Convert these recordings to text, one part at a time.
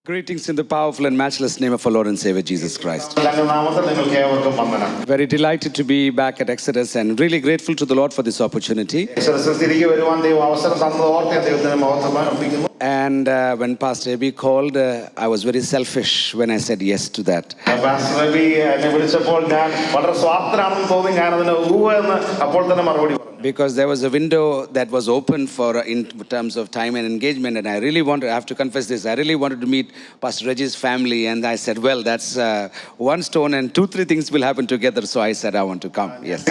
Greetings in the powerful and matchless name of our Lord and Savior Jesus Christ. Very delighted to be back at Exodus and really grateful to the Lord for this opportunity. And when Pastor Ebi called, I was very selfish when I said yes to that. Because there was a window that was open for in terms of time and engagement, and I have to confess this, I really wanted to meet Pastor Reggie's family, and I said, well, that's one stone and 2-3 things will happen together, so I said I want to come. Yes.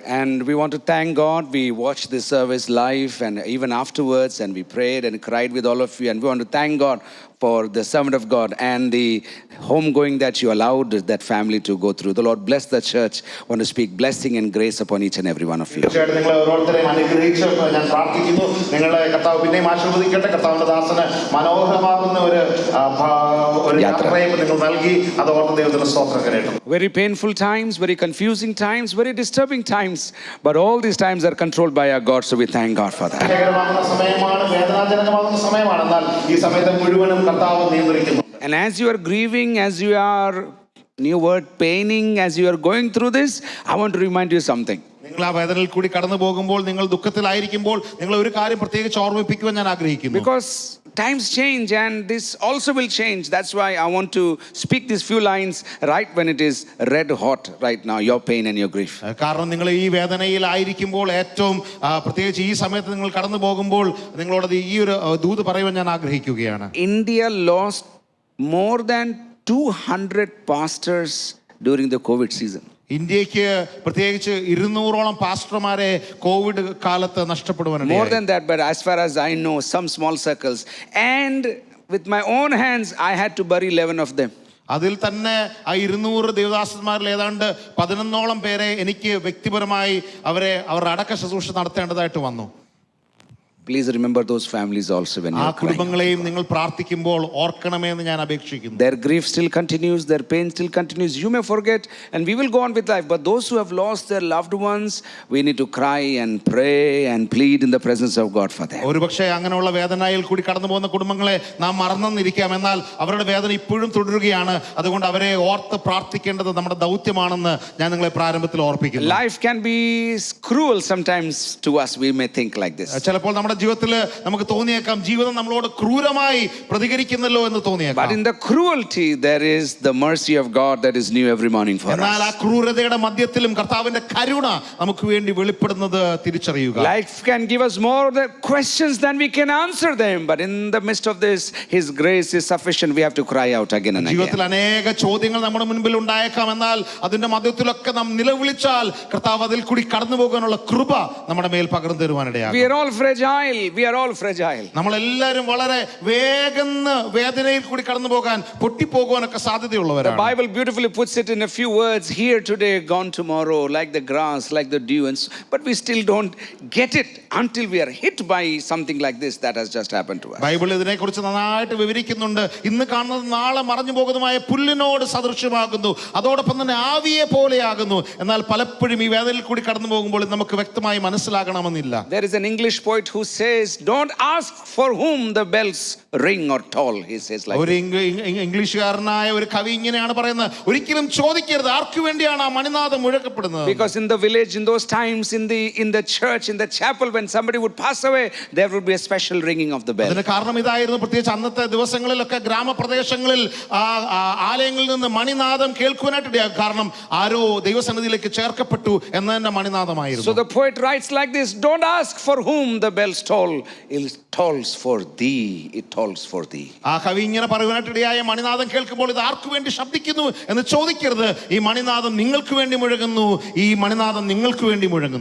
And we want to thank God. We watched this service live and even afterwards, and we prayed and cried with all of you, and we want to thank God for the servant of God and the homegoing that you allowed that family to go through. The Lord bless the church. I want to speak blessing and grace upon each and every one of you. Very painful times, very confusing times, very disturbing times, but all these times are controlled by our God, so we thank God for that. And as you are grieving, as you are, new word, paining, as you are going through this, I want to remind you something. Because times change and this also will change. That's why I want to speak these few lines right when it is red hot right now, your pain and your grief. India lost more than 200 pastors during the COVID season. More than that, but as far as I know, some small circles. And with my own hands, I had to bury 11 of them. അതിൽ തന്നെ ആ 200 ദേവദാസന്മാരിൽ ഏതാണ്ട് 11ഓളം പേരെ എനിക്ക് വ്യക്തിപരമായി അവരുടെ അടക്ക ശുശ്രൂഷ നടത്തേണ്ടതായിട്ട് വന്നു. Please remember those families also when you are crying. Their grief still continues, their pain still continues. You may forget and we will go on with life. But those who have lost their loved ones, we need to cry and pray and plead in the presence of God for them. Life can be cruel sometimes to us. We may think like this. But in the cruelty, there is the mercy of God that is new every morning for us. Life can give us more questions than we can answer them. But in the midst of this, His grace is sufficient. We have to cry out again and again. We are all fragile. We are all fragile. The Bible beautifully puts it in a few words: here today, gone tomorrow, like the grass, like the dew. But we still don't get it until we are hit by something like this that has just happened to us. There is an English poet who says, don't ask for whom the bells ring or toll. He says like this. Because in the village, in those times, in the church, in the chapel, when somebody would pass away, there would be a special ringing of the bell. So the poet writes like this: don't ask for whom the bells toll, it tolls for thee, it tolls for thee.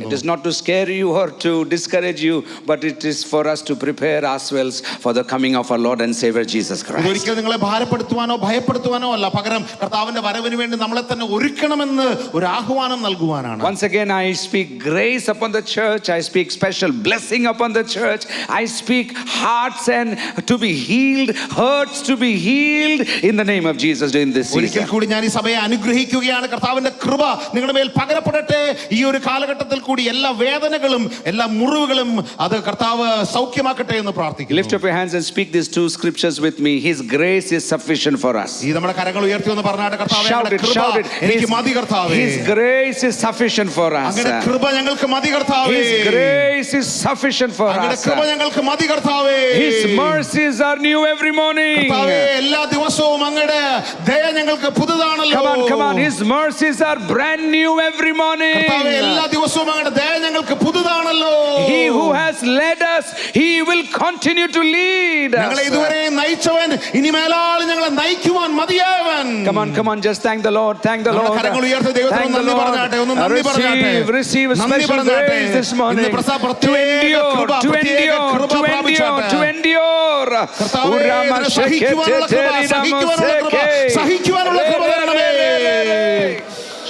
It is not to scare you or to discourage you, but it is for us to prepare ourselves for the coming of our Lord and Savior Jesus Christ. Once again, I speak grace upon the church. I speak special blessing upon the church. I speak hearts and to be healed, hurts to be healed in the name of Jesus during this ഒരിക്കൽ season. കൂടി ഞാൻ ഈ സഭയെ അനുഗ്രഹിക്കുകയാണ്. കർത്താവിന്റെ കൃപ നിങ്ങളുടെ മേൽ പകരപ്പെടട്ടെ. ഈ ഒരു കാലഘട്ടത്തിൽ കൂടി എല്ലാ വേദനകളും എല്ലാ മുറിവുകളും അത് കർത്താവ് സൗഖ്യമാക്കട്ടെ എന്ന് പ്രാർത്ഥിക്കുന്നു. Lift up your hands and speak these two scriptures with me. His grace is sufficient for us. ഈ നമ്മുടെ കരങ്ങൾ ഉയർത്തി ഒന്ന് പറഞ്ഞാട്ടെ, കർത്താവേ Shout അങ്ങയുടെ it, കൃപ shout it. എനിക്ക് മതി കർത്താവേ. His grace is sufficient for us. അങ്ങയുടെ കൃപ ഞങ്ങൾക്ക് മതി കർത്താവേ. His grace is sufficient for അങ്ങയുടെ us. കൃപ ഞങ്ങൾക്ക് മതി കർത്താവേ. His mercies are new every morning. കർത്താവേ എല്ലാ ദിവസവും അങ്ങയുടെ ദയ ഞങ്ങൾക്ക് പുതുതാണല്ലോ. Come on. His mercies are brand new every morning. കർത്താവേ എല്ലാ ദിവസവും അങ്ങയുടെ ദയ ഞങ്ങൾക്ക് പുതുതാണല്ലോ. He who has led us, he will continue to lead us. ഞങ്ങളെ ഇതുവരെ നയിച്ചവൻ ഇനി മേലാൽ ഞങ്ങളെ നയിക്കുവാൻ മതിയായവൻ. Come on, just thank the Lord. Thank the Lord. കരങ്ങൾ ഉയർത്തി ദൈവത്തിന് Thank the നന്ദി Lord. പറഞ്ഞാട്ടെ. ഒന്ന് നന്ദി പറഞ്ഞാട്ടെ. Receive a നന്ദി special പറഞ്ഞാട്ടെ. grace this morning. ഇന്ന് To പ്രത്യേക കൃപ, പ്രത്യേക കൃപ പ്രാപിച്ചാട്ടെ. to endure. കർത്താവേ, ഇതിനെ സഹിക്കുവാനുള്ള കൃപ, സഹിക്കുവാനുള്ള കൃപ, സഹിക്കുവാനുള്ള കൃപ തരണമേ.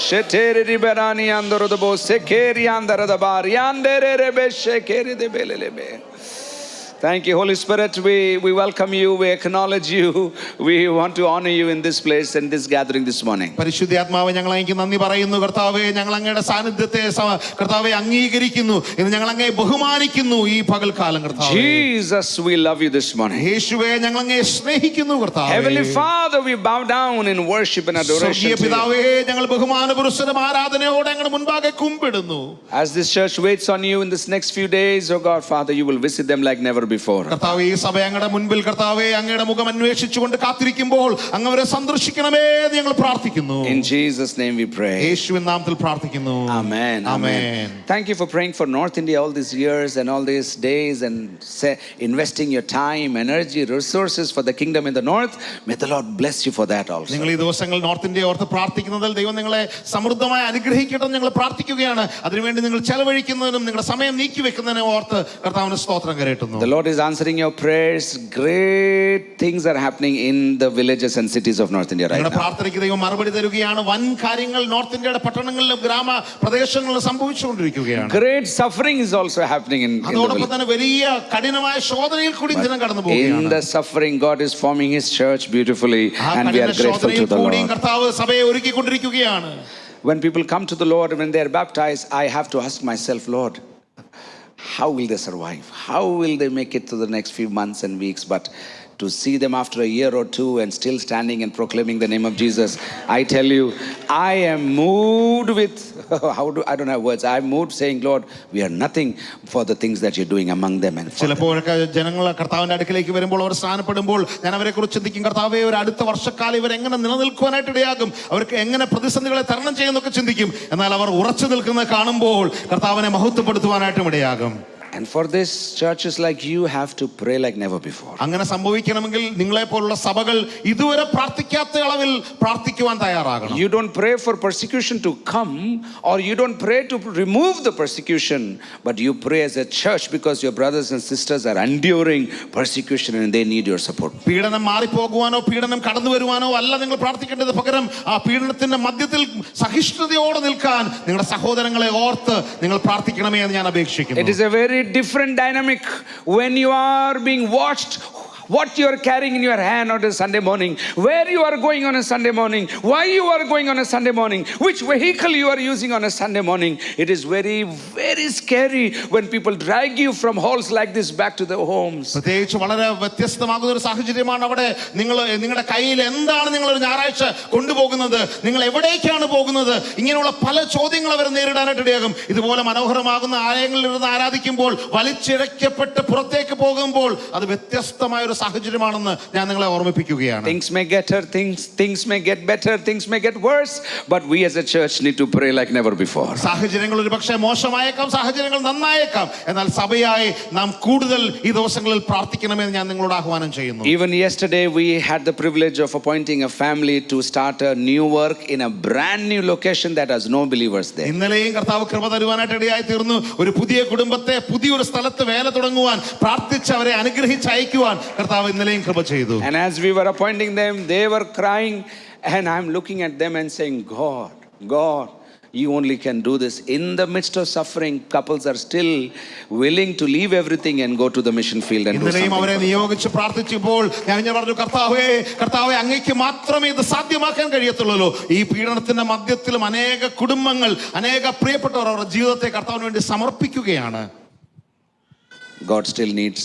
Shetere riberani andoro de bo sekeri andara da bari andere rebe shekeri de belelebe. Thank you, Holy Spirit. We welcome you. We acknowledge you. We want to honor you in this place and this gathering this morning. പരിശുദ്ധാത്മാവേ, ഞങ്ങൾ അങ്ങേക്ക് നന്ദി പറയുന്നു കർത്താവേ. ഞങ്ങൾ അങ്ങയുടെ സാന്നിധ്യത്തെ കർത്താവേ അംഗീകരിക്കുന്നു. ഇന്ന് ഞങ്ങൾ അങ്ങയെ ബഹുമാനിക്കുന്നു ഈ പകൽക്കാലം കർത്താവേ. Jesus, we love you this morning. യേശുവേ, ഞങ്ങൾ അങ്ങയെ സ്നേഹിക്കുന്നു കർത്താവേ. Heavenly Father, we bow down in worship and adoration സ്വർഗീയ to you. പിതാവേ, ഞങ്ങൾ ബഹുമാനപുരസ്സരം ആരാധനയോടെ അങ്ങയുടെ മുൻപാകെ കുമ്പിടുന്നു. As this church waits on you in this next few days, oh God, Father, you will visit them like never before. കർത്താവേ, ഈ സഭ അങ്ങയുടെ മുൻപിൽ കർത്താവേ അങ്ങയുടെ മുഖം അന്വേഷിച്ചുകൊണ്ട് കാത്തിരിക്കുമ്പോൾ അങ്ങ് അവരെ സന്ദർശിക്കണമേ എന്ന് ഞങ്ങൾ പ്രാർത്ഥിക്കുന്നു. In Jesus' name we pray. യേശുവിൻ നാമത്തിൽ പ്രാർത്ഥിക്കുന്നു. Amen. Amen. Thank you for praying for North India all these years and all these days and investing your time, energy, resources for the kingdom in the north. May the Lord bless you for that also. നിങ്ങൾ ഈ ദിവസങ്ങൾ north India ഓർത്ത് പ്രാർത്ഥിക്കുന്നതിൽ ദൈവം നിങ്ങളെ സമൃദ്ധമായി അനുഗ്രഹിക്കട്ടെ എന്ന് ഞങ്ങൾ പ്രാർത്ഥിക്കുകയാണ്. അതിനുവേണ്ടി നിങ്ങൾ ചെലവഴിക്കുന്നതിനും നിങ്ങളുടെ സമയം നീക്കി വെക്കുന്നതിനും ഓർത്ത് കർത്താവിന് സ്തോത്രം കരയറ്റുന്നു. The Lord is answering your prayers. Great things are happening in the villages and cities of North India right നിങ്ങളുടെ now. പ്രാർത്ഥനയ്ക്ക് ദൈവം മറുപടി തരികയാണ്. വൻ കാര്യങ്ങൾ നോർത്ത് ഇന്ത്യയുടെ പട്ടണങ്ങളിലും ഗ്രാമ പ്രദേശങ്ങളിലും സംഭവിച്ചുകൊണ്ടിരിക്കുകയാണ്. Great suffering is also happening in the അതോടൊപ്പം village. തന്നെ വലിയ കഠിനമായ ശോധനയിൽ കൂടി ദിനം കടന്നു പോവുകയാണ്. In the suffering, God is forming His church beautifully, and we are grateful to the Lord. കർത്താവ് സഭയെ ഒരുക്കിക്കൊണ്ടിരിക്കുകയാണ്. When people come to the Lord, when they are baptized, I have to ask myself, Lord, how will they survive? How will they make it to the next few months and weeks? But to see them after a year or two and still standing and proclaiming the name of Jesus, I tell you, I am moved with, I don't have words. I'm moved saying, Lord, we are nothing for the things that you're doing among them. And ചിലപ്പോഴൊക്കെ ജനങ്ങൾ കർത്താവിന്റെ അടുക്കിലേക്ക് വരുമ്പോൾ അവർ സ്ഥാനപ്പെടുമ്പോൾ ഞാൻ അവരെ കുറിച്ച് ചിന്തിക്കും, കർത്താവേ, ഒരു അടുത്ത വർഷക്കാലം ഇവർ എങ്ങനെ നിലനിൽക്കുവാനായിട്ട് ഇടയാകും, അവർക്ക് എങ്ങനെ പ്രതിസന്ധികളെ തരണം ചെയ്യുന്നൊക്കെ ചിന്തിക്കും. എന്നാൽ അവർ ഉറച്ചു നിൽക്കുന്നത് കാണുമ്പോൾ കർത്താവിനെ മഹത്വപ്പെടുത്തുവാനായിട്ടും ഇടയാകും. And for this, churches like you have to pray like never before. അങ്ങനെ സംഭവിക്കണമെങ്കിൽ നിങ്ങളെ പോലുള്ള സഭകൾ ഇതുവരെ പ്രാർത്ഥിക്കാത്ത അളവിൽ പ്രാർത്ഥിക്കുവാൻ തയ്യാറാകണം. You don't pray for persecution to come, or you don't pray to remove the persecution, but you pray as a church because your brothers and sisters are enduring persecution and they need your support. പീഡനം മാറിപ്പോകുവാനോ പീഡനം കടന്നു വരുവാനോ അല്ല നിങ്ങൾ പ്രാർത്ഥിക്കേണ്ടത്. പകരം ആ പീഡനത്തിന്റെ മധ്യത്തിൽ സഹിഷ്ണുതയോടെ നിൽക്കാൻ നിങ്ങളുടെ സഹോദരങ്ങളെ ഓർത്ത് നിങ്ങൾ പ്രാർത്ഥിക്കണമേ എന്ന് ഞാൻ അപേക്ഷിക്കുന്നു. It is a very different dynamic when you are being watched. What you are carrying in your hand on a Sunday morning, where you are going on a Sunday morning, why you are going on a Sunday morning, which vehicle you are using on a Sunday morning. It is very, very scary when people drag you from halls like this back to their homes. പ്രത്യേകിച്ച് വളരെ വ്യത്യസ്തമാകുന്ന ഒരു സാഹചര്യമാണ് അവിടെ. നിങ്ങളുടെ കയ്യിൽ എന്താണ് നിങ്ങൾ ഒരു ഞായറാഴ്ച കൊണ്ടുപോകുന്നത്, നിങ്ങൾ എവിടേക്കാണ് പോകുന്നത്, ഇങ്ങനെയുള്ള പല ചോദ്യങ്ങൾ അവർ നേരിടാനായിട്ട് ഇടയാകും. ഇതുപോലെ മനോഹരമാകുന്ന ആലയങ്ങളിൽ ഇരുന്ന് ആരാധിക്കുമ്പോൾ വലിച്ചിഴക്കപ്പെട്ട് പുറത്തേക്ക് പോകുമ്പോൾ അത് വ്യത്യസ്തമായ ഒരു സാഹചര്യമാണെന്ന് ഞാൻ നിങ്ങളെ ഓർമ്മിപ്പിക്കുകയാണ്. Things may get better, things may get worse, but we as a church need to pray like never before. സാഹചര്യങ്ങൾ ഒരുപക്ഷെ മോശമായേക്കാം, സാഹചര്യങ്ങൾ നന്നായേക്കാം. എന്നാൽ സഭയായി നാം കൂടുതൽ ഈ ദിവസങ്ങളിൽ പ്രാർത്ഥിക്കണമെന്ന് ഞാൻ നിങ്ങളോട് ആഹ്വാനം ചെയ്യുന്നു. Even yesterday we had the privilege of appointing a family to start a new work in a brand new location that has no believers there. ഇന്നലെയും കർത്താവ് കൃപ തരുവാനായിട്ട് ഇടയായി തീർന്നു. ഒരു പുതിയ കുടുംബത്തെ പുതിയൊരു സ്ഥലത്ത് വേല തുടങ്ങുവാൻ പ്രാർത്ഥിച്ച് അവരെ അനുഗ്രഹിച്ച് അയക്കുവാൻ കർത്താവ് ഇന്നലെയും കൃപ ചെയ്തു. And as we were appointing them, they were crying, and I'm looking at them and saying, God, You only can do this. In the midst of suffering, couples are still willing to leave everything and go to the mission field and do ഇന്നലെയും അവരെ something. നിയോഗിച്ച് പ്രാർത്ഥിച്ചപ്പോൾ ഞാൻ പറഞ്ഞു, കർത്താവേ അങ്ങേക്ക് മാത്രമേ ഇത് സാധ്യമാക്കാൻ കഴിയത്തുള്ളൂ. ഈ പീഡനത്തിന്റെ മധ്യത്തിലും അനേക കുടുംബങ്ങൾ, അനേക പ്രിയപ്പെട്ടവർ അവരുടെ ജീവിതത്തെ കർത്താവിന് വേണ്ടി സമർപ്പിക്കുകയാണ്. God still needs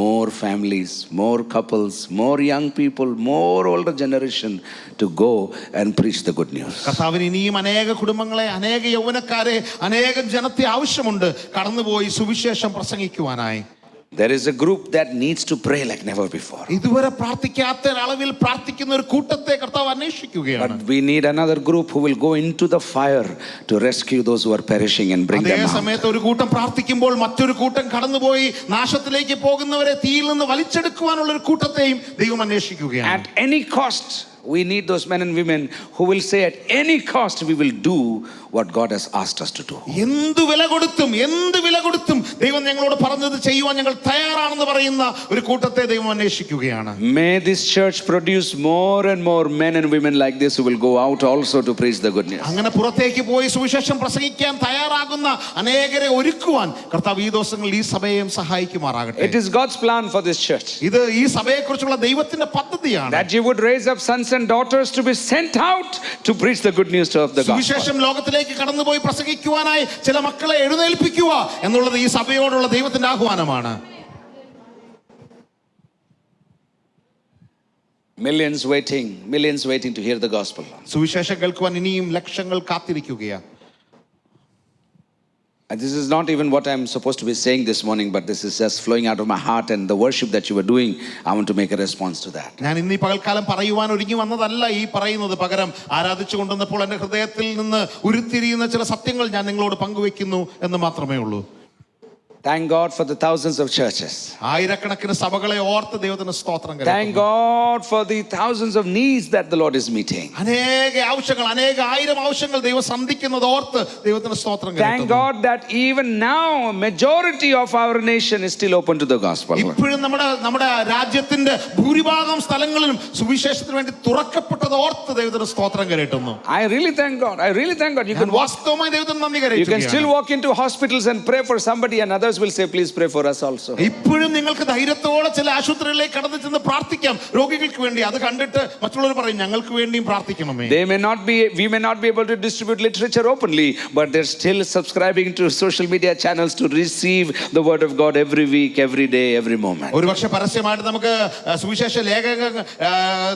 more families, more couples, more young people, more older generation to go and preach the good news. കർത്താവിന് ഇനിയും അനേക കുടുംബങ്ങളെ, അനേക യൗവനക്കാരെ, അനേകം ജനത്തെ ആവശ്യമുണ്ട് കടന്നുപോയി സുവിശേഷം പ്രസംഗിക്കുവാനായി. There is a group that needs to pray like never before. ഇതുവരെ പ്രാർത്ഥിക്കാത്ത അളവിൽ പ്രാർത്ഥിക്കുന്ന ഒരു കൂട്ടത്തെ കർത്താവ് അന്വേഷിക്കുകയാണ്. But we need another group who will go into the fire to rescue those who are perishing and bring them അതേ out. സമയത്ത് ഒരു കൂട്ടം പ്രാർത്ഥിക്കുമ്പോൾ മറ്റൊരു കൂട്ടം കടന്നുപോയി നാശത്തിലേക്ക് പോകുന്നവരെ തീയിൽ നിന്ന് വലിച്ചെടുക്കുവാനുള്ള ഒരു കൂട്ടത്തെയും ദൈവം അന്വേഷിക്കുകയാണ്. At any cost, we need those men and women who will say, at any cost, we will do what God has asked us to do. എന്ത് വില കൊടുത്തും ദൈവം ഞങ്ങളോട് പറഞ്ഞത് ചെയ്യുവാൻ ഞങ്ങൾ തയ്യാറാണെന്ന് പറയുന്ന ഒരു കൂട്ടത്തെ ദൈവം അന്വേഷിക്കുകയാണ്. May this church produce more and more men and women like this who will go out also to preach the good news. അങ്ങനെ പുറത്തേക്ക് പോയി സുവിശേഷം പ്രസംഗിക്കാൻ തയ്യാറാകുന്ന അനേകരെ ഒരുക്കുവാൻ കർത്താവ് ഈ ദിവസങ്ങളിൽ ഈ സഭയെയും സഹായിക്കുമാറാകട്ടെ. It is God's plan for this church ഇത് ഈ സഭയെക്കുറിച്ചുള്ള ദൈവത്തിന്റെ പദ്ധതിയാണ്. that you would raise up sons and daughters to be sent out to preach the good news of the gospel. സുവിശേഷം ലോകത്തിലേക്ക് കടന്നുപോയി പ്രസംഗിക്കുവാനായി ചില മക്കളെ എഴുന്നേൽപ്പിക്കുക എന്നുള്ളത് ഈ സഭയോടുള്ള ദൈവത്തിന്റെ ആഹ്വാനമാണ്. Millions waiting to hear the gospel. സുവിശേഷം കേൾക്കുവാൻ ഇനിയും ലക്ഷങ്ങൾ കാത്തിരിക്കുകയാണ്. And this is not even what I'm supposed to be saying this morning, but this is just flowing out of my heart, and the worship that you were doing, I want to make a response to that. ഞാൻ ഇന്ന് ഈ പകൽക്കാലം പറയുവാൻ ഒരുങ്ങി വന്നതല്ല ഈ പറയുന്നത്, പകരം ആരാധിച്ചു കൊണ്ടുവന്നപ്പോൾ എൻ്റെ ഹൃദയത്തിൽ നിന്ന് ഉരുത്തിരിയുന്ന ചില സത്യങ്ങൾ ഞാൻ നിങ്ങളോട് പങ്കുവെക്കുന്നു എന്ന് മാത്രമേ ഉള്ളൂ. Thank God for the thousands of churches. ആയിരക്കണക്കിന് സഭകളെ ഓർത്ത് ദൈവത്തിന് സ്തോത്രം. Thank God for the thousands of needs that the Lord is meeting. അനേക ആവശ്യങ്ങൾ, അനേക ആയിരം ആവശ്യങ്ങൾ ദൈവം സന്ധിക്കുന്നത് ഓർത്ത് ദൈവത്തിന് സ്തോത്രം. Thank God that even now majority of our nation is still open to the gospel. ഇപ്പോഴും നമ്മുടെ രാജ്യത്തിന്റെ ഭൂരിഭാഗം സ്ഥലങ്ങളിലും സുവിശേഷത്തിന് വേണ്ടി തുറക്കപ്പെട്ടത് ഓർത്ത് ദൈവത്തിന് സ്തോത്രം കരയറ്റുന്നു. I really thank God. You can വാസ്തവമായി ദൈവത്തിന് നന്ദി You can കരയറ്റുന്നു. still walk into hospitals and pray for somebody, and others will say, please pray for us also. ഇപ്പോഴും നിങ്ങൾക്ക് ധൈര്യത്തോടെ ചില ആശുപത്രികളിലേക്ക് കടന്നു ചെന്ന് പ്രാർത്ഥിക്കാം രോഗികൾക്ക് വേണ്ടി. അത് കണ്ടിട്ട് മറ്റുള്ളവർ പറയും ഞങ്ങൾക്ക് വേണ്ടിയും പ്രാർത്ഥിക്കണമേ. We may not be able to distribute literature openly, but they're still subscribing to social media channels to receive the word of God every week, every day, every moment. ഒരുപക്ഷെ പരസ്യമായിട്ട് നമുക്ക് സുവിശേഷ ലേഖകൾ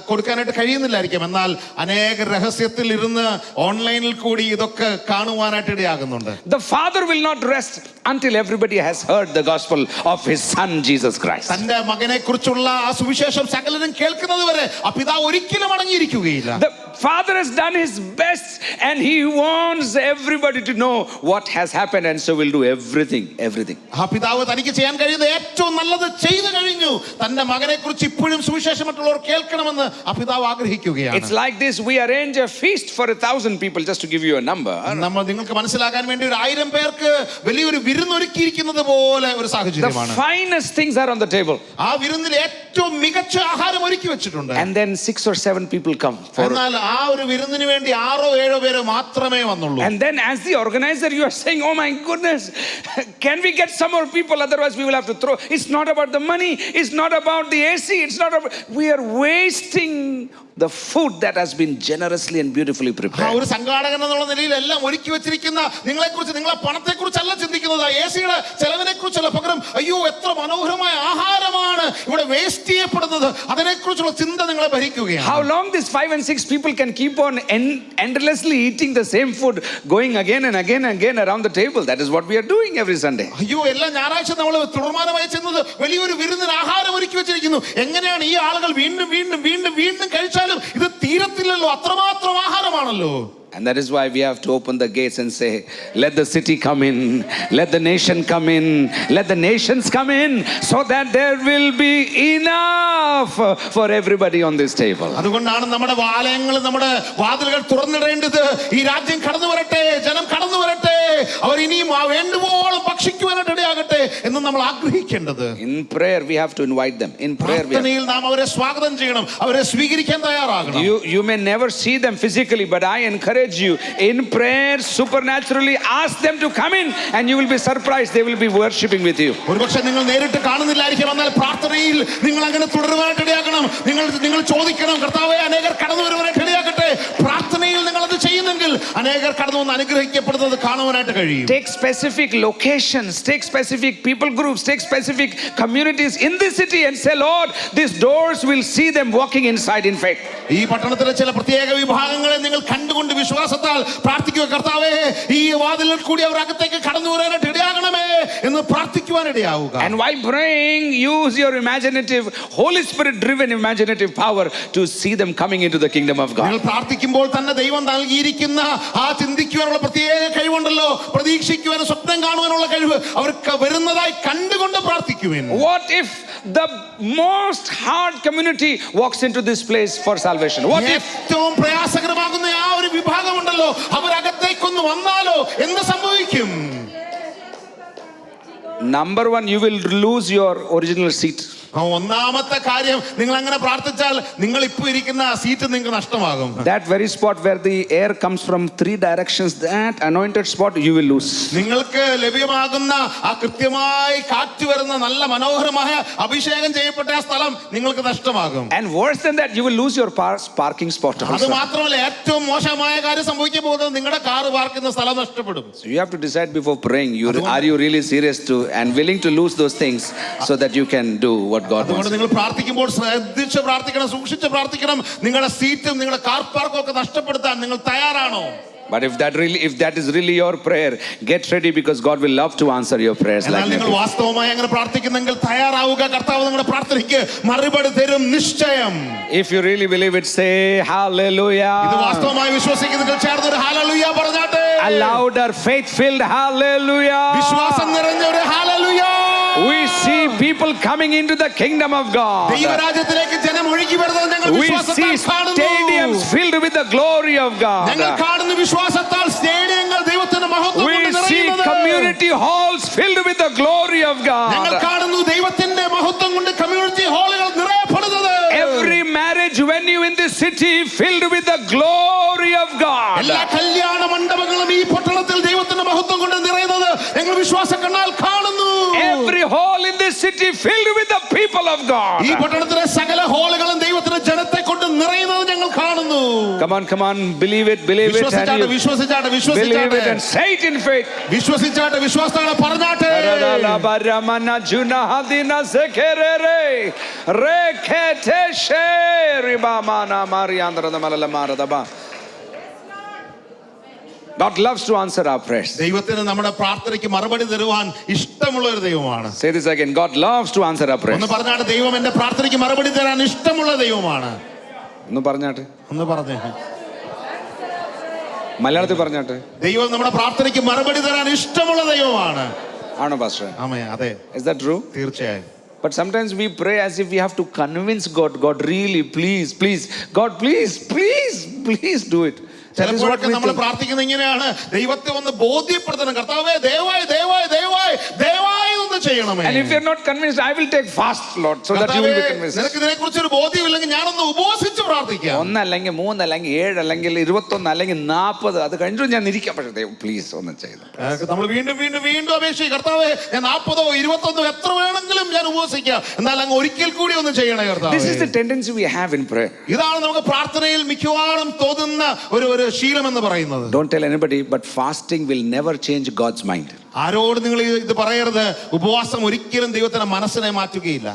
കൊടുക്കാനായിട്ട് കഴിയുന്നില്ലായിരിക്കും, എന്നാൽ അനേക രഹസ്യത്തിൽ ഇരുന്ന് ഓൺലൈനിൽ കൂടി ഇതൊക്കെ കാണുവാനായിട്ട് ഇടയാകുന്നുണ്ട്. The Father will not rest until everybody has heard the gospel of his son Jesus Christ. തന്റെ മകനെ കുറിച്ചുള്ള ആ സുവിശേഷം സകലരും കേൾക്കുന്നത് വരെ ആ പിതാവ് ഒരിക്കലും അടങ്ങിയിരിക്കുകയില്ല. The Father has done his best and he wants everybody to know what has happened, and so will do everything. ആ പിതാവ് തനിക്ക് ചെയ്യാൻ കഴിയുന്ന ഏറ്റവും നല്ലത് ചെയ്തു കഴിഞ്ഞു. തന്റെ മകനെ കുറിച്ച് ഇപ്പോഴും സുവിശേഷം മറ്റുള്ളവർ കേൾക്കണമെന്ന് ആ പിതാവ് ആഗ്രഹിക്കുകയാണ്. It's like this: we arrange a feast for 1,000 people, just to give you a number. നമ്മൾ നിങ്ങൾക്ക് മനസ്സിലാക്കാൻ വേണ്ടി 1000 പേർക്ക് വലിയൊരു വിരുന്ന് ഒരുക്കിയിരിക്കുന്നത് പോലെ ഒരു സാഹചര്യമാണ്. The finest things are on the table. ആ വിരുന്നിൽ ഏറ്റവും മികച്ച ആഹാരം ഒരുക്കി വെച്ചിട്ടുണ്ട്. And then 6 or 7 people come for. എന്നാൽ ആ ഒരു വിരുന്നിന് വേണ്ടി 6 or 7 പേര് മാത്രമേ വന്നുള്ളൂ. And then as the organizer you are saying, oh my goodness, can we get some more people, otherwise we will have to throw. It's not about the money, it's not about the AC, it's not about, we are wasting the food that has been generously and beautifully prepared. ഒരു സംഘാടകൻ എന്നുള്ള നിലയിൽ എല്ലാം ഒരുക്കി വെച്ചിരിക്കുന്ന നിങ്ങളെക്കുറിച്ച്, നിങ്ങളെ പണത്തെക്കുറിച്ചല്ല ചിന്തിക്കുന്നത്, എസിയുടെ ചെലവിനെ കുറിച്ചല്ല, പകരം അയ്യോ എത്ര മനോഹരമായ ആഹാരമാണ് ഇവിടെ വേസ്റ്റ് ചെയ്യപ്പെടുന്നത്, അതിനെക്കുറിച്ചുള്ള ചിന്ത നിങ്ങളെ ഭരിക്കുകയാണ്. How long these 5 and 6 people can keep on endlessly eating the same food, going again and again and again around the table? That is what we are doing every Sunday. അയ്യോ എല്ലാ ഞായറാഴ്ച നമ്മൾ തുടർമാനമായി ചെന്നത് വലിയൊരു വിരുന്നിന് ആഹാരം ഒരുക്കി വെച്ചിരിക്കുന്നു. എങ്ങനെയാണ് ഈ ആളുകൾ വീണ്ടും വീണ്ടും വീണ്ടും വീണ്ടും കഴിച്ചാലും ഇത് തീരത്തില്ലല്ലോ, അത്രമാത്രം ആഹാരമാണല്ലോ. And that is why we have to open the gates and say, let the city come in, let the nation come in, let the nations come in, so that there will be enough for everybody on this table. അതുകൊണ്ടാണ് നമ്മുടെ ആലയങ്ങൾ, നമ്മുടെ വാതിലുകൾ തുറന്നിടേണ്ടത്. ഈ രാജ്യം കടന്നു വരട്ടെ, ജനം കടന്നു വരട്ടെ, അവർ ഇനിയും ആ വേണ്ടുവോളം ഭക്ഷിക്കുവാനായിട്ട് ഇടയാകട്ടെ എന്ന് നമ്മൾ ആഗ്രഹിക്കേണ്ടത്. In prayer, we have to invite them. In prayer, പ്രാർത്ഥനയിൽ നാം അവരെ സ്വാഗതം ചെയ്യണം, അവരെ സ്വീകരിക്കാൻ തയ്യാറാകണം. you may never see them physically, but I encourage you in prayer, supernaturally ask them to come in, and you will be surprised. They will be worshiping with you. ഒരുപക്ഷെ നിങ്ങൾ നേരിട്ട് കാണുന്നില്ലായിരിക്കും, എന്നാൽ പ്രാർത്ഥനയിൽ നിങ്ങൾ അങ്ങനെ തുടരുവാനായിട്ട് ഇടയാക്കണം. നിങ്ങൾ ചോദിക്കണം, കർത്താവേ അനേകർ കടന്നു വരുവാനായിട്ട് ഇടയാകട്ടെ. പ്രാർത്ഥനയിൽ നിങ്ങൾ അത് ചെയ്യുന്നെങ്കിൽ അനേകർ കടന്നു വന്ന് അനുഗ്രഹിക്കപ്പെടുന്നത് കാണുവാനായിട്ട് കഴിയും. Take specific locations, take specific people groups, take specific communities in this city and say, Lord, these doors will see them walking inside in faith. ഈ പട്ടണത്തിലെ ചില പ്രത്യേക വിഭാഗങ്ങളെ നിങ്ങൾ കണ്ടുകൊണ്ട് വിശ്വാസത്താൽ പ്രാർത്ഥിക്കുക. കർത്താവേ ഈ വാതിലിൽ കൂടി അവർ അകത്തേക്ക് കടന്നു വരാനായിട്ട് ഇടയാകണമേ എന്ന് പ്രാർത്ഥിക്കുവാൻ ഇടയാവുക. And while praying, use your imaginative, Holy Spirit driven imaginative power to see them coming into the kingdom of God. നിങ്ങൾ പ്രാർത്ഥിക്കുമ്പോൾ തന്നെ ദൈവം നൽകിയിരിക്കുന്ന ആ ചിന്തിക്കുവാനുള്ള പ്രത്യേക കഴിവുണ്ടല്ലോ, പ്രതീക്ഷിക്കുവാനും സ്വപ്നം കാണുവാനുള്ള കഴിവ് അവർക്ക് വരുന്നതായി കണ്ടുകൊണ്ട് പ്രാർത്ഥിക്കുവാൻ. What if the most hard community walks into this place for salvation? What if ഏറ്റവും പ്രയാസകരമാകുന്ന ആ ഒരു വിഭാഗമുണ്ടല്ലോ, അവരകത്തേക്കൊന്ന് വന്നാലോ എന്ത് സംഭവിക്കും? Number one, you will lose your original seat. ഒന്നാമത്തെ കാര്യം, നിങ്ങൾ അങ്ങനെ പ്രാർത്ഥിച്ചാൽ നിങ്ങൾ ഇപ്പോൾ ഇരിക്കുന്ന സീറ്റ് നിങ്ങൾക്ക് നഷ്ടമാകും. That very spot where the air comes from 3 directions, that anointed spot you will lose. നിങ്ങൾക്ക് ലഭ്യമാകുന്ന ആ കൃത്യമായി കാറ്റ് വരുന്ന നല്ല മനോഹരമായ അഭിഷേകം ചെയ്യപ്പെട്ട ആ സ്ഥലം നിങ്ങൾക്ക് നഷ്ടമാകും. And worse than that, you will lose your parking spot അത് also. മാത്രമല്ല, ഏറ്റവും മോശമായ കാര്യം സംഭവിക്കാൻ പോകുന്നത് നിങ്ങളുടെ കാർ പാർക്ക് ചെയ്യുന്ന സ്ഥലം നഷ്ടപ്പെടും. So you have to decide before praying, are you really serious to and willing to lose those things so that you can do what God wants. അതുകൊണ്ട് നിങ്ങൾ പ്രാർത്ഥിക്കുമ്പോൾ ശ്രദ്ധിച്ച് പ്രാർത്ഥിക്കണം, സൂക്ഷിച്ച് പ്രാർത്ഥിക്കണം. നിങ്ങളുടെ സീറ്റും നിങ്ങളുടെ കാർ പാർക്കും ഒക്കെ നഷ്ടപ്പെടുത്താൻ നിങ്ങൾ തയ്യാറാണോ? But if that is really your prayer, get ready, because God will love to answer your prayers like എന്നാൽ നിങ്ങൾ that. വാസ്തവമായി അങ്ങനെ പ്രാർത്ഥിക്കുന്നെങ്കിൽ തയ്യാറാവുക. കർത്താവ് നിങ്ങളുടെ പ്രാർത്ഥനയ്ക്ക് മറുപടി തരും നിശ്ചയം. If you really believe it, say ഇത് hallelujah. വാസ്തവമായി വിശ്വസിക്കുന്നെങ്കിൽ ചേർന്ന് ഒരു ഹല്ലേലൂയ പറഞ്ഞാട്ടെ. A louder, faith-filled hallelujah. വിശ്വാസം നിറഞ്ഞ ഒരു hallelujah. We see people coming into the kingdom of God. ദൈവരാജ്യത്തിലേക്ക് ജനം ഒഴുകി വരുന്നത് ഞങ്ങൾ We see വിശ്വാസത്താൽ കാണുന്നു. stadiums filled with the glory of ഞങ്ങൾ God. കാണുന്നു വിശ്വാസത്താൽ സ്റ്റേഡിയങ്ങൾ ദൈവത്തിന്റെ മഹത്വം We കൊണ്ട് see നിറയുന്നത്. community halls filled with the glory of ഞങ്ങൾ God. കാണുന്നു ദൈവത്തിന്റെ മഹത്വം കൊണ്ട് community ഹാളുകൾ നിറയപ്പെടുന്നത്. Every marriage venue in this city filled with the glory of God. എല്ലാ കല്യാണ മണ്ഡപങ്ങളും ഈ പട്ടണത്തിൽ ദൈവത്തിന്റെ മഹത്വം കൊണ്ട് നിറയുന്നത് ഞങ്ങൾ വിശ്വാസ കണ്ണാൽ കാണുന്നു. Every hall in this city filled with the people of God. ഈ പട്ടണത്തിലെ സകല ഹാളുകളും ദൈവത്തിന്റെ ജനത്തെ കൊണ്ട് നിറയുന്നത് ഞങ്ങൾ കാണുന്നു. Come on, believe it, and you വിശ്വസിച്ചാട്ടെ believe it and say it in faith. വിശ്വസിച്ചാട്ടെ വിശ്വാസത്തോടെ പറഞ്ഞാട്ടെ. God loves to answer our prayers. ദൈവത്തിന് നമ്മുടെ പ്രാർത്ഥനയ്ക്ക് മറുപടി തരുവാൻ ഇഷ്ടമുള്ള ഒരു ദൈവമാണ്. Say this again. God loves to answer our prayers. ഒന്ന് പറഞ്ഞാട്ടെ, ദൈവം എന്റെ പ്രാർത്ഥനയ്ക്ക് മറുപടി തരാൻ ഇഷ്ടമുള്ള ദൈവമാണ്. ഒന്ന് പറഞ്ഞാട്ടെ, ഒന്ന് പറഞ്ഞേ, മലയാളത്തിൽ പറഞ്ഞാട്ടെ. ദൈവം നമ്മുടെ പ്രാർത്ഥനയ്ക്ക് മറുപടി തരാൻ ഇഷ്ടമുള്ള ദൈവമാണ്. ആണോ പാസ്റ്റർ? ആമേ, അതെ, Is that true? തീർച്ചയായും. But sometimes we pray as if we have to convince God, really, please, God, please do it. ചിലപ്പോഴൊക്കെ നമ്മൾ പ്രാർത്ഥിക്കുന്നത് ഇങ്ങനെയാണ്, ദൈവത്തെ ഒന്ന് ബോധ്യപ്പെടുത്തണം. കർത്താവേ ദയവായി ഒന്ന് ചെയ്യണമേ. And if you're not convinced, I will take fast, Lord, so that you will be convinced. നിനക്ക് ഇതിനെക്കുറിച്ച് ഒരു ബോധ്യമില്ലെങ്കിൽ ഞാനൊന്ന് ഉപവസിച്ച് പ്രാർത്ഥിക്കാം. 1 അല്ലെങ്കിൽ 3 അല്ലെങ്കിൽ 7 അല്ലെങ്കിൽ 21 അല്ലെങ്കിൽ 40 അത് കഴിഞ്ഞിട്ട് ഞാൻ ഇരിക്കാം. പക്ഷേ ദൈവം പ്ലീസ് ഒന്ന് ചെയ്തു. നമ്മൾ വീണ്ടും അപേക്ഷിക്കും, കർത്താവേ ഞാൻ 40 21 എത്ര വേണമെങ്കിലും ഞാൻ ഉപവസിക്കാം, എന്നാൽ അങ്ങ് ഒരിക്കൽ കൂടി ഒന്ന് ചെയ്യണേ കർത്താവേ. This is the tendency we have in prayer. ഇതാണ് നമുക്ക് പ്രാർത്ഥനയിൽ മിക്കവാറും തോന്നുന്ന ഒരു ശീലം എന്ന് പറയുന്നത്. Don't tell anybody, but fasting will never change God's mind. ആരോട് നിങ്ങൾ ഇത് പറയരുത്, ഉപവാസം ഒരിക്കലും ദൈവത്തിന്റെ മനസ്സിനെ മാറ്റുകയില്ല.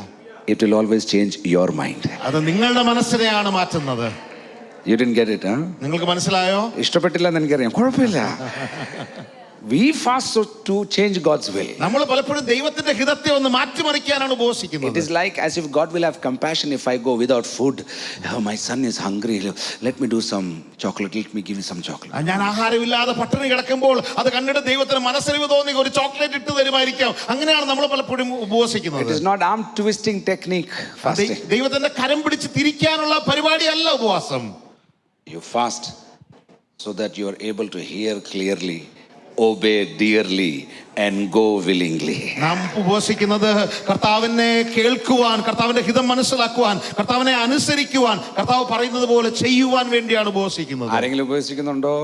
It will always change your mind. അത് നിങ്ങളുടെ മനസ്സിനെയാണ് മാറ്റുന്നത്. You didn't get it, huh? നിങ്ങൾക്ക് മനസ്സിലായോ? ഇഷ്ടപ്പെട്ടില്ല എന്ന് എനിക്കറിയാം, കുഴപ്പമില്ല. We fast so to change God's will. നമ്മൾ പലപ്പോഴും ദൈവത്തിന്റെ ഹിതത്തെ ഒന്ന് മാറ്റിമറിക്കാനാണ് ഉപവസിക്കുന്നത്. It is like as if God will have compassion if I go without food. Oh, my son is hungry. Let me do some chocolate. Let me give him some chocolate. ഞാൻ ആഹാരമില്ലാതെ പട്ടിണി കിടക്കുമ്പോൾ അത് കണ്ടിട്ട് ദൈവത്തിന് മനസ്സറിവ് തോന്നി ഒരു ചോക്ലേറ്റ് ഇട്ട് തരുമായിരിക്കാം. അങ്ങനെയാണ് നമ്മൾ പലപ്പോഴും ഉപവസിക്കുന്നത്. It is not arm twisting technique fasting. ദൈവത്തിന്റെ കരം പിടിച്ച് തിരിക്കാനുള്ള പരിപാടിയല്ല ഉപവാസം. You fast so that you are able to hear clearly obey dearly and go willingly. നാം ഉപവസിക്കുന്നത് കർത്താവിനെ കേൾക്കുവാൻ, കർത്താവിന്റെ ഹിതം മനസ്സിലാക്കുവാൻ, കർത്താവിനെ അനുസരിക്കുവാൻ, കർത്താവ് പറയുന്നത് പോലെ ചെയ്യുവാൻ വേണ്ടിയാണ് ഉപവസിക്കുന്നത്. ആരെങ്കിലും ഉപവസിക്കുന്നുണ്ടോ?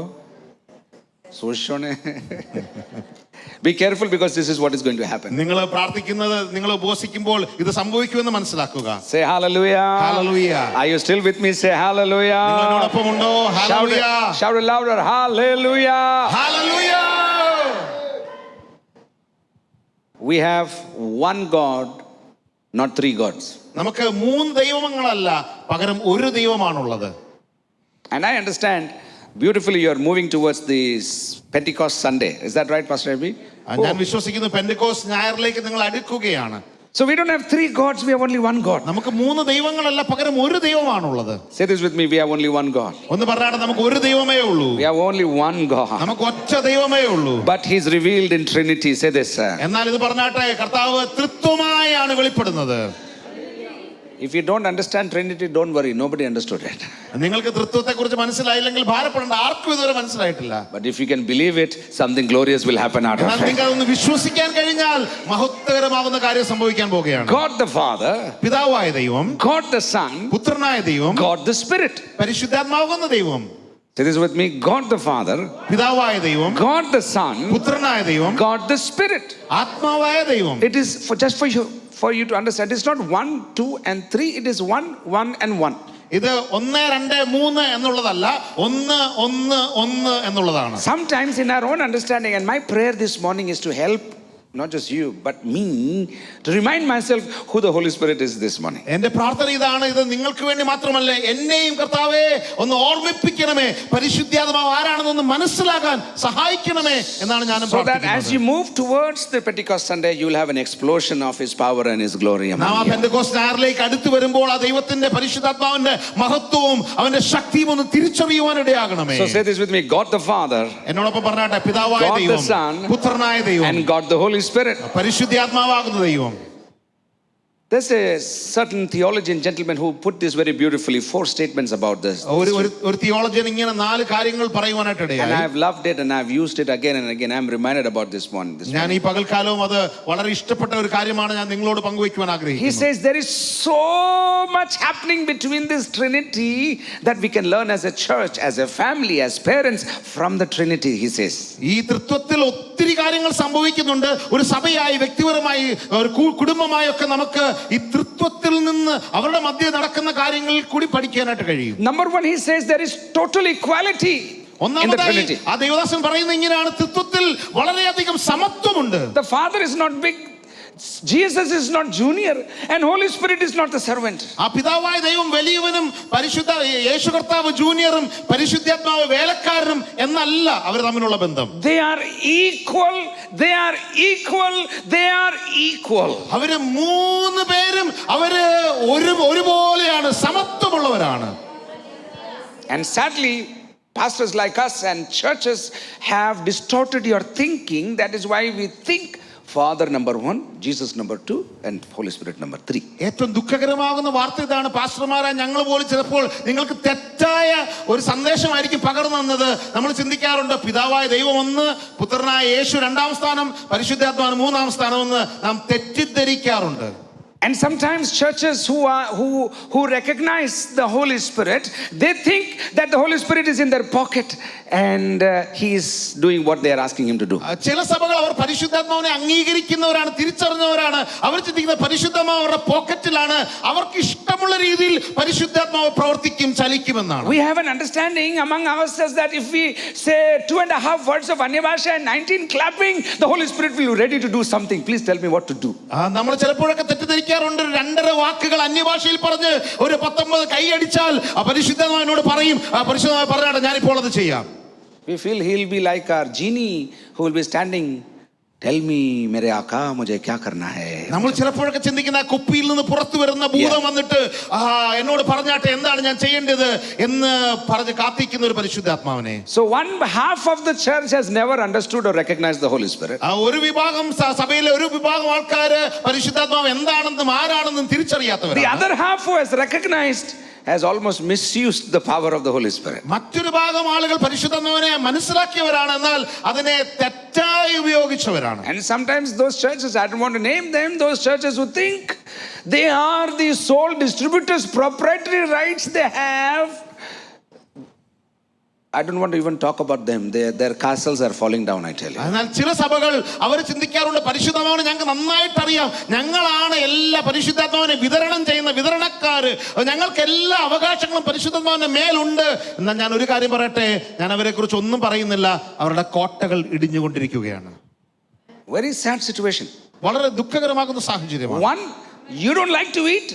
സൂക്ഷിച്ചോണേ. Be careful because this is what is going to happen. നിങ്ങൾ പ്രാർത്ഥിക്കുന്നത്, നിങ്ങൾ ഉപവസിക്കുമ്പോൾ ഇത് സംഭവിക്കുമെന്ന് മനസ്സിലാക്കുക. Say hallelujah. Hallelujah. Are you still with me? Say hallelujah. നിങ്ങൾ എന്നോടൊപ്പമുണ്ടോ? Hallelujah. Shout it louder. Hallelujah. Hallelujah. We have one God, not three gods. നമുക്ക് മൂന്ന് ദൈവങ്ങളല്ല, പകരം ഒരു ദൈവമാണുള്ളത്. And I understand beautifully you are moving towards this Pentecost Sunday. Is that right, Pastor Abhi? ഞാൻ വിശ്വസിക്കുന്നു പെന്തക്കോസ്ത് ഞായറിലേക്ക് നിങ്ങൾ അടുക്കുകയാണ്. So we don't have three gods, we have only one God. നമുക്ക് മൂന്ന് ദൈവങ്ങളല്ല, പകരം ഒരു ദൈവമാണുള്ളത്. Say this with me, we have only one God. ഒന്ന് പറഞ്ഞാൽ നമുക്ക് ഒരു ദൈവമേ ഉള്ളൂ. We have only one God. നമുക്ക് ഒറ്റ ദൈവമേ ഉള്ളൂ. But he's revealed in Trinity. Say this, sir. എന്നാൽ ഇത് പറഞ്ഞാട്ടെ, കർത്താവ് ത്രിത്വമായാണ് വെളിപ്പെടുന്നത്. If you don't understand Trinity, don't worry, nobody understood it. നിങ്ങൾക്ക് ത്രിത്വത്തെ കുറിച്ച് മനസ്സിലായില്ലെങ്കിൽ ഭാരപ്പെടേണ്ട, ആർക്കും ഇതുവരെ മനസ്സിലായിട്ടില്ല. But if you can believe it, something glorious will happen out of എന്നാൽ it. നിങ്ങൾ അതൊന്ന് വിശ്വസിക്കാൻ കഴിഞ്ഞാൽ മഹത്വകരമാകുന്ന കാര്യം സംഭവിക്കാൻ പോകുകയാണ്. God the Father, പിതാവായ ദൈവം, God the Son, പുത്രനായ ദൈവം, God the Spirit. പരിശുദ്ധാത്മാവുന്ന ദൈവം. Say this with me, God the Father, പിതാവായ ദൈവം, God the Son, പുത്രനായ ദൈവം, God the Spirit. ആത്മാവായ ദൈവം. It is for you to understand, it's not 1, 2 and 3, it is 1, 1 and 1. ഇത് 1, 2, 3 എന്നുള്ളതല്ല, 1, 1, 1 എന്നുള്ളതാണ്. Sometimes in our own understanding, and my prayer this morning is to help not just you but me to remind myself who the Holy Spirit is this morning. എന്റെ പ്രാർത്ഥന ഇതാണ്, ഇത് നിങ്ങൾക്ക് വേണ്ടി മാത്രമല്ല, എന്നെയും കർത്താവേ ഒന്ന് ഓർമ്മിപ്പിക്കണമേ, പരിശുദ്ധാത്മാവ് ആരാണെന്ന് മനസ്സിലാക്കാൻ സഹായിക്കണമേ എന്നാണ് ഞാൻ So that as you move towards the Pentecost Sunday, you will have an explosion of His power and His glory നാം among you. പെന്തക്കോസ്ത് ഞായറിലേക്ക് അടുത്ത് വരുമ്പോൾ ആ ദൈവത്തിന്റെ പരിശുദ്ധാത്മാവിന്റെ മഹത്വവും അവന്റെ ശക്തിയും ഒന്ന് തിരിച്ചറിയുവാൻ ഇടയാകണമേ. So say this with me, God the Father, എന്നോടൊപ്പം പറഞ്ഞാട്ടെ, പിതാവായ God the ദൈവം, Son, പുത്രനായ ദൈവം, and God the Holy Spirit. പരിശുദ്ധാത്മാവാകുന്ന ദൈവം. There's a certain theologian gentleman who put this very beautifully, 4 statements about this. ഒരു തിയോളജിയൻ ഇങ്ങനെ 4 കാര്യങ്ങൾ പറയുവാനായിട്ട് And I ഇടയായി. have loved it and I have used it again and again. I'm reminded about this one. ഞാൻ ഈ പകൽക്കാലവും അത് വളരെ ഇഷ്ടപ്പെട്ട ഒരു കാര്യമാണ് ഞാൻ നിങ്ങളോട് പങ്കുവയ്ക്കുവാൻ He ആഗ്രഹിക്കുന്നു. says there is so much happening between this Trinity that we can learn as a church, as a family, as parents from the Trinity, he says. ഈ തൃത്വത്തിൽ ഒത്തിരി കാര്യങ്ങൾ സംഭവിക്കുന്നുണ്ട്. ഒരു സഭയായി, വ്യക്തിപരമായി, ഒരു കുടുംബമായി ഒക്കെ നമുക്ക് ഈ തൃത്വത്തിൽ നിന്ന് അവരുടെ മധ്യേ നടക്കുന്ന കാര്യങ്ങളിൽ കൂടി പഠിക്കാനായിട്ട് കഴിയും. Number 1, he says there is total equality in the Trinity. ആ ദേവദാസൻ പറയുന്നത് ഇങ്ങനെയാണ്, തൃത്വത്തിൽ വളരെയധികം സമത്വമുണ്ട്. The Father is not big, Jesus is not junior, and Holy Spirit is not the servant. ആ പിതാവായ ദൈവം വലിയവനും പരിശുദ്ധ യേശു കർത്താവ് ജൂനിയറും പരിശുദ്ധാത്മാവ് വേലക്കാരനും എന്നല്ല അവർ തമ്മിലുള്ള ബന്ധം. They are equal, they are equal, they are equal. അവര് 3 പേരും അവര് ഒരുപോലെയാണ്, സമത്വമുള്ളവരാണ്. And sadly, pastors like us and churches have distorted your thinking. That is why we think Father number 1, Jesus number 2, and Holy Spirit number 3. ഏറ്റവും ദുഃഖകരമാകുന്ന വാർത്ത ഇതാണ്, പാസ്റ്റർമാരായ ഞങ്ങൾ പോലും ചിലപ്പോൾ നിങ്ങൾക്ക് തെറ്റായ ഒരു സന്ദേശമായിരിക്കും പകർന്നു തന്നത്. നമ്മൾ ചിന്തിക്കാറുണ്ട്, പിതാവായ ദൈവം 1, പുത്രനായ യേശു 2ാം സ്ഥാനം, പരിശുദ്ധാത്മാവ് 3ാം സ്ഥാനം എന്ന് നാം തെറ്റിദ്ധരിക്കാറുണ്ട്. And sometimes churches who recognize the Holy Spirit, they think that the Holy Spirit is in their pocket and he is doing what they are asking him to do. ചില സഭകൾ അവർ പരിശുദ്ധാത്മാവിനെ അംഗീകരിക്കുന്നവരാണ്, തിരിച്ചറിഞ്ഞവരാണ്. അവർ ചിന്തിക്കുന്ന പരിശുദ്ധാത്മാവ് അവരുടെ പോക്കറ്റിലാണ്, അവർക്ക് ഇഷ്ടമുള്ള രീതിയിൽ പരിശുദ്ധാത്മാവ് പ്രവർത്തിക്കും, ചലിക്കുമെന്നാണ്. We have an understanding among ourselves that if we say 2.5 words of Anyabhasha and 19 clapping, the Holy Spirit will be ready to do something. Please tell me what to do. നമ്മൾ ചിലപ്പോഴൊക്കെ തെറ്റിദ്ധരിക്കാറുണ്ട്, 2.5 വാക്കുകൾ അന്യഭാഷയിൽ പറഞ്ഞ് ഒരു 19 കൈയടിച്ചാൽ ആ പരിശുദ്ധാത്മാവിനോട് പറയും, ആ പരിശുദ്ധാത്മാവ് പറഞ്ഞാട്ടെ ഞാനിപ്പോൾ അത് ചെയ്യാം. We feel he'll be like our genie who will be standing, tell me mere aaka mujhe kya karna hai. നമ്മൾ ചിലപ്പോഴൊക്കെ ചിന്തിക്കുന്ന കുപ്പിയിൽ നിന്ന് പുറത്തു വരുന്ന ഭൂതം വന്നിട്ട് എന്നോട് പറഞ്ഞാട്ടെ എന്താണ് ഞാൻ ചെയ്യേണ്ടത് എന്ന് പറഞ്ഞ് കാത്തിക്കുന്ന ഒരു പരിശുദ്ധാത്മാവിനെ. So 1/2 of the church has never understood or recognized the Holy Spirit. ഒരു വിഭാഗം സഭയിലെ ഒരു വിഭാഗം ആൾക്കാര് പരിശുദ്ധാത്മാവ് എന്താണെന്നും ആരാണെന്നും തിരിച്ചറിയാത്തവരാണ്. The other half who has recognized has almost misused the power of the Holy Spirit. മറ്റൊരു ഭാഗം ആളുകൾ പരിശുദ്ധാത്മാവിനെ മനസ്സിലാക്കിയവരാണ്, എന്നാൽ അതിനെ തെറ്റായി ഉപയോഗിച്ചവരാണ്. And sometimes those churches, I don't want to name them, those churches who think they are the sole distributors, proprietary rights they have. I don't want to even talk about them. Their castles are falling down, I tell you. എന്നാൽ ചില സഭകൾ അവർ ചിന്തിക്കാറുണ്ട്, പരിശുദ്ധാത്മാവിനെ ഞങ്ങൾക്ക് നന്നായിട്ട് അറിയാം, ഞങ്ങളാണ് എല്ലാ പരിശുദ്ധാത്മാവിനെ വിതരണം ചെയ്യുന്ന വിതരണക്കാര്, ഞങ്ങൾക്ക് എല്ലാ അവകാശങ്ങളും പരിശുദ്ധാത്മാവിന്റെ മേലുണ്ട്. എന്നാൽ ഞാൻ ഒരു കാര്യം പറയട്ടെ, ഞാൻ അവരെ കുറിച്ച് ഒന്നും പറയുന്നില്ല, അവരുടെ കോട്ടകൾ ഇടിഞ്ഞുകൊണ്ടിരിക്കുകയാണ്. Very sad situation. വളരെ ദുഃഖകരമാകുന്ന സാഹചര്യമാണ്. One, you don't like to eat.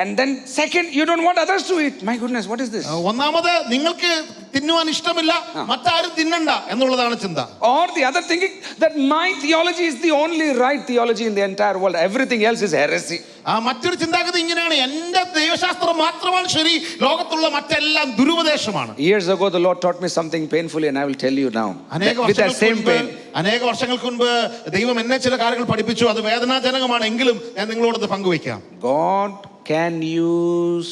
And then second, you don't want others to eat. My goodness, what is this? ഒന്നാമത് നിങ്ങൾക്ക് തിന്നുവാൻ ഇഷ്ടമില്ല, മറ്റാരും തിന്നണ്ട എന്നുള്ളതാണ് ചിന്ത. Or the other thinking that my theology is the only right theology in the entire world. Everything else is heresy. മറ്റൊരു ചിന്താഗതി ഇങ്ങനെയാണ്, എന്റെ ദൈവശാസ്ത്രം മാത്രമാണ് ശരി, ലോകത്തുള്ള മറ്റെല്ലാം ദുരുപദേശമാണ്. Years ago the Lord taught me something painfully, and I will tell you now. With that same pain. അനേക വർഷങ്ങൾക്ക് മുൻപ് ദൈവം എന്നെ ചില കാര്യങ്ങൾ പഠിപ്പിച്ചു, അത് വേദനാജനകമാണ്, എങ്കിലും ഞാൻ നിങ്ങളോട് പങ്കുവയ്ക്കാം. God can use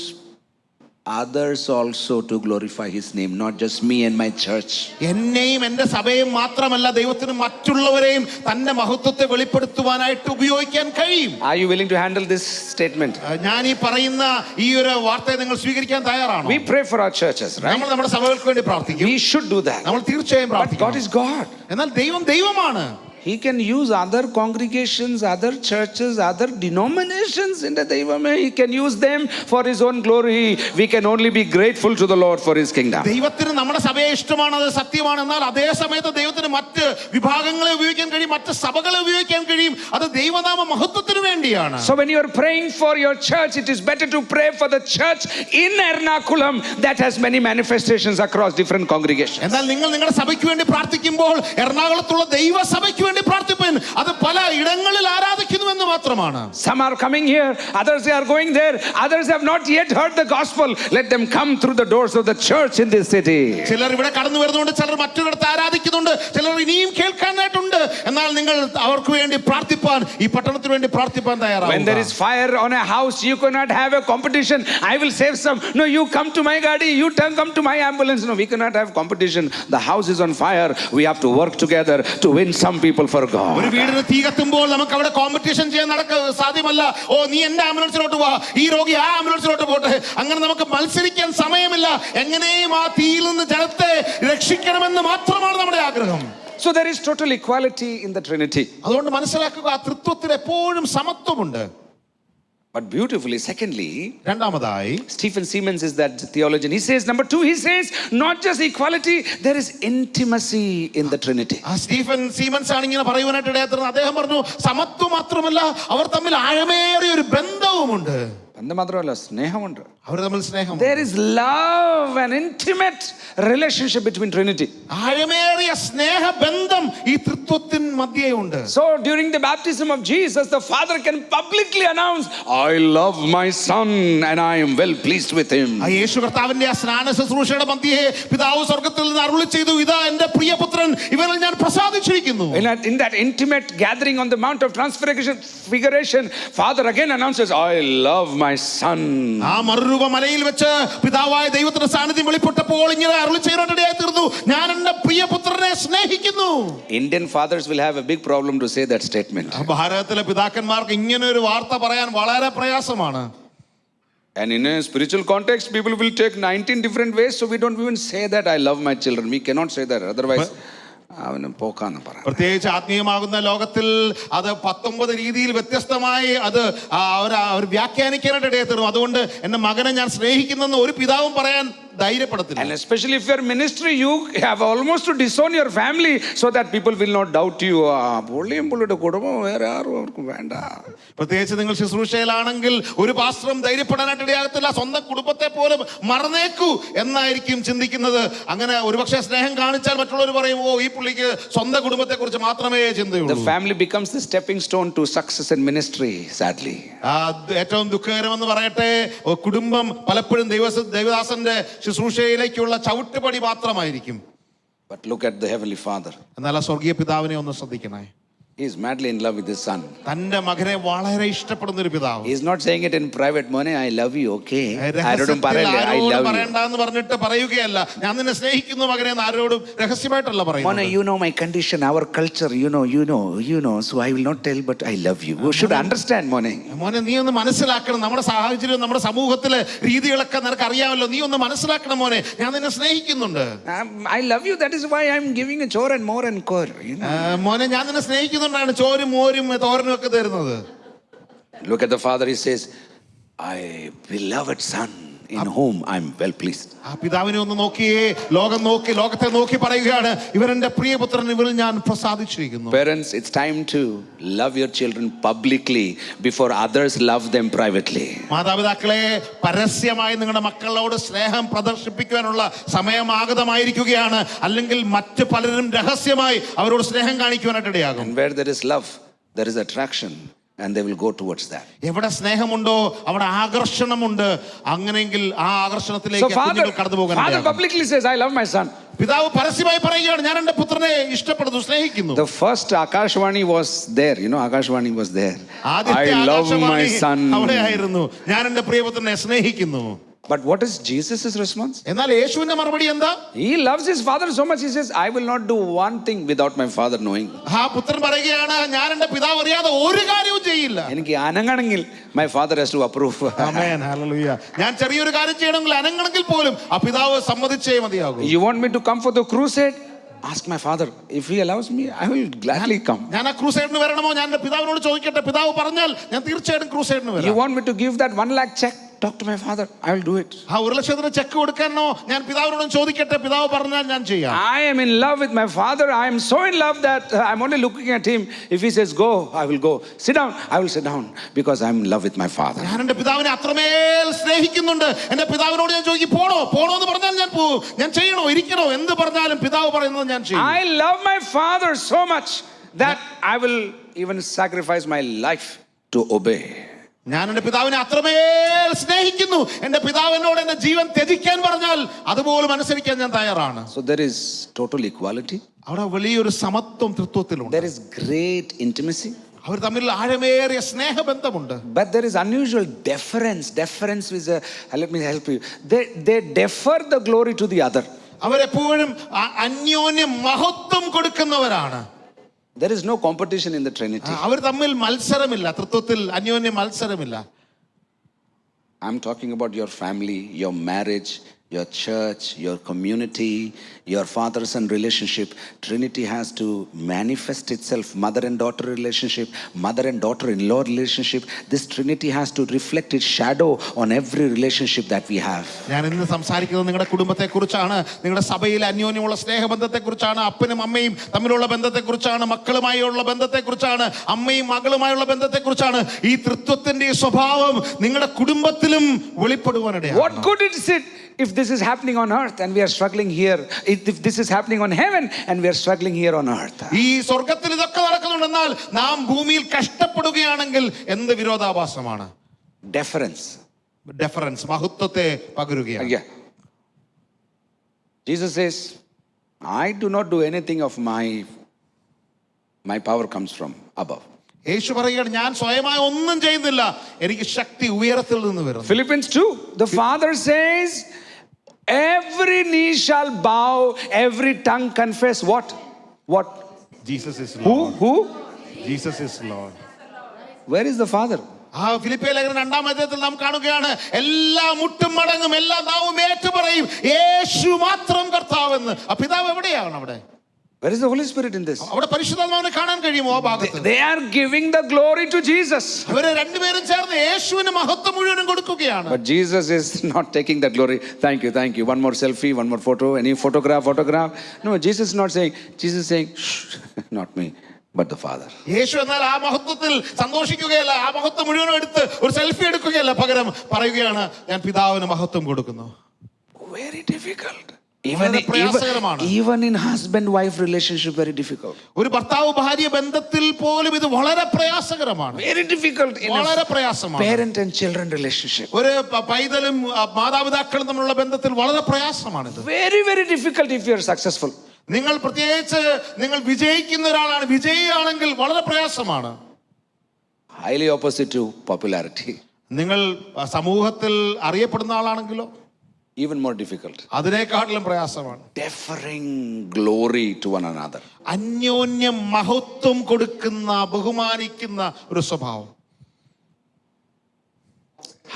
others also to glorify his name, not just me and my church. എന്നെയും എൻ്റെ സഭയും മാത്രമല്ല, ദൈവത്തിന് മറ്റുള്ളവരെയും തന്റെ മഹത്വത്തെ വെളിപ്പെടുത്തുവാനായിട്ട് ഉപയോഗിക്കാൻ കഴിയും. Are you willing to handle this statement? ഞാൻ ഈ പറയുന്ന ഈ ഒരു വാർത്തയെ നിങ്ങൾ സ്വീകരിക്കാൻ തയ്യാറാണോ? We pray for our churches, right? നമ്മൾ നമ്മുടെ സഭകൾക്ക് വേണ്ടി പ്രാർത്ഥിക്കും. We should do that. നമ്മൾ തീർച്ചയായും But പ്രാർത്ഥിക്കും. God is God. എന്നാൽ ദൈവം ദൈവമാണ്. He can use other congregations, other churches, other denominations in the Devame. He can use them for his own glory. We can only be grateful to the Lord for his kingdom. ദൈവത്തിന് നമ്മുടെ സഭയെ ഇഷ്ടമാണ്, അത് സത്യമാണ്. എന്നാൽ അതേ സമയത്ത് ദൈവത്തിന് മറ്റ് വിഭാഗങ്ങളെ ഉപയോഗിക്കാൻ കഴിയും, മറ്റ് സഭകളെ ഉപയോഗിക്കാൻ കഴിയും. അത് ദൈവനാമ മഹത്വത്തിന് വേണ്ടിയാണ്. So when you are praying for your church, it is better to pray for the church in Ernakulam that has many manifestations across different congregations. എന്നാൽ നിങ്ങൾ നിങ്ങളുടെ സഭയ്ക്ക് വേണ്ടി പ്രാർത്ഥിക്കുമ്പോൾ എറണാകുളത്തുള്ള ദൈവസഭയ്ക്ക് വേണ്ടി പ്രാർത്ഥിപ്പൻ, അത് പല ഇടങ്ങളിൽ ആരാധിക്കുന്നുവെന്ന് മാത്രമാണ്. Some are coming here, others they are going there, others have not yet heard the gospel. Let them come through the doors of the church in this city. ചിലർ ഇവിടെ കടന്നു വരുന്നുണ്ട്, ചിലർ മറ്റൊരിടത്ത് ആരാധിക്കുന്നുണ്ട്, ചിലർ ഇനിയും കേൾക്കാനായിട്ടുണ്ട്. എന്നാൽ നിങ്ങൾ അവർക്ക് വേണ്ടി പ്രാർത്ഥിപ്പാൻ, ഈ പട്ടണത്തിന് വേണ്ടി പ്രാർത്ഥിപ്പാൻ തയ്യാറാവുക. When there is fire on a house, you cannot have a competition. I will save some. No, you come to my gadi, you come to my ambulance. No, we cannot have competition. The house is on fire. We have to work together to win some people for God. ഒരു വീടിന് തീ കത്തുമ്പോൾ നമുക്ക് അവിടെ competition ചെയ്യാൻ സാധ്യമല്ല. ഓ, നീ എന്റെ ആംബുലൻസിലോട്ട് വാ, ഈ രോഗി ആ ആംബുലൻസിലോട്ട് പോട്ടെ. അങ്ങനെ നമുക്ക് മത്സരിക്കാൻ സമയമില്ല. എങ്ങനെയും ആ തീയിൽ നിന്ന് ജനത്തെ രക്ഷിക്കണമെന്ന് മാത്രമാണ് നമ്മുടെ ആഗ്രഹം. So there is total equality in the Trinity. അതുകൊണ്ട് മനസ്സിലാക്കുക, ആ തൃത്വത്തിൽ എപ്പോഴും സമത്വമുണ്ട്. But beautifully, secondly, രണ്ടാമതായി Stephen Siemens is that theologian. He says, number two, he says, not just equality, there is intimacy in the Trinity. Stephen Siemens ആണ് ഇങ്ങനെ പറയുവാനായിട്ട് ഇടയാത്തത്. അദ്ദേഹം പറഞ്ഞു, സമത്വം മാത്രമല്ല, അവർ തമ്മിൽ ആഴമേറിയ ഒരു ബന്ധവുമുണ്ട്. ബന്ധം മാത്രമല്ല, സ്നേഹമുണ്ട്. അവർ തമ്മിൽ സ്നേഹം. There is love and intimate relationship between Trinity. ആഴമേറിയ സ്നേഹബന്ധം ഈ തൃത്വത്തിൻ മധ്യേയുണ്ട്. So during the baptism of Jesus, the Father can publicly announce, I love my son and I am well pleased with him. യേശു കർത്താവിന്റെ ആ സ്നാന ശുശ്രൂഷയുടെ മധ്യേ പിതാവ് സ്വർഗ്ഗത്തിൽ നിന്ന് അരുളി ചെയ്തു, ഇതാ എന്റെ പ്രിയപുത്രൻ, ഇവനിൽ ഞാൻ പ്രസാദിച്ചിരിക്കുന്നു. In that intimate gathering on the Mount of Transfiguration, Father again announces, I love my son. ആ മറുരൂപ മലയിൽ വെച്ച് പിതാവായ ദൈവത്തിന്റെ സാന്നിധ്യം വെളിപ്പെട്ടപ്പോൾ ഇങ്ങനെ അരുളി ചെയ്യാനായിടയായി തീർന്നു, ഞാൻ എന്റെ പ്രിയപുത്രനെ സ്നേഹിക്കുന്നു. Indian fathers will have a big problem to say that statement. ഭാരതത്തിലെ പിതാക്കന്മാർക്ക് ഇങ്ങനെ ഒരു വാർത്ത പറയാൻ വളരെ പ്രയാസമാണ്. And in a spiritual context, people will take 19 different ways, so we don't even say that I love my children. We cannot say that, otherwise അവന് പോക്കാന്ന് പറയാം. പ്രത്യേകിച്ച് ആത്മീയമാകുന്ന ലോകത്തിൽ അത് 19 രീതിയിൽ വ്യത്യസ്തമായി അത് അവർ വ്യാഖ്യാനിക്കാനായിട്ട് ഇടയായിരുന്നു. അതുകൊണ്ട് എന്റെ മകനെ ഞാൻ സ്നേഹിക്കുന്നെന്ന് ഒരു പിതാവും പറയാൻ ധൈര്യപ്പെടുത്തില്ല. And especially if your ministry, you have almost to disown your family so that people will not doubt you. പുള്ളിയും പുള്ളിയുടെ കുടുംബം വേറെ ആരും അവർക്ക് വേണ്ട. പ്രത്യേകിച്ച് നിങ്ങൾ ശുശ്രൂഷയിലാണെങ്കിൽ ഒരു പാസ്റ്ററും ധൈര്യപ്പെടാനായിട്ട് ഇടയാകത്തില്ല. സ്വന്തം കുടുംബത്തെ പോലും മറന്നേക്കൂ എന്നായിരിക്കും ചിന്തിക്കുന്നത്. അങ്ങനെ ഒരുപക്ഷെ സ്നേഹം കാണിച്ചാൽ മറ്റുള്ളവർ പറയും, ഓ, ഈ പുള്ളിക്ക് സ്വന്തം കുടുംബത്തെ കുറിച്ച് മാത്രമേ ചിന്തയുള്ളൂ. The family becomes the stepping stone to success in ministry, sadly. ഏറ്റവും ദുഃഖകരമെന്ന് പറയട്ടെ, കുടുംബം പലപ്പോഴും ദൈവദാസന്റെ ശുശ്രൂഷയിലേക്കുള്ള ചവിട്ടുപടി മാത്രമായിരിക്കും. But look at the Heavenly Father. എന്നാൽ ആ സ്വർഗീയ പിതാവിനെ ഒന്ന് ശ്രദ്ധിക്കണേ. He is madly in love with his son. തന്റെ മകനെ വളരെ ഇഷ്ടപ്പെടുന്ന ഒരു പിതാവ്. He is not saying it in private. Mone, I love you, okay? ആരോടും പറയല്ലേ, I love you. പറയണ്ടെന്ന് പറഞ്ഞിട്ട് പറയുകയല്ല, ഞാൻ നിന്നെ സ്നേഹിക്കുന്നു മകനെ എന്ന് ആരോടും രഹസ്യമായിട്ടല്ല Mone, പറയുന്നത്. you know my condition, our culture, you know, so I will not tell, but I love you. You should understand, Mone. മോനെ നീ ഒന്ന് മനസ്സിലാക്കണം, നമ്മുടെ സാഹചര്യം നമ്മുടെ സമൂഹത്തിലെ രീതികളൊക്കെ നിനക്ക് അറിയാമല്ലോ, നീ ഒന്ന് മനസ്സിലാക്കണം മോനെ, ഞാൻ നിന്നെ സ്നേഹിക്കുന്നുണ്ട്. I love you, that is why I am giving a chore and more and core, you know. മോനെ ഞാൻ നിന്നെ സ്നേഹിക്കുന്നുണ്ടാണ് ചോരും മോരും തോരനും ഒക്കെ തരുന്നത്. Look at the father, he says, I beloved son in whom I am well pleased. ആ പിതാവിനെ ഒന്ന് നോക്കിയേ, ലോകത്തെ നോക്കി പറയുകയാണ്, ഇവരെന്റെ പ്രിയപുത്രൻ, ഇവരിൽ ഞാൻ പ്രസാദിച്ചിരിക്കുന്നു. Parents, it's time to love your children publicly before others love them privately. മാതാപിതാക്കളെ, പരസ്യമായി നിങ്ങളുടെ മക്കളോട് സ്നേഹം പ്രദർശിപ്പിക്കുവാനുള്ള സമയമാഗതമായിരിക്കുകയാണ്. അല്ലെങ്കിൽ മറ്റു പലരും രഹസ്യമായി അവരോട് സ്നേഹം കാണിക്കുവാനായിട്ട് ഇടയാകും. And where there is love, there is attraction, and they will go towards that. എവിടെ സ്നേഹമുണ്ടോ അവിടെ ആകർഷണമുണ്ട്. അങ്ങനെയെങ്കിൽ ആ ആകർഷണത്തിലേക്ക് So കുഞ്ഞുങ്ങൾ കടന്നു പോകാൻ father ഇടയാകും. publicly says, I love my son. പിതാവ് പരസ്യമായി പറയുകയാണ്, ഞാൻ എന്റെ പുത്രനെ ഇഷ്ടപ്പെടുന്നു, സ്നേഹിക്കുന്നു. The first Akashvani was there, Akashvani was there. ആദ്യത്തെ I love my Akashvani son. അവിടെ ആയിരുന്നു, ഞാൻ എന്റെ പ്രിയപുത്രനെ സ്നേഹിക്കുന്നു. But what is Jesus' response? എന്നാൽ യേശുവിന്റെ മറുപടി എന്താ? He loves his father so much, he says, I will not do one thing without my father knowing. ആ പുത്രൻ പറയുകയാണ്, ഞാൻ എന്റെ പിതാവ് അറിയാതെ ഒരു കാര്യവും ചെയ്യില്ല. എനിക്ക് അനങ്ങണമെങ്കിൽ my father has to approve. Amen, hallelujah. ഞാൻ ചെറിയൊരു കാര്യം ചെയ്യണമെങ്കിൽ അനങ്ങണമെങ്കിൽ പോലും ആ പിതാവ് സമ്മതിച്ചേ മതിയാകൂ. You want me to come for the crusade? Ask my father. If he allows me, I will gladly come. ഞാൻ ആ ക്രൂസൈഡിന് വരണമോ? ഞാൻ എന്റെ പിതാവിനോട് ചോദിക്കട്ടെ, പിതാവ് പറഞ്ഞാൽ ഞാൻ തീർച്ചയായിട്ടും ക്രൂസൈഡിന് You വരാം. want me to give that 1 lakh check? Talk to my father. I will do it. ആ 1,00,000 ചെക്ക് കൊടുക്കാനോ ഞാൻ പിതാവിനോട് ചോദിക്കട്ടെ, പിതാവ് പറഞ്ഞാൽ ഞാൻ ചെയ്യാം. I am in love with my father. I am so in love that I'm only looking at him. If he says go, I will go. Sit down, I will sit down because I am in love with my father. ഞാൻ എന്റെ പിതാവിനെ അത്രമേൽ സ്നേഹിക്കുന്നുണ്ട്. എന്റെ പിതാവിനോട് ഞാൻ ചോദിക്കും, പോണോ എന്ന് പറഞ്ഞാൽ ഞാൻ പോകും. ഞാൻ ചെയ്യണോ ഇരിക്കണോ എന്ത് പറഞ്ഞാലും പിതാവ് പറയുന്നത് ഞാൻ ചെയ്യും. I love my father so much that I will even sacrifice my life to obey. ഞാൻ എന്റെ പിതാവിനെ അത്രമേൽ സ്നേഹിക്കുന്നു. എന്റെ പിതാവിനോട് എന്റെ ജീവൻ ത്യജിക്കാൻ പറഞ്ഞാൽ അതുപോലും അനുസരിക്കാൻ ഞാൻ തയ്യാറാണ്. So there is total equality. അവിടെ വലിയൊരു സമത്വം തൃത്വത്തിലുണ്ട്. There is great intimacy. അവർ തമ്മിൽ ആഴമേറിയ സ്നേഹബന്ധമുണ്ട്. But there is unusual deference. Deference is let me help you. They defer the glory to the other. അവരെപ്പോഴും അന്യോന്യം മഹത്വം കൊടുക്കുന്നവരാണ്. There is no competition in the Trinity. അവർ തമ്മിൽ മത്സരമില്ല, തൃത്വത്തിൽ അന്യോന്യം മത്സരമില്ല. I'm talking about your family, your marriage, your church, your community, your father-son relationship. Trinity has to manifest itself. Mother and daughter relationship, mother and daughter-in-law relationship. This Trinity has to reflect its shadow on every relationship that we have. ഞാൻ ഇന്ന് സംസാരിക്കുന്നത് നിങ്ങളുടെ കുടുംബത്തെക്കുറിച്ചാണ്, നിങ്ങളുടെ സഭയിലെ അന്യോന്യമുള്ള സ്നേഹബന്ധത്തെക്കുറിച്ചാണ്, അപ്പനും അമ്മയും തമ്മിലുള്ള ബന്ധത്തെക്കുറിച്ചാണ്, മക്കളുമായുള്ള ബന്ധത്തെക്കുറിച്ചാണ്, അമ്മയും മകളുമായുള്ള ബന്ധത്തെക്കുറിച്ചാണ്. ഈ തൃത്വത്തിന്റെ സ്വഭാവം നിങ്ങളുടെ കുടുംബത്തിലും വെളിപ്പെടുവാനിടയാണ്. What good is it if this is happening on earth and we are struggling here? If this is happening on heaven and we are struggling here on earth? ഈ സ്വർഗത്തിൽ ഇതൊക്കെ നടക്കുന്നുണ്ടെന്നാൽ നാം ഭൂമിയിൽ കഷ്ടപ്പെടുകയാണെങ്കിൽ എന്ത് വിരോധാഭാസമാണ്? Deference. ഡെഫറൻസ്, മഹത്വത്തെ പകരുകയാണ്. Yeah. Jesus says, I do not do anything of my power comes from above. യേശു പറയുകയാണ്, ഞാൻ സ്വയമായി ഒന്നും ചെയ്യുന്നില്ല, എനിക്ക് ശക്തി ഉയരത്തിൽ നിന്ന് വരുന്നു. Philippians 2, the Father says, every knee shall bow, every tongue confess what? Jesus is Who? Lord. Jesus is Lord. Where is the Father? ആ ഫിലിപ്പിയ ലേഖനം 2-ാം അധ്യായത്തിൽ നാം കാണുകയാണ്, എല്ലാ മുട്ടും മടങ്ങും, എല്ലാ നാവും ഏറ്റുപറയും, യേശു മാത്രം കർത്താവെന്ന്. ആ പിതാവ് എവിടെയാണ്? അവിടെ Where is the Holy Spirit in this? അവിടെ പരിശുദ്ധാത്മാവിനെ കാണാൻ കഴിയുമോ? ആ ഭാഗത്ത് They are giving the glory to Jesus. അവര് രണ്ടുപേരും ചേർന്ന് യേശുവിന് മഹത്വം മുഴുവനും കൊടുക്കുകയാണ്. But Jesus is not taking that glory. Thank you. One more selfie, one more photo, any photograph. No, Jesus is not saying. Jesus is saying, shh, not me, but the Father. യേശു എന്നാൽ ആ മഹത്വത്തിൽ സന്തോഷിക്കുകയല്ല, ആ മഹത്വം മുഴുവനും എടുത്ത് ഒരു selfie എടുക്കുകയല്ല, പകരം പറയുകയാണ്, ഞാൻ പിതാവിന് മഹത്വം കൊടുക്കുന്നു. Very difficult. Even in husband-wife relationship, very difficult. ഒരു ഭർത്താവ് ഭാര്യ ബന്ധത്തിൽ പോലും ഇത് വളരെ പ്രയാസകരമാണ്. Very difficult in വളരെ പ്രയാസമാണ്. parent and children relationship. ഒരു പൈതലും മാതാപിതാക്കളും തമ്മിലുള്ള ബന്ധത്തിൽ വളരെ പ്രയാസമാണ് ഇത്. Very, very difficult if you are successful. നിങ്ങൾ പ്രത്യേകിച്ച് നിങ്ങൾ വിജയിക്കുന്ന ഒരാളാണ്, വിജയിയാണെങ്കിൽ വളരെ പ്രയാസമാണ്. Highly opposite to popularity. നിങ്ങൾ സമൂഹത്തിൽ അറിയപ്പെടുന്ന ആളാണെങ്കിലോ Even more difficult. അതിനേക്കാട്ടിലും പ്രയാസമാണ്. Deferring glory to one another. അന്യോന്യം മഹത്വം കൊടുക്കുന്ന, ബഹുമാനിക്കുന്ന ഒരു സ്വഭാവം.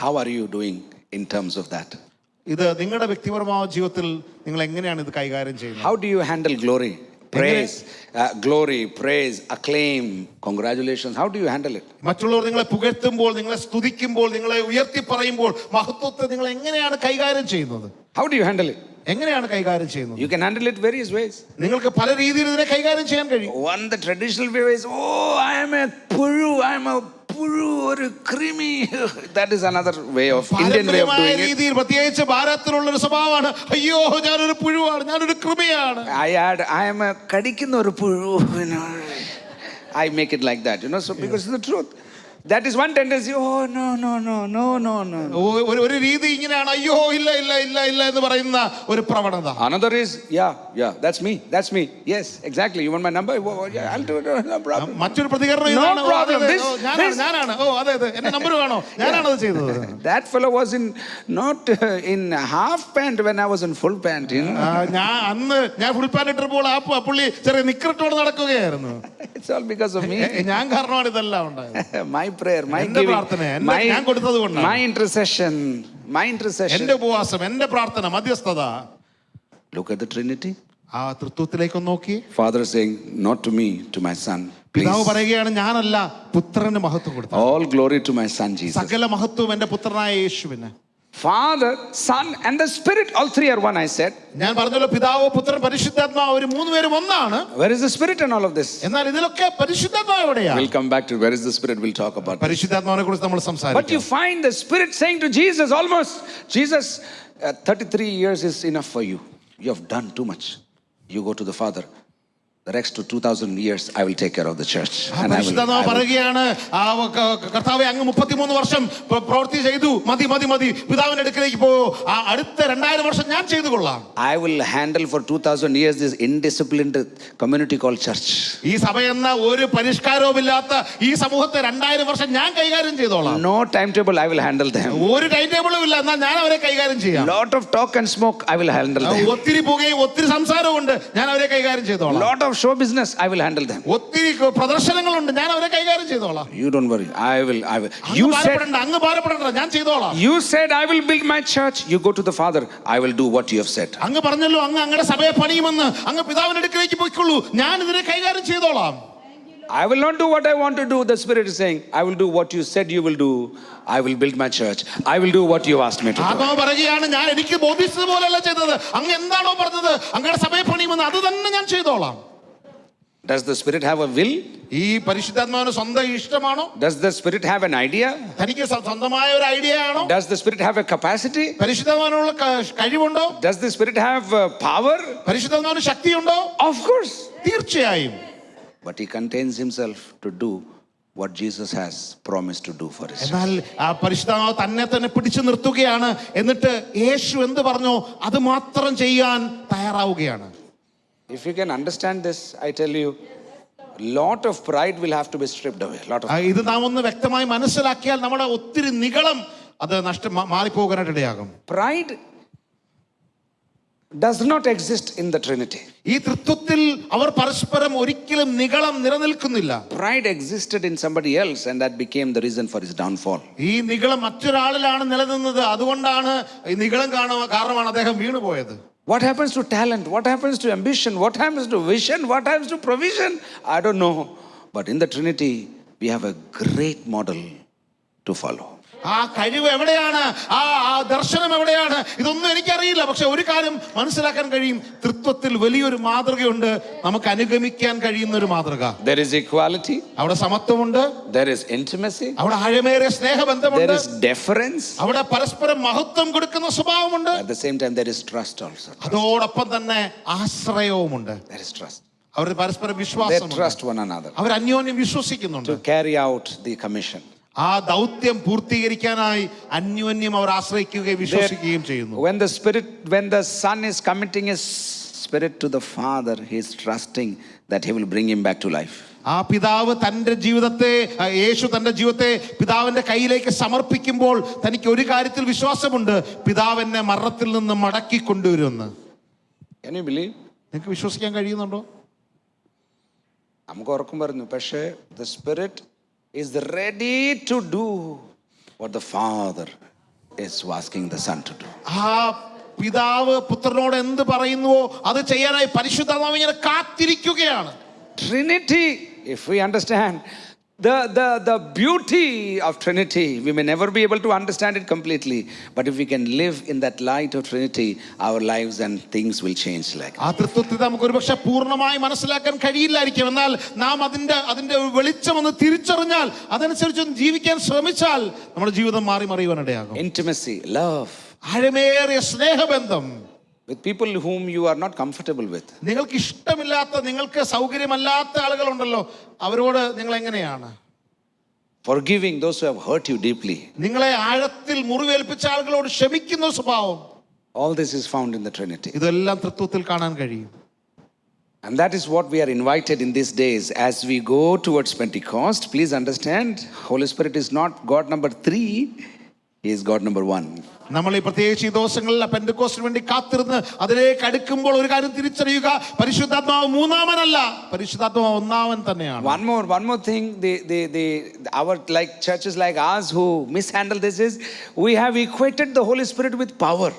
How are you doing in terms of that? ഇത് നിങ്ങളുടെ വ്യക്തിപരമായ ജീവിതത്തിൽ നിങ്ങൾ എങ്ങനെയാണ് ഇത് കൈകാര്യം ചെയ്യുന്നത്? How do you handle glory? Praise, glory, praise, acclaim, congratulations. How do you handle it? മറ്റുള്ളവർ നിങ്ങളെ പുകഴ്ത്തുമ്പോൾ, നിങ്ങളെ സ്തുതിക്കുമ്പോൾ, നിങ്ങളെ ഉയർത്തി പറയുമ്പോൾ മഹത്വത്തെ നിങ്ങൾ എങ്ങനെയാണ് കൈകാര്യം ചെയ്യുന്നത്? How do you handle it? എങ്ങനെയാണ് കൈകാര്യം ചെയ്യുന്നത്? You can handle it various ways. നിങ്ങൾക്ക് പല രീതിയിൽ ഇതിനെ കൈകാര്യം ചെയ്യാൻ കഴിയും. One, the traditional way is, oh, I am a puru, I am a puru or a creamy. That is another way of Indian way of doing it. രീതിയിൽ പ്രത്യേകിച്ച് ഭാരതത്തിലുള്ള ഒരു സ്വഭാവമാണ്, അയ്യോ ഞാനൊരു പുഴുവാണ്, ഞാനൊരു കൃമിയാണ്. I am a kadikkunna oru puru. I make it like that, so because it's the truth. That is one tendency. Oh, no. ഒരു രീതി ഇങ്ങനെയാണ്, അയ്യോ ഇല്ല എന്ന് പറയുന്ന ഒരു പ്രവണത. Another is, yeah, that's me. Yes, exactly. You want my number? Yeah, I'll do it. No problem. മറ്റൊരു പ്രതികരണം ഇതാണ്, ഞാനാണ്. അതെ എന്റെ നമ്പർ വേണോ? ഞാനാണ് അത് ചെയ്തത്. That fellow was not in half pant when I was in full pant. ഞാൻ ഫുൾ പാന്റ് ഇട്ടപ്പോൾ ആ പുള്ളി ചെറിയ നിക്കറിട്ടോട് നടക്കുകയായിരുന്നു. It's all because of me. ഞാൻ കാരണമാണ് ഇതെല്ലാം ഉണ്ടായത്. My prayer, my giving, my intercession. എന്റെ ഉപവാസം, എന്റെ പ്രാർത്ഥന, മധ്യസ്ഥത. Look at the Trinity. ആ തൃത്വത്തിലേക്ക് നോക്കി. Father saying, not to me, to my son. പിതാവ് പറയുകയാണ്, ഞാനല്ല, പുത്രന് മഹത്വം കൊടുത്തു. All glory to my son Jesus. സകല മഹത്വം എന്റെ പുത്രനായ യേശുവിന്. Father, Son and the Spirit, all three are one, I said. ഞാൻ പറഞ്ഞല്ലോ, പിതാവ്, പുത്രൻ, പരിശുദ്ധാത്മാവ്, അവർ മൂന്നുപേരും ഒന്നാണ്. Where is the Spirit in all of this? എന്നാൽ ഇതിലൊക്കെ പരിശുദ്ധാത്മാവ് എവിടെയാണ്? We'll come back to where is the Spirit. We'll talk about പരിശുദ്ധാത്മാവിനെ കുറിച്ച് നമ്മൾ സംസാരിക്കും. But you find the Spirit saying to Jesus, almost, Jesus, 33 years is enough for you. You have done too much. You go to the Father. The next 2,000 years I will take care of the church. പരിശുദ്ധാത്മാവ് പറയുകയാണ്, കർത്താവേ അങ്ങ് 33 വർഷം പ്രവൃത്തി ചെയ്തു, മതി പിതാവിന്റെ അടുക്കലേക്ക് പോ, അടുത്ത 2000 വർഷം ഞാൻ ചെയ്തു കൊള്ളാം. I will handle for 2,000 years this indisciplined community called church. ഈ സഭ എന്ന ഒരു പരിഷ്കാരവുമില്ലാത്ത ഈ സമൂഹത്തെ 2000 വർഷം ഞാൻ കൈകാര്യം ചെയ്തോളാം. No timetable, I will handle them. ഒരു ടൈം ടേബിളും ഇല്ല, എന്നാൽ ഞാൻ അവരെ കൈകാര്യം ചെയ്യാം. Lot of talk and smoke, I will handle them. ഒത്തിരി പുകയും ഒത്തിരി സംസാരവും ഉണ്ട്, ഞാൻ അവരെ കൈകാര്യം ചെയ്തോളാം. Lot of show business, I will handle them. ഒത്തിരി പ്രദർശനങ്ങളുണ്ട്, ഞാൻ അവരെ കൈകാര്യം ചെയ്തോളാം. You don't worry, I will. അങ്ങ് ഭാരപ്പെടണ്ട, ഞാൻ ചെയ്തോളാം. You said I will build my church. You go to the Father, I will do what you have said. അങ്ങ് പറഞ്ഞല്ലോ, അങ്ങയുടെ സഭയെ പണിയുമെന്ന്, അങ്ങ് പിതാവിന്റെ അടുക്കലേക്ക് പോയിക്കൊള്ളൂ, ഞാൻ ഇതിനെ കൈകാര്യം ചെയ്തോളാം. I will not do what I want to do. The Spirit is saying, I will do what you said you will do. I will build my church. I will do what you asked me to do. ആത്മാവ് പറയുകയാണ്, ഞാൻ എനിക്ക് ബോധിച്ചതുപോലെയല്ല ചെയ്തത്, അങ്ങ് എന്താണോ പറഞ്ഞത്, അങ്ങയുടെ സഭയെ പണിയുമെന്ന് അത് തന്നെ ഞാൻ ചെയ്തോളാം. Does the Spirit have a will? ഈ പരിശുദ്ധാത്മാവിന് സ്വന്തം ഇഷ്ടമാണോ? Does the Spirit have an idea? തനിക്ക് സ്വന്തമായ ഒരു ഐഡിയ ആണോ? Does the Spirit have a capacity? പരിശുദ്ധാത്മാവിനുള്ള കഴിവുണ്ടോ? Does the Spirit have power? പരിശുദ്ധാത്മാവിന് ശക്തിയുണ്ടോ? Of course. തീർച്ചയായും. But he contains himself to do what Jesus has promised to do for us. എന്നാൽ ആ പരിശുദ്ധാത്മാവ് തന്നെ പിടിച്ചു നിർത്തുകയാണ്, എന്നിട്ട് യേശു എന്ത് പറഞ്ഞോ അത് മാത്രം ചെയ്യാൻ തയ്യാറാവുകയാണ്. If you can understand this, I tell you, lot of pride will have to be stripped away. ഇത് നാം ഒന്ന് വ്യക്തമായി മനസ്സിലാക്കിയാൽ നമ്മുടെ ഒത്തിരി നിഗളം അത് മാറിപ്പോകാനായിട്ട് ഇടയാകും. Pride does not exist in the Trinity. ഈ തൃത്വത്തിൽ അവർ പരസ്പരം ഒരിക്കലും നിഗളം നിലനിൽക്കുന്നില്ല. Pride existed in somebody else and that became the reason for his downfall. ഈ നിഗളം മറ്റൊരാളിലാണ് നിലനിന്നത്, അതുകൊണ്ടാണ് ഈ നിഗളം കാരണമാണ് അദ്ദേഹം വീണുപോയത്. What happens to talent? What happens to ambition? What happens to vision? What happens to provision? I don't know. But in the Trinity, we have a great model to follow. ആ കഴിവ് എവിടെയാണ്, ആ ദർശനം എവിടെയാണ്, ഇതൊന്നും എനിക്കറിയില്ല. പക്ഷെ ഒരു കാര്യം മനസ്സിലാക്കാൻ കഴിയും, തൃത്വത്തിൽ വലിയൊരു മാതൃകയുണ്ട്, നമുക്ക് അനുഗമിക്കാൻ കഴിയുന്ന ഒരു മാതൃക. There is equality. അവിടെ സമത്വമുണ്ട്. There is intimacy. അവിടെ ആഴമേറിയ സ്നേഹബന്ധമുണ്ട്. There is deference. അവിടെ പരസ്പരം മഹത്വം കൊടുക്കുന്ന സ്വഭാവമുണ്ട്. At the same time, there is trust also. അതോടൊപ്പം തന്നെ ആശ്രയവുമുണ്ട്. There is trust. അവർ പരസ്പരം They വിശ്വാസമുണ്ട്. trust one another അവർ അന്യോന്യം വിശ്വസിക്കുന്നുണ്ട്. to carry out the commission. ആ ദൗത്യം പൂർത്തീകരിക്കാനായി അന്യോന്യം അവർ ആശ്രയിക്കുകയും വിശ്വസിക്കുകയും ചെയ്യുന്നു. When the Son is committing his spirit to the Father, he is trusting that he will bring him back to life. ആ പിതാവ് തൻ്റെ ജീവിതത്തെ, യേശു തൻ്റെ ജീവിതത്തെ പിതാവിൻ്റെ കയ്യിലേക്ക് സമർപ്പിക്കുമ്പോൾ തനിക്ക് ഒരു കാര്യത്തിൽ വിശ്വാസമുണ്ട്, പിതാവ് എന്നെ മരണത്തിൽ നിന്ന് മടക്കി കൊണ്ടുവരുമെന്ന്. Can you believe? നിങ്ങൾക്ക് വിശ്വസിക്കാൻ കഴിയുന്നുണ്ടോ? നമുക്ക് ഉറക്കം വരുന്നു, പക്ഷേ the spirit is ready to do what the Father is asking the Son to do. ആ പിതാവ് പുത്രനോട് എന്ത് പറയുന്നുവോ അത് ചെയ്യാനായി പരിശുദ്ധാത്മാവ് ഇങ്ങനെ കാത്തിരിക്കുകയാണ്. Trinity, if we understand the beauty of Trinity, we may never be able to understand it completely, but if we can live in that light of Trinity, our lives and things will change. Like ആ തൃത്വത്തെ നമുക്ക് ഒരുപക്ഷെ പൂർണ്ണമായി മനസ്സിലാക്കാൻ കഴിയില്ലായിരിക്കും, എന്നാൽ നാം അതിന്റെ വെളിച്ചം ഒന്ന് തിരിച്ചറിഞ്ഞാൽ അതനുസരിച്ച് ജീവിക്കാൻ ശ്രമിച്ചാൽ നമ്മുടെ ജീവിതം മാറി മറിയുവാനിടയാകും. intimacy, love ആഴമേറിയ സ്നേഹബന്ധം with people whom you are not comfortable with. നിങ്ങൾക്ക് ഇഷ്ടമില്ലാത്ത, നിങ്ങൾക്ക് സൗകര്യമല്ലാത്ത ആളുകളുണ്ടല്ലോ, അവരോട് നിങ്ങൾ എങ്ങനെയാണ്? Forgiving those who have hurt you deeply. നിങ്ങളെ ആഴത്തിൽ മുറിവേൽപ്പിച്ച ആളുകളോട് ക്ഷമിക്കുന്ന സ്വഭാവം. All this is found in the Trinity. ഇതെല്ലാം തൃത്വത്തിൽ കാണാൻ കഴിയും. And that is what we are invited in these days as we go towards Pentecost. Please understand, Holy Spirit is not God number 3, he is God number 1. നമ്മൾ ഈ പ്രത്യേകിച്ച് ഈ ദിവസങ്ങളിൽ പെന്തക്കോസ്റ്റിന് വേണ്ടി കാത്തിരുന്ന് അതിലേക്ക് അടുക്കുമ്പോൾ ഒരു കാര്യം തിരിച്ചറിയുക, പരിശുദ്ധാത്മാവ് മൂന്നാമനല്ല, പരിശുദ്ധാത്മാവ് ഒന്നാമൻ തന്നെയാണ്. One more thing, our like churches like ours who mishandle this is we have equated the Holy Spirit with power.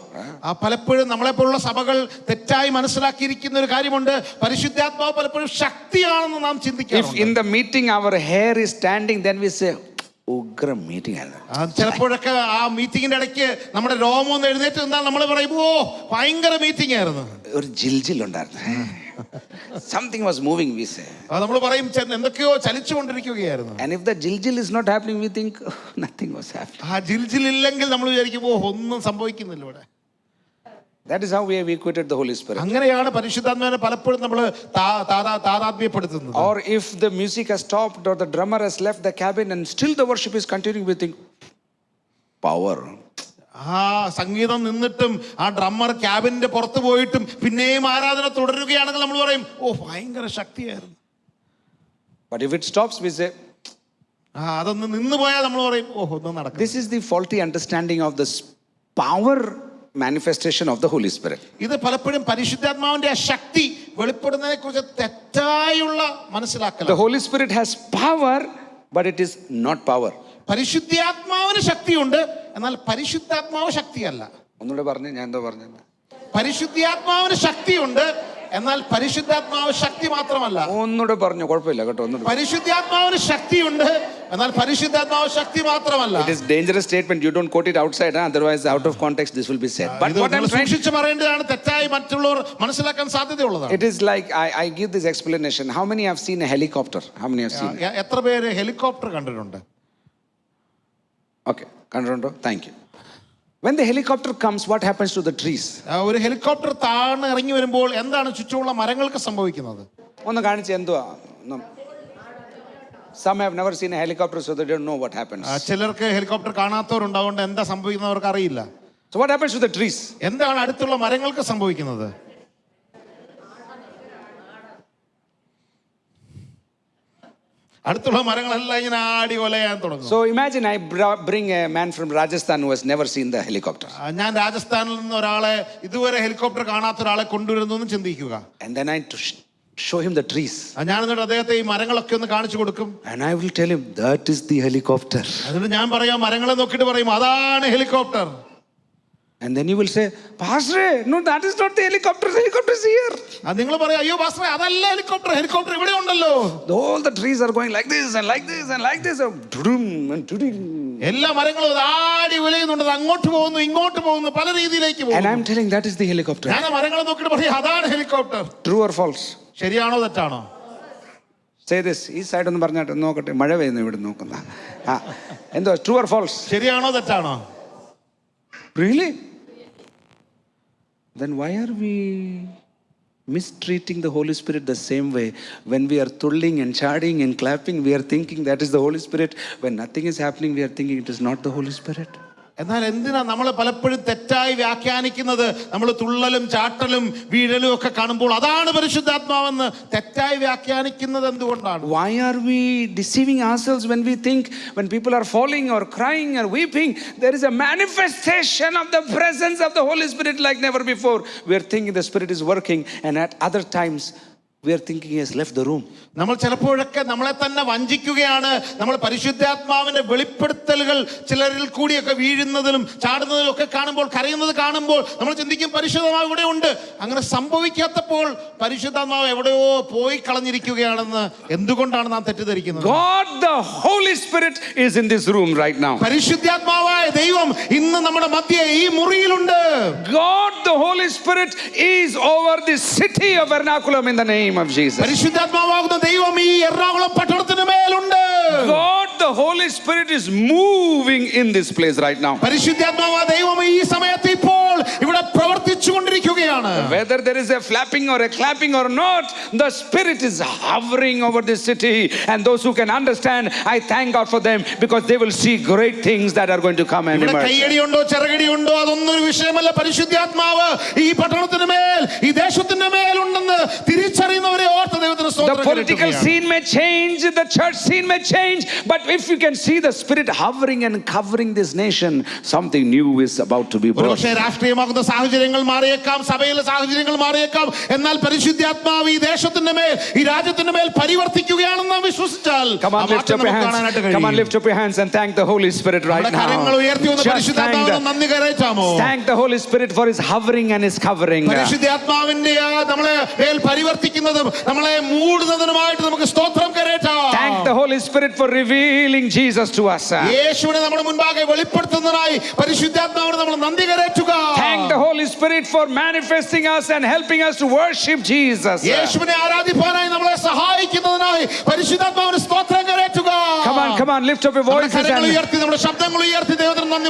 പലപ്പോഴും നമ്മളെപ്പോലുള്ള സഭകൾ തെറ്റായി മനസ്സിലാക്കിയിരിക്കുന്ന ഒരു കാര്യമുണ്ട്, പരിശുദ്ധാത്മാവ് പലപ്പോഴും ശക്തിയാണെന്ന് നാം ചിന്തിക്കാറുണ്ട്. If in the meeting our hair is standing, then we say ഉഗ്രം മീറ്റിംഗ് ആയിരുന്നു. ചിലപ്പോഴൊക്കെ ആ മീറ്റിംഗിന്റെ ഇടയ്ക്ക് നമ്മുടെ രോമം ഒന്ന് എഴുന്നേറ്റ് നിന്നാൽ നമ്മൾ പറയും, ഓ ഭയങ്കര മീറ്റിംഗ് ആയിരുന്നു, ഒരു ജിൽജിൽ ഉണ്ടായിരുന്നു, something was moving, we say. നമ്മൾ പറയും എന്തൊക്കെയോ ചലിച്ചുകൊണ്ടിരിക്കുകയായിരുന്നു. And if the jiljil is not happening, we think nothing was happening. ആ ജിൽജിൽ ഇല്ലെങ്കിൽ നമ്മൾ വിചാരിക്കും, ഓ ഒന്നും സംഭവിക്കുന്നില്ല ഇവിടെ. That is how we have equated the Holy Spirit. അങ്ങനെയാണ് പരിശുദ്ധാത്മാവിനെ പലപ്പോഴും നമ്മൾ താതാത്മ്യപ്പെടുത്തുന്നത്. Or if the music has stopped or the drummer has left the cabin and still the worship is continuing, we think power. ആ സംഗീതം നിന്നിട്ടും ആ drummer ക്യാബിന്റെ പുറത്ത് പോയിട്ടും പിന്നെയും ആരാധന തുടരുകയാണെങ്കിൽ നമ്മൾ പറയും, ഓ ഭയങ്കര ശക്തിയായിരുന്നു. But if it stops, we say അതൊന്ന് നിന്ന് പോയാൽ നമ്മൾ പറയും, ഓ ഒന്നും നടക്കും. This is the faulty understanding of this power manifestation of the Holy Spirit. ഇത് പലപ്പോഴും പരിശുദ്ധാത്മാവിന്റെ ആ ശക്തി വെളിപ്പെടുന്നതിനെ കുറിച്ച് തെറ്റായുള്ള മനസ്സിലാക്കൽ. The Holy Spirit has power, but it is not power. പരിശുദ്ധാത്മാവിന് ശക്തിയുണ്ട്, എന്നാൽ പരിശുദ്ധാത്മാവ് ശക്തിയല്ല. ഒന്നുകൂടെ പറഞ്ഞു, ഞാൻ എന്തോ പറഞ്ഞു. പരിശുദ്ധാത്മാവിന് ശക്തിയുണ്ട്, എന്നാൽ പരിശുദ്ധാത്മാവ് ശക്തി മാത്രമല്ല. ഒന്നുകൂടെ പറഞ്ഞു, കുഴപ്പമില്ല കേട്ടോ. പരിശുദ്ധാത്മാവിന് ശക്തിയുണ്ട്, എന്നാൽ പരിശുദ്ധാത്മാവ് ശക്തി മാത്രമല്ല. It is dangerous statement. You don't quote it outside, otherwise out of context this will be said. But what I'm trying സൂക്ഷിച്ചു പറയേണ്ടതാണ്, തെറ്റായി മറ്റുള്ളവർ മനസ്സിലാക്കാൻ സാധ്യതയുള്ളതാണ്. It is like I give this explanation. How many have seen a helicopter? How many have seen it? എത്ര പേര് helicopter കണ്ടിട്ടുണ്ട്? Okay, കണ്ടിട്ടുണ്ടോ? Thank you. When the helicopter comes, what happens to the trees? ഒരു helicopter താഴ്ന്ന് ഇറങ്ങി വരുമ്പോൾ എന്താണ് ചുറ്റുമുള്ള മരങ്ങൾക്ക് സംഭവിക്കുന്നത്? ഒന്ന് കാണിച്ച് എന്തുവാ? Some have never seen a helicopter, so they don't know what happens. ചിലർക്ക് ഹെലികോപ്റ്റർ കാണാത്തവരുണ്ടാവുകൊണ്ട് എന്താ സംഭവിക്കുന്നവർക്ക് അറിയില്ല. So what happens to the trees? എന്താണ് അടുത്തുള്ള മരങ്ങൾക്ക് സംഭവിക്കുന്നത്? അടുത്തുള്ള മരങ്ങളെല്ലാം ഇങ്ങനെ ആടി കൊലയാൻ തുടങ്ങും. So imagine I bring a man from Rajasthan who has never seen the helicopter. ഞാൻ രാജസ്ഥാനിൽ നിന്ന് ഒരാളെ ഇതുവരെ ഹെലികോപ്റ്റർ കാണാത്ത ഒരാളെ കൊണ്ടുവരുന്നു ചിന്തിക്കുക. And then I show him the trees. ഞാൻ എന്നിട്ട് അദ്ദേഹത്തെ ഈ മരങ്ങളൊക്കെ ഒന്ന് കാണിച്ചു കൊടുക്കും. And I will tell him that is the helicopter. എന്നിട്ട് ഞാൻ പറയാം, മരങ്ങളെ നോക്കിയിട്ട് പറയും, അതാണ് helicopter. And then you will say, Pastor, no, that is not the helicopter. The helicopter is here. നിങ്ങൾ പറയാം, അയ്യോ പാസ്റ്ററെ അതല്ല ഹെലികോപ്റ്റർ, ഹെലികോപ്റ്റർ ഇവിടെ ഉണ്ടല്ലോ. All the trees are going like this and like this and like this. എല്ലാ മരങ്ങളും ആടി ഉലയുന്നുണ്ട്, അങ്ങോട്ട് പോകുന്നു ഇങ്ങോട്ട് പോകുന്നു, പല രീതിയിലേക്ക് പോകുന്നു. And I am telling that is the helicopter. ഞാൻ മരങ്ങളെ നോക്കിയിട്ട് പറയും, അതാണ് ഹെലികോപ്റ്റർ. True or false? ശരിയാണോ തെറ്റാണോ? Say this. ഈ സൈഡ് ഒന്ന് പറഞ്ഞാട്ട് നോക്കട്ടെ, മഴ പെയ്യുന്നു ഇവിടെ നോക്കുന്ന. എന്തോ true or false? ശരിയാണോ തെറ്റാണോ? Really? Then why are we mistreating the Holy Spirit the same way? When we are thulling and chanting and clapping, we are thinking that is the Holy Spirit. When nothing is happening, we are thinking it is not the Holy Spirit. എന്നാൽ എന്തിനാ നമ്മൾ പലപ്പോഴും തെറ്റായി വ്യാഖ്യാനിക്കുന്നത്? നമ്മൾ തുള്ളലും ചാട്ടലും വീഴലും ഒക്കെ കാണുമ്പോൾ അതാണ് പരിശുദ്ധാത്മാവെന്ന് തെറ്റായി വ്യാഖ്യാനിക്കുന്നത് എന്തുകൊണ്ടാണ്? Why are we deceiving ourselves when we think when people are falling or crying or weeping, there is a manifestation of the presence of the Holy Spirit like never before? We are thinking the Spirit is working, and at other times we are thinking he has left the room. നമ്മൾ ചിലപ്പോഴൊക്കെ നമ്മളെ തന്നെ വഞ്ചിക്കുകയാണ്. നമ്മൾ പരിശുദ്ധാത്മാവിന്റെ വെളിപ്പെടുത്തലുകൾ ചിലരിൽ കൂടിയൊക്കെ വീഴുന്നതിലും ചാടുന്നതിലും ഒക്കെ കാണുമ്പോൾ, കരയുന്നത് കാണുമ്പോൾ നമ്മൾ ചിന്തിക്കും പരിശുദ്ധാത്മാവ് ഇവിടെ ഉണ്ട്. അങ്ങനെ സംഭവിക്കാത്തപ്പോൾ പരിശുദ്ധാത്മാവ് എവിടെയോ പോയി കളഞ്ഞിരിക്കുകയാണെന്ന് എന്തുകൊണ്ടാണ് നാം തെറ്റിദ്ധരിക്കുന്നത്? God the Holy Spirit is in this room right now. പരിശുദ്ധാത്മാവായ ദൈവം ഇന്ന് നമ്മുടെ മധ്യേ ഈ മുറിയിലുണ്ട്. God the Holy Spirit is over the city of Ernakulam in the name of Jesus. പരിശുദ്ധാത്മാവാകുന്ന ദൈവം ഈ എറണാകുളം പട്ടണത്തിന് മേലുണ്ട്. God the Holy Spirit is moving in this place right now. പരിശുദ്ധാത്മാവായ ദൈവം ഈ സമയത്ത് ഇപ്പോൾ ഇവിടെ പ്രവർത്തിച്ചുകൊണ്ടിരിക്കുകയാണ്. Whether there is a flapping or a clapping or not, the Spirit is hovering over this city, and those who can understand, I thank God for them, because they will see great things that are going to come and ഇവിടെ emerge. കയ്യടിയുണ്ടോ ചെറുകടിയുണ്ടോ അതൊന്നും ഒരു വിഷയമല്ല. പരിശുദ്ധാത്മാവ് ഈ പട്ടണത്തിന് മേൽ, ഈ ദേശത്തിന്റെ മേലുണ്ടെന്ന് തിരിച്ചറിയുന്നവരെ ഓർത്ത് ദൈവത്തിന് The സ്തോത്രം political കരയറ്റുകയാണ്. scene may change, the church scene may change, but if you can see the Spirit hovering and covering this nation, something new is about to be birthed. ഒരുപക്ഷേ രാഷ്ട്രീയമാകുന്ന സാഹചര്യങ്ങൾ മാറിയേക്കാം, സഭയിലെ സാഹചര്യങ്ങൾ മാറിയേക്കാം, എന്നാൽ പരിശുദ്ധാത്മാവ് ഈ ദേശത്തിന്റെ മേൽ, ഈ രാജ്യത്തിന്റെ മേൽ പരിവർത്തിക്കുകയാണെന്ന് നാം വിശ്വസിച്ചാൽ Come on, lift up your hands. Come on, lift up your hands and thank the Holy Spirit right കരങ്ങൾ now. ഉയർത്തി വന്ന് Just പരിശുദ്ധാത്മാവിനെ നന്ദി കരയറ്റാമോ? thank the Holy Spirit for his hovering and his covering. പരിശുദ്ധാത്മാവിന്റെ നമ്മളെ മേൽ പരിവർത്തിക്കുന്നതും നമ്മളെ മൂടുന്നതിനുമായിട്ട് നമുക്ക് സ്തോത്രം കരയറ്റാം. Thank the Holy Spirit for revealing Jesus to us. യേശുവിനെ നമ്മുടെ മുൻപാകെ വെളിപ്പെടുത്തുന്നതിനായി പരിശുദ്ധാത്മാവിനെ നമ്മൾ നന്ദി കരയറ്റുക. Thank the Holy Spirit for manifesting us and helping us to worship Jesus. യേശുവിനെ ആരാധിപ്പാനായി നമ്മളെ സഹായിക്കുന്നതിനായി പരിശുദ്ധാത്മാവിനെ സ്തോത്രം കരയറ്റുക. Come on, lift up your voices കരങ്ങൾ and ഉയർത്തി നമ്മുടെ ശബ്ദങ്ങൾ ഉയർത്തി ദൈവത്തിന് നന്ദി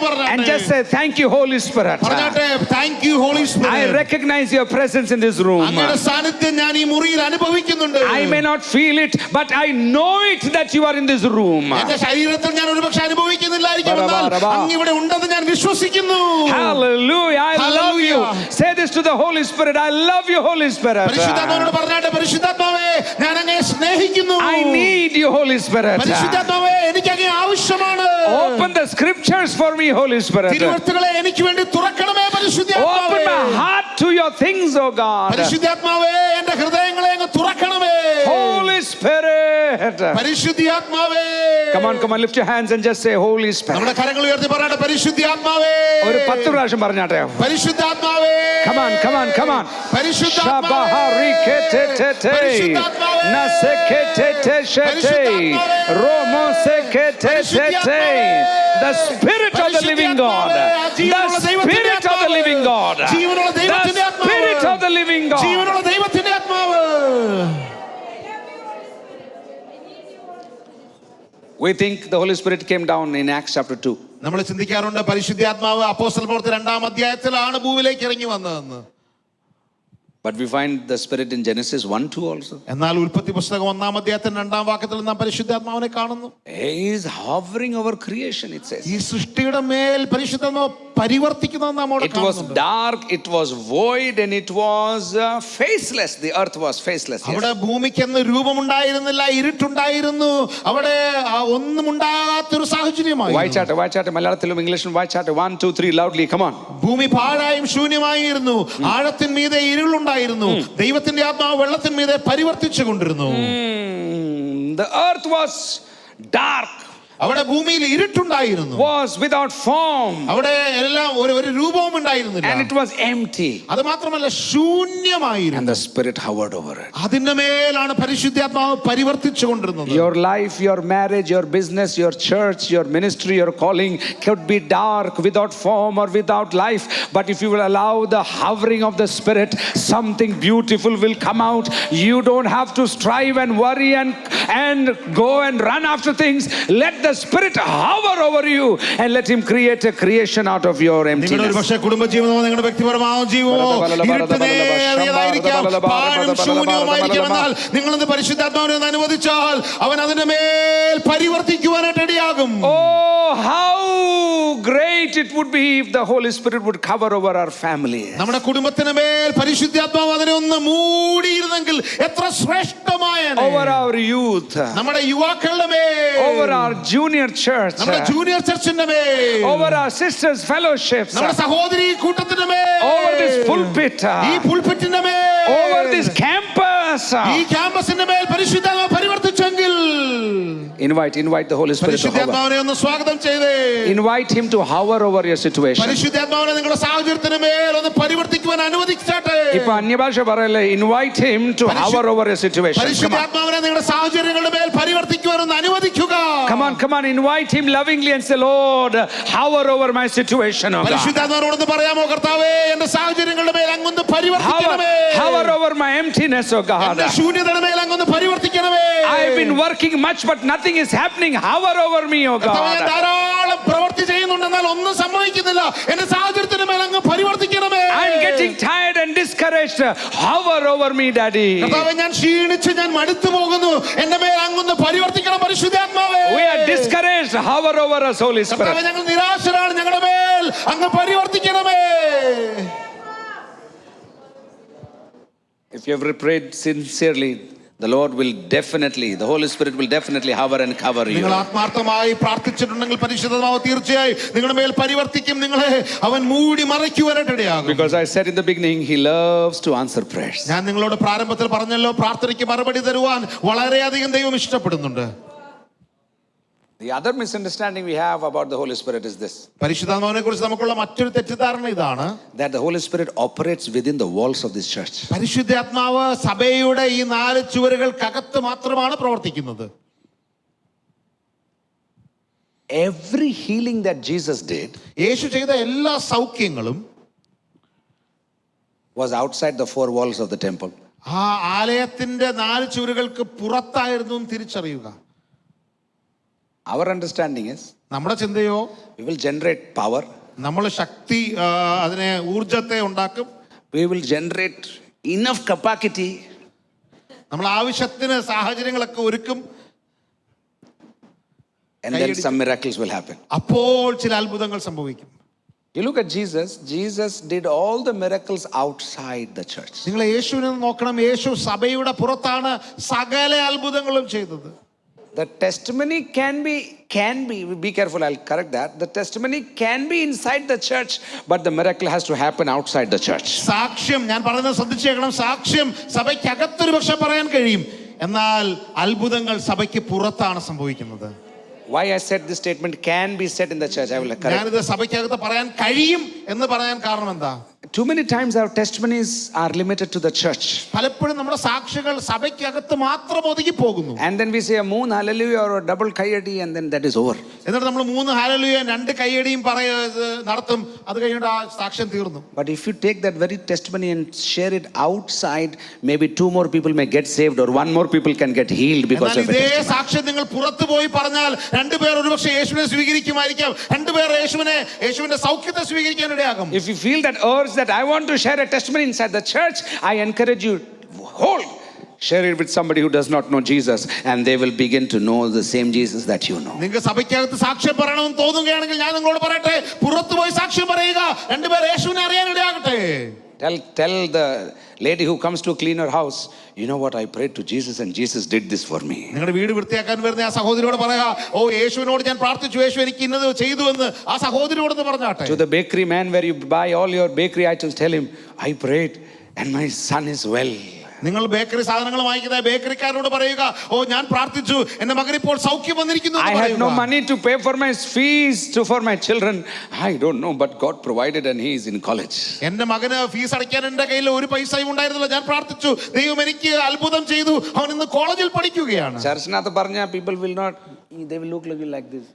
just say thank you, Holy Spirit. പറഞ്ഞാട്ടെ, thank you holy I spirit. recognize your presence in this room. അങ്ങയുടെ സാന്നിധ്യം ഞാൻ ഈ മുറിയിൽ അനുഭവിക്കുന്നുണ്ട്. I may not feel it, but I know it that you are in this room. എന്റെ ശരീരത്തിൽ ഞാൻ ഒരുപക്ഷെ അനുഭവിക്കുന്നില്ലായിരിക്കും, എന്നാൽ അങ്ങ് ഇവിടെ ഉണ്ടെന്ന് ഞാൻ വിശ്വസിക്കുന്നു. Hallelujah. I love you. Say this to the Holy Spirit. I love you, Holy Spirit. പരിശുദ്ധാത്മാവിനോട് പറഞ്ഞാട്ടെ, പരിശുദ്ധാത്മാവേ ഞാൻ അങ്ങയെ സ്നേഹിക്കുന്നു. I need you, Holy Spirit. പരിശുദ്ധാത്മാവേ എനിക്ക് അങ്ങയെ ആവശ്യമാണ്. Open the scriptures for me, Holy Spirit. തിരുവചനങ്ങളെ എനിക്ക് വേണ്ടി തുറക്കണമേ പരിശുദ്ധാത്മാവേ. Open my heart to your things, oh God. പരിശുദ്ധാത്മാവേ എന്റെ ഹൃദയങ്ങളെ അങ്ങ് തുറക്കണമേ. Holy Spirit. പരിശുദ്ധാത്മാവേ. Come on, lift your hands and just say Holy Spirit. നമ്മുടെ കരങ്ങൾ ഉയർത്തി പറയട്ടെ, പരിശുദ്ധാത്മാവേ. ഒരു 10 പ്രാവശ്യം പറഞ്ഞാട്ടെ. പരിശുദ്ധാത്മാവേ. Come on. പരിശുദ്ധാത്മാവേ. The Spirit of the living God. The Spirit of the living God. The Spirit of the living God. ജീവനുള്ള ദൈവത്തിന്റെ ആത്മാവ്. We think the Holy Spirit came down in Acts chapter 2. നമ്മൾ ചിന്തിക്കാറുണ്ട് പരിശുദ്ധാത്മാവ് അപ്പോസ്തല പ്രവൃത്തി 2-ാം അധ്യായത്തിലാണ് ഭൂമിയിലേക്ക് ഇറങ്ങി വന്നതെന്ന്. But we find the Spirit in Genesis 1:2 also. എന്നാൽ ഉൽപ്പത്തി പുസ്തകം 1-ാം അധ്യായത്തിന്റെ 2-ാം വാക്യത്തിൽ നാം പരിശുദ്ധാത്മാവിനെ കാണുന്നു. He is hovering over creation, it says. ഈ സൃഷ്ടിയുടെ മേൽ പരിശുദ്ധാത്മാവ് പരിവർത്തിക്കുന്നത് നാം അവിടെ It was കാണുന്നുണ്ട്. dark, it was void, and it was faceless. The earth was faceless. Yes. അവിടെ ഭൂമിക്കെന്ന് രൂപമുണ്ടായിരുന്നില്ല, ഇരുട്ടുണ്ടായിരുന്നു. അവിടെ ഒന്നും ഉണ്ടാകാത്തൊരു സാഹചര്യമായി. വായിച്ചാട്ടെ മലയാളത്തിലും ഇംഗ്ലീഷിലും വായിച്ചാട്ടെ. 1 2 3 loudly, come on. ഭൂമി പാഴായും ശൂന്യമായിരുന്നു, ആഴത്തിന്മീതെ ഇരുളുണ്ടായിരുന്നു, ദൈവത്തിന്റെ ആത്മാവ് വെള്ളത്തിന്മീതെ പരിവർത്തിച്ചു കൊണ്ടിരുന്നു. The earth was dark, അവിടെ ഭൂമിയിൽ ഇരുട്ടുണ്ടായിരുന്നു, was without form, അവിടെ എല്ലാം ഒരു രൂപവും ഉണ്ടായിരുന്നില്ല, and it was empty, അത് മാത്രമല്ല ശൂന്യമായിരുന്നു. and the Spirit hovered over it. അതിന്റെ മേലാണ് പരിശുദ്ധാത്മാവ് പരിവർത്തിച്ചു കൊണ്ടിരുന്നത്. Your life, your marriage, your business, your church, your ministry, your calling could be dark, without form or without life, but if you will allow the hovering of the Spirit, something beautiful will come out. You don't have to strive and worry and go and run after things. Let the Spirit hover over you and let him create a creation out of your emptiness. നിങ്ങളുടെ പക്ഷേ കുടുംബജീവിതമോ നിങ്ങളുടെ വ്യക്തിപരമായ ജീവിതമോ ഇരുട്ടുന്നേറിയതായിരിക്കാം, പാഴും ശൂന്യവുമായിരിക്കാം, എന്നാൽ നിങ്ങളിന്ന് പരിശുദ്ധാത്മാവിനെ ഒന്ന് അനുവദിച്ചാൽ അവൻ അതിന്റെ മേൽ പരിവർത്തിക്കുവാനായിട്ട് ഇടയാകും. Oh, how great great it would be if the Holy Spirit would cover over our families, നമ്മുടെ കുടുംബത്തിന് മേൽ പരിശുദ്ധാത്മാവ് അതിനെ ഒന്ന് മൂടിയിരുന്നെങ്കിൽ എത്ര ശ്രേഷ്ഠമായ over our youth, നമ്മുടെ യുവാക്കളുടെ മേൽ, over our junior church, നമ്മുടെ ജൂനിയർ ചർച്ചിന്റെ മേൽ, over our sisters fellowships, നമ്മുടെ സഹോദരി കൂട്ടത്തിന്റെ മേൽ, over this pulpit, ഈ പുൽപിറ്റിന്റെ മേൽ, over this campus. ഈ ക്യാമ്പസിന്റെ മേൽ പരിശുദ്ധാത്മാവ് പരിവർത്തിച്ചെങ്കിൽ Invite the Holy Spirit to hover. പരിശുദ്ധാത്മാവിനെ ഒന്ന് സ്വാഗതം ചെയ്തേ. Invite him to hover over your situation. പരിശുദ്ധാത്മാവിനെ നിങ്ങളുടെ സാഹചര്യത്തിന് മേൽ ഒന്ന് പരിവർത്തിക്കുവാൻ അനുവദിച്ചാട്ടെ. ഇപ്പോ അന്യഭാഷ പറയല്ലേ, invite him to hover over your situation. പരിശുദ്ധാത്മാവിനെ നിങ്ങളുടെ സാഹചര്യങ്ങളുടെ മേൽ പരിവർത്തിക്കുവാൻ ഒന്ന് അനുവദിക്കുക. Come on, invite him lovingly and say, Lord, hover over my situation, oh God. പരിശുദ്ധാത്മാവിനോട് പറയാമോ, കർത്താവേ എന്റെ സാഹചര്യങ്ങളുടെ മേൽ അങ്ങൊന്ന് പരിവർത്തിക്കണമേ. Hover over my emptiness, oh God. എന്റെ ശൂന്യതയുടെ മേൽ അങ്ങൊന്ന് പരിവർത്തിക്കണമേ. I have been working much but nothing is happening. Hover over me, oh God. ധാരാളം പ്രവൃത്തി ചെയ്യുന്നുണ്ടെന്നാൽ ഒന്നും സംഭവിക്കുന്നില്ല. എന്റെ സാഹചര്യത്തിന് മേൽ അങ്ങ് പരിവർത്തിക്കണമേ. I am getting tired and discouraged. Hover over me, Daddy. കർത്താവേ, ഞാൻ ക്ഷീണിച്ച് ഞാൻ മടുത്തു പോകുന്നു. എന്റെ മേൽ അങ്ങൊന്ന് പരിവർത്തിക്കണം പരിശുദ്ധാത്മാവേ. We are discouraged. Hover over us, Holy Spirit. കർത്താവേ, ഞങ്ങൾ നിരാശരാണ്. ഞങ്ങളുടെ മേൽ അങ്ങ് പരിവർത്തിക്കണമേ. If you ever prayed sincerely, the Lord will definitely, the Holy Spirit will definitely hover and cover you. നിങ്ങൾ ആത്മാർത്ഥമായി പ്രാർത്ഥിച്ചിട്ടുണ്ടെങ്കിൽ പരിശുദ്ധാത്മാവ് തീർച്ചയായും നിങ്ങളുടെ മേൽ പരിവർത്തിക്കും. നിങ്ങളെ അവൻ മൂടി മറയ്ക്കുവാനായിട്ട് ഇടയാകും. Because I said in the beginning, He loves to answer prayers. ഞാൻ നിങ്ങളോട് പ്രാരംഭത്തിൽ പറഞ്ഞല്ലോ, പ്രാർത്ഥനയ്ക്ക് മറുപടി തരുവാൻ വളരെയധികം ദൈവം ഇഷ്ടപ്പെടുന്നുണ്ട്. The other misunderstanding we have about the Holy Spirit is this: പരിശുദ്ധാത്മാവിനെ കുറിച്ച് നമുക്കുള്ള മറ്റൊരു തെറ്റിദ്ധാരണ ഇതാണ്, that the Holy Spirit operates within the walls of this church. പരിശുദ്ധാത്മാവ് സഭയുടെ ഈ 4 ചുവരുകൾക്കകത്ത് മാത്രമാണ് പ്രവർത്തിക്കുന്നത്. Every healing that Jesus did യേശു ചെയ്ത എല്ലാ സൗഖ്യങ്ങളും was outside the 4 walls of the temple. ആ ആലയത്തിന്റെ 4 ചുവരുകൾക്ക് പുറത്തായിരുന്നു തിരിച്ചറിയുക. Our understanding is, നമ്മുടെ ചിന്തയോ, we will generate power, നമ്മൾ ശക്തി, അതിനെ ഊർജത്തെ ഉണ്ടാക്കും, we will generate enough capacity, നമ്മൾ ആവശ്യത്തിന് സാഹചര്യങ്ങളൊക്കെ ഒരുക്കും, and then some miracles will happen. അപ്പോൾ ചില അത്ഭുതങ്ങൾ സംഭവിക്കും. You look at Jesus. Jesus did all the miracles outside the church. നിങ്ങൾ യേശുവിനെ നോക്കണം. യേശു സഭയുടെ പുറത്താണ് സകല അത്ഭുതങ്ങളും ചെയ്തത്. The testimony can be careful, I'll correct that. The testimony can be inside the church, but the miracle has to happen outside the church. സാക്ഷ്യം, ഞാൻ പറയുന്നത് ശ്രദ്ധിച്ചേക്കണം, സാക്ഷ്യം സഭയ്ക്കകത്തൊരു പക്ഷെ പറയാൻ കഴിയും, എന്നാൽ അത്ഭുതങ്ങൾ സഭയ്ക്ക് പുറത്താണ് സംഭവിക്കുന്നത്. Why I said this statement can be said in the church, I will correct. ഞാനിത് സഭയ്ക്കകത്ത് പറയാൻ കഴിയും എന്ന് പറയാൻ കാരണം എന്താ? Too many times our testimonies are limited to the church. പലപ്പോഴും നമ്മുടെ സാക്ഷികൾ സഭയ്ക്കകത്ത് മാത്രം ഒതുങ്ങി പോകുന്നു. And then we say a moon hallelujah or a double kayadi and then that is over. എന്നിട്ട് നമ്മൾ 3 ഹല്ലേലൂയ 2 കയ്യടിയും നടത്തും. അത് കഴിഞ്ഞിട്ട് ആ സാക്ഷ്യം തീർന്നു. But if you take that very testimony and share it outside, maybe 2 more people may get saved or 1 more people can get healed because of it. ഇതേ സാക്ഷ്യം നിങ്ങൾ പുറത്തു പോയി പറഞ്ഞാൽ 2 പേർ ഒരുപക്ഷെ യേശുവിനെ സ്വീകരിക്കുമായിരിക്കാം, 2 പേർ യേശുവിന്റെ സൗഖ്യത്തെ സ്വീകരിക്കാൻ ഇടയാകും. If you feel that urge that I want to share a testimony inside the church, I encourage you, share it with somebody who does not know Jesus, and they will begin to know the same Jesus that you know. നിങ്ങൾക്ക് സഭയ്ക്കകത്ത് സാക്ഷ്യം പറയണമെന്ന് തോന്നുകയാണെങ്കിൽ ഞാൻ നിങ്ങളോട് പറയട്ടെ, പുറത്തു പോയി സാക്ഷ്യം പറയുക. 2 പേർ യേശുവിനെ അറിയാൻ ഇടയാകട്ടെ. Tell the lady who comes to clean her house, you know what, I prayed to Jesus and Jesus did this for me. നിങ്ങളുടെ വീട് വൃത്തിയാക്കാൻ വരുന്ന ആ സഹോദരിയോട് പറയാ, ഓ യേശുവിനോട് ഞാൻ പ്രാർത്ഥിച്ചു, യേശു എനിക്ക് ഇന്നത് ചെയ്തു എന്ന് ആ സഹോദരിയോട് പറഞ്ഞാട്ടെ. To the bakery man where you buy all your bakery items, tell him, I prayed and my son is well. നിങ്ങൾ ബേക്കറി സാധനങ്ങൾ വാങ്ങിക്കുന്ന ബേക്കറിക്കാരനോട് പറയുക, ഓ ഞാൻ പ്രാർത്ഥിച്ചു, എന്റെ മകൻ ഇപ്പോൾ സൗഖ്യം വന്നിരിക്കുന്നു. I had no money to pay for my fees for my children. I don't know, but God provided and he is in college. എന്റെ മകന് ഫീസ് അടയ്ക്കാൻ എന്റെ കയ്യിൽ ഒരു പൈസയും ഉണ്ടായിരുന്നില്ല, ഞാൻ പ്രാർത്ഥിച്ചു, ദൈവം എനിക്ക് അത്ഭുതം ചെയ്തു, അവൻ ഇന്ന് കോളേജിൽ പഠിക്കുകയാണ്. ചർച്ചിനകത്ത് പറഞ്ഞ people will not, they will look like this.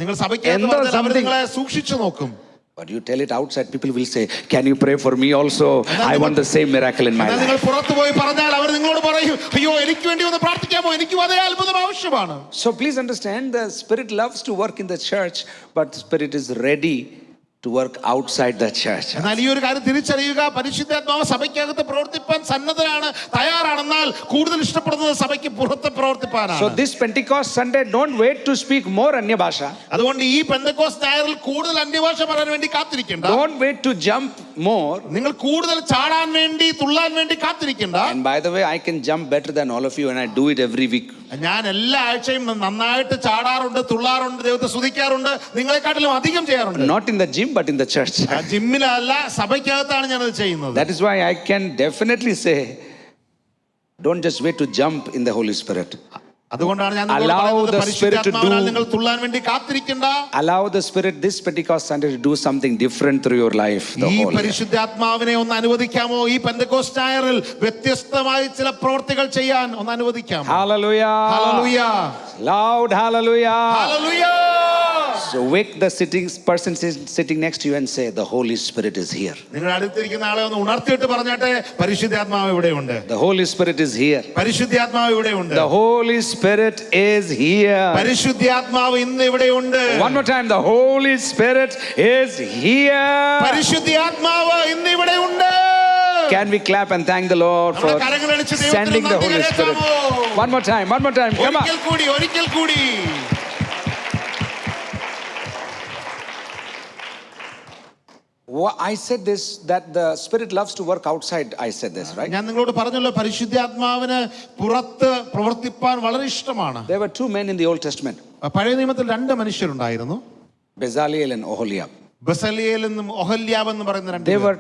നിങ്ങൾ സഭയ്ക്ക് അവർ നിങ്ങളെ സൂക്ഷിച്ചു നോക്കും. But you tell it outside, people will say, can you pray for me also? I want the same miracle in my life. നിങ്ങൾ പുറത്തു പോയി പറഞ്ഞാൽ അവർ നിങ്ങളോട് പറയും, അയ്യോ എനിക്ക് വേണ്ടി ഒന്ന് പ്രാർത്ഥിക്കാമോ, എനിക്കും അതേ അത്ഭുതം ആവശ്യമാണ്. So please understand, the Spirit loves to work in the church, but the Spirit is ready to work outside the church. എന്നാൽ ഈ ഒരു കാര്യം തിരിച്ചറിയുക, പരിശുദ്ധാത്മാവ് സഭയ്ക്കകത്ത് പ്രവർത്തിപ്പാൻ സന്നദ്ധനാണ്, തയ്യാറാണ്. എന്നാൽ കൂടുതൽ ഇഷ്ടപ്പെടുന്നത് സഭയ്ക്ക് പുറത്ത് പ്രവർത്തിപ്പാനാണ്. So this Pentecost Sunday, don't wait to speak more Anya Bhasha. അതുകൊണ്ട് ഈ പെന്തക്കോസ്ത് ഞായറിൽ കൂടുതൽ അന്യഭാഷ പറയാൻ വേണ്ടി കാത്തിരിക്കണ്ട. Don't wait to jump more. നിങ്ങൾ കൂടുതൽ ചാടാൻ വേണ്ടി, തുള്ളാൻ വേണ്ടി കാത്തിരിക്കണ്ട. And by the way, I can jump better than all of you, and I do it every week. ഞാൻ എല്ലാ ആഴ്ചയും നന്നായിട്ട് ചാടാറുണ്ട്, തുള്ളാറുണ്ട്, ദൈവത്തെ സ്തുതിക്കാറുണ്ട്, നിങ്ങളെക്കാട്ടിലും അധികം ചെയ്യാറുണ്ട്. Not in the gym, but in the church. ജിമ്മിലല്ല, സഭയ്ക്കകത്താണ് ഞാനത് ചെയ്യുന്നത്. That is why I can definitely say, don't just wait to jump in the Holy Spirit. അതുകൊണ്ടാണ് ഞാൻ Allow the Spirit to do. നിങ്ങൾ തുള്ളാൻ വേണ്ടി കാത്തിരിക്കണ്ട. Allow the Spirit this Pentecost Sunday to do something different through your life. ഈ പരിശുദ്ധാത്മാവിനെ ഒന്ന് അനുവദിക്കാമോ? ഈ പെന്തക്കോസ്ത് ഞായറിൽ വ്യത്യസ്തമായ ചില പ്രവൃത്തികൾ ചെയ്യാൻ ഒന്ന് അനുവദിക്കാമോ? Hallelujah. Hallelujah. Loud hallelujah. Hallelujah. So wake the person sitting next to you and say, the Holy Spirit is here. നിങ്ങൾ അടുത്തിരിക്കുന്ന ആളെ ഒന്ന് ഉണർത്തിയിട്ട് പറഞ്ഞാട്ടെ, പരിശുദ്ധാത്മാവ് ഇവിടെയുണ്ട്. The Holy Spirit is here. പരിശുദ്ധാത്മാവ് ഇവിടെയുണ്ട്. The Holy Spirit is here. പരിശുദ്ധാത്മാവ് ഇന്ന് ഇവിടെയുണ്ട്. One more time, the Holy Spirit is here. പരിശുദ്ധാത്മാവ് ഇന്ന് ഇവിടെയുണ്ട്. Can we clap and thank the Lord for sending the Holy Spirit? One more time, come on. ഒരിക്കൽ കൂടി. I said this, that the Spirit loves to work outside. I said this, right? ഞാൻ നിങ്ങളോട് പറഞ്ഞല്ലോ, പരിശുദ്ധാത്മാവിന് പുറത്ത് പ്രവർത്തിപ്പാൻ വളരെ ഇഷ്ടമാണ്. There were two men in the Old Testament. പഴയ നിയമത്തിൽ രണ്ട് മനുഷ്യരുണ്ടായിരുന്നു, Bezaleel and Oholiab. ബസലിയേൽ എന്നും ഒഹല്യാബ് എന്ന് പറയുന്ന രണ്ട്. They were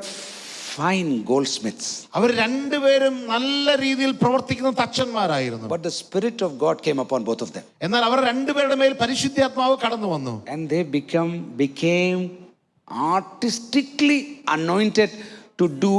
fine goldsmiths. അവർ രണ്ടുപേരും നല്ല രീതിയിൽ പ്രവർത്തിക്കുന്ന തച്ചന്മാരായിരുന്നു. But the Spirit of God came upon both of them. എന്നാൽ അവർ രണ്ടുപേരുടെ മേൽ പരിശുദ്ധാത്മാവ് കടന്നു വന്നു. And they became artistically anointed to do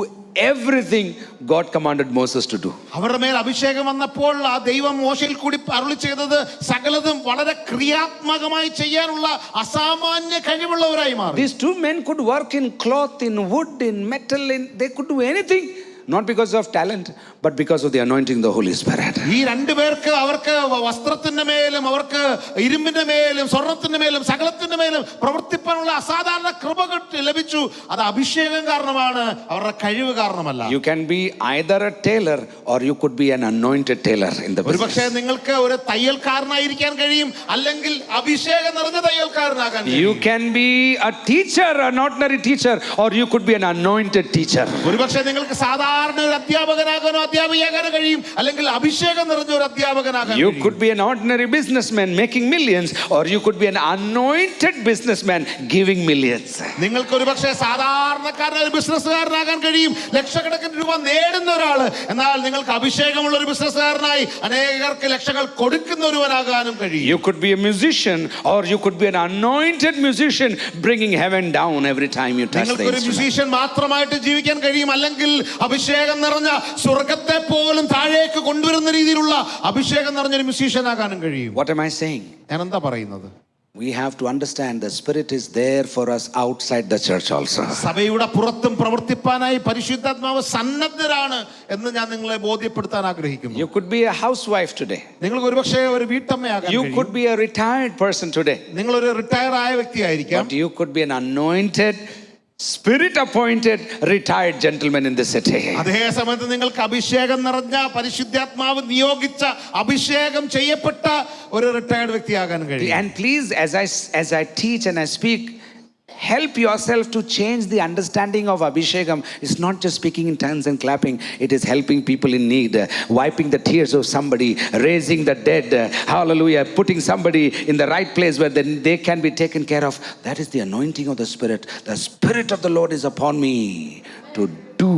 everything God commanded Moses to do. അവരുടെ മേൽ അഭിഷേകം വന്നപ്പോൾ ആ ദൈവം മോശയിൽ കൂടി അരുളി ചെയ്തത് സകലതും വളരെ ക്രിയാത്മകമായി ചെയ്യാനുള്ള അസാമാന്യ കഴിവുള്ളവരായി മാറി. These two men could work in cloth, in wood, in metal, they could do anything. Not because of talent, but because of the anointing of the Holy Spirit. ഈ രണ്ടുപേർക്ക് അവർക്ക് വസ്ത്രത്തിന്റെ മേലും അവർക്ക് ഇരുമ്പിന്റെ മേലും സ്വർണത്തിന്റെ മേലും സകലത്തിന്റെ മേലും പ്രവർത്തിപ്പാനുള്ള അസാധാരണ കൃപ ലഭിച്ചു. അത് അഭിഷേകം കാരണമാണ്, അവരുടെ കഴിവ് കാരണമല്ല. You can be either a tailor or you could be an anointed tailor in the business. ഒരുപക്ഷേ നിങ്ങൾക്ക് ഒരു തയ്യൽക്കാരനായിരിക്കാൻ കഴിയും, അല്ലെങ്കിൽ അഭിഷേകം നിറഞ്ഞ തയ്യൽക്കാരനാകാൻ കഴിയും. You can be a teacher, an ordinary teacher, or you could be an anointed teacher. ഒരുപക്ഷേ നിങ്ങൾക്ക് സാധാരണ ഒരു അധ്യാപകനാകാനോ അധ്യാപികയാകാനോ കഴിയും, അല്ലെങ്കിൽ അഭിഷേകം നിറഞ്ഞ ഒരു അധ്യാപകനാകാൻ. You could be an ordinary businessman making millions, or you could be an anointed businessman giving millions. നിങ്ങൾക്ക് ഒരുപക്ഷേ സാധാരണക്കാരനായ ഒരു ബിസിനസ്സുകാരനാകാൻ കഴിയും, ലക്ഷക്കണക്കിന് രൂപ നേടുന്ന ഒരാള്. എന്നാൽ നിങ്ങൾക്ക് അഭിഷേകമുള്ള ഒരു ബിസിനസ്സുകാരനായി അനേകർക്ക് ലക്ഷങ്ങൾ കൊടുക്കുന്ന ഒരുവനാകാനും കഴിയും. You could be a musician, or you could be an anointed musician bringing heaven down every time you touch the നിങ്ങൾക്ക് ഒരു instrument. മ്യൂസീഷ്യൻ മാത്രമായിട്ട് ജീവിക്കാൻ കഴിയും, അല്ലെങ്കിൽ അഭിഷേകം നിറഞ്ഞ സ്വർഗത്തെ പോലും താഴേക്ക് കൊണ്ടുവരുന്ന രീതിയിലുള്ള അഭിഷേകം നിറഞ്ഞൊരു മ്യൂസീഷ്യനാകാനും കഴിയും. What am I saying? ഞാൻ എന്താ പറയുന്നത്? We have to understand the Spirit is there for us outside the church also. സഭയുടെ പുറത്തും പ്രവർത്തിപ്പാനായി പരിശുദ്ധാത്മാവ് സന്നദ്ധരാണ് എന്ന് ഞാൻ നിങ്ങളെ ബോധ്യപ്പെടുത്താൻ ആഗ്രഹിക്കുന്നു. You could be a housewife today. നിങ്ങൾക്ക് ഒരുപക്ഷേ ഒരു വീട്ടമ്മയാകാൻ You കഴിയും. could be a retired person today. നിങ്ങൾ ഒരു റിട്ടയർ ആയ വ്യക്തിയായിരിക്കാം. But you could be an anointed, Spirit appointed retired gentleman in the city. അതേ സമയത്ത് നിങ്ങൾക്ക് അഭിഷേകം നിറഞ്ഞ പരിശുദ്ധാത്മാവ് നിയോഗിച്ച അഭിഷേകം ചെയ്യപ്പെട്ട ഒരു റിട്ടയർഡ് വ്യക്തിയാകാൻ കഴിയും. And please, as I teach and I speak, help yourself to change the understanding of Abhishekam. It's not just speaking in tongues and clapping. It is helping people in need, wiping the tears of somebody, raising the dead, hallelujah, putting somebody in the right place where they can be taken care of. That is the anointing of the Spirit. The Spirit of the Lord is upon me to do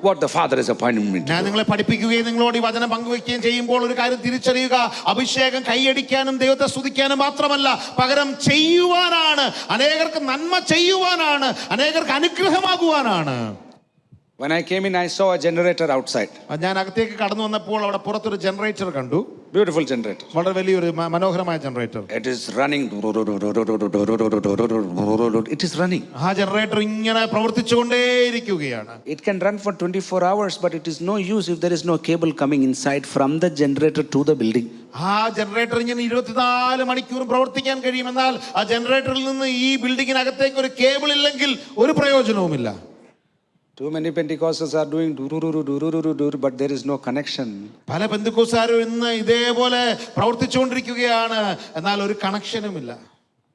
what the Father has appointed me to ഞാൻ do. നിങ്ങളെ പഠിപ്പിക്കുകയും നിങ്ങളോട് ഈ വചനം പങ്കുവെക്കുകയും ചെയ്യുമ്പോൾ ഒരു കാര്യം തിരിച്ചറിയുക, അഭിഷേകം കൈയടിക്കാനും ദൈവത്തെ സ്തുതിക്കാനും മാത്രമല്ല, പകരം ചെയ്യുവാനാണ്, അനേകർക്ക് നന്മ ചെയ്യുവാനാണ്, അനേകർക്ക് അനുഗ്രഹമാകുവാനാണ്. When I came in, I saw a generator outside. ഞാൻ അകത്തേക്ക് കടന്നു വന്നപ്പോൾ അവിടെ പുറത്തൊരു ജനറേറ്റർ കണ്ടു. Beautiful generator. വളരെ വലിയൊരു മനോഹരമായ generator. It is running. It is running. ആ ജനറേറ്റർ ഇങ്ങനെ പ്രവർത്തിച്ചുകൊണ്ടേയിരിക്കുകയാണ്. It can run for 24 hours, but it is no use if there is no cable coming inside from the generator to the building. ആ generator ഇങ്ങനെ 24 മണിക്കൂറും പ്രവർത്തിക്കാൻ കഴിയും. എന്നാൽ ആ ജനറേറ്ററിൽ നിന്ന് ഈ ബിൽഡിങ്ങിനകത്തേക്ക് ഒരു കേബിൾ ഇല്ലെങ്കിൽ ഒരു പ്രയോജനവുമില്ല. Too many Pentecostals are doing do, but there is no connection. പല പെന്തക്കോസ്തുകാരും ഇന്ന് ഇതേപോലെ പ്രവർത്തിച്ചുകൊണ്ടിരിക്കുകയാണ്, എന്നാൽ ഒരു കണക്ഷനുമില്ല.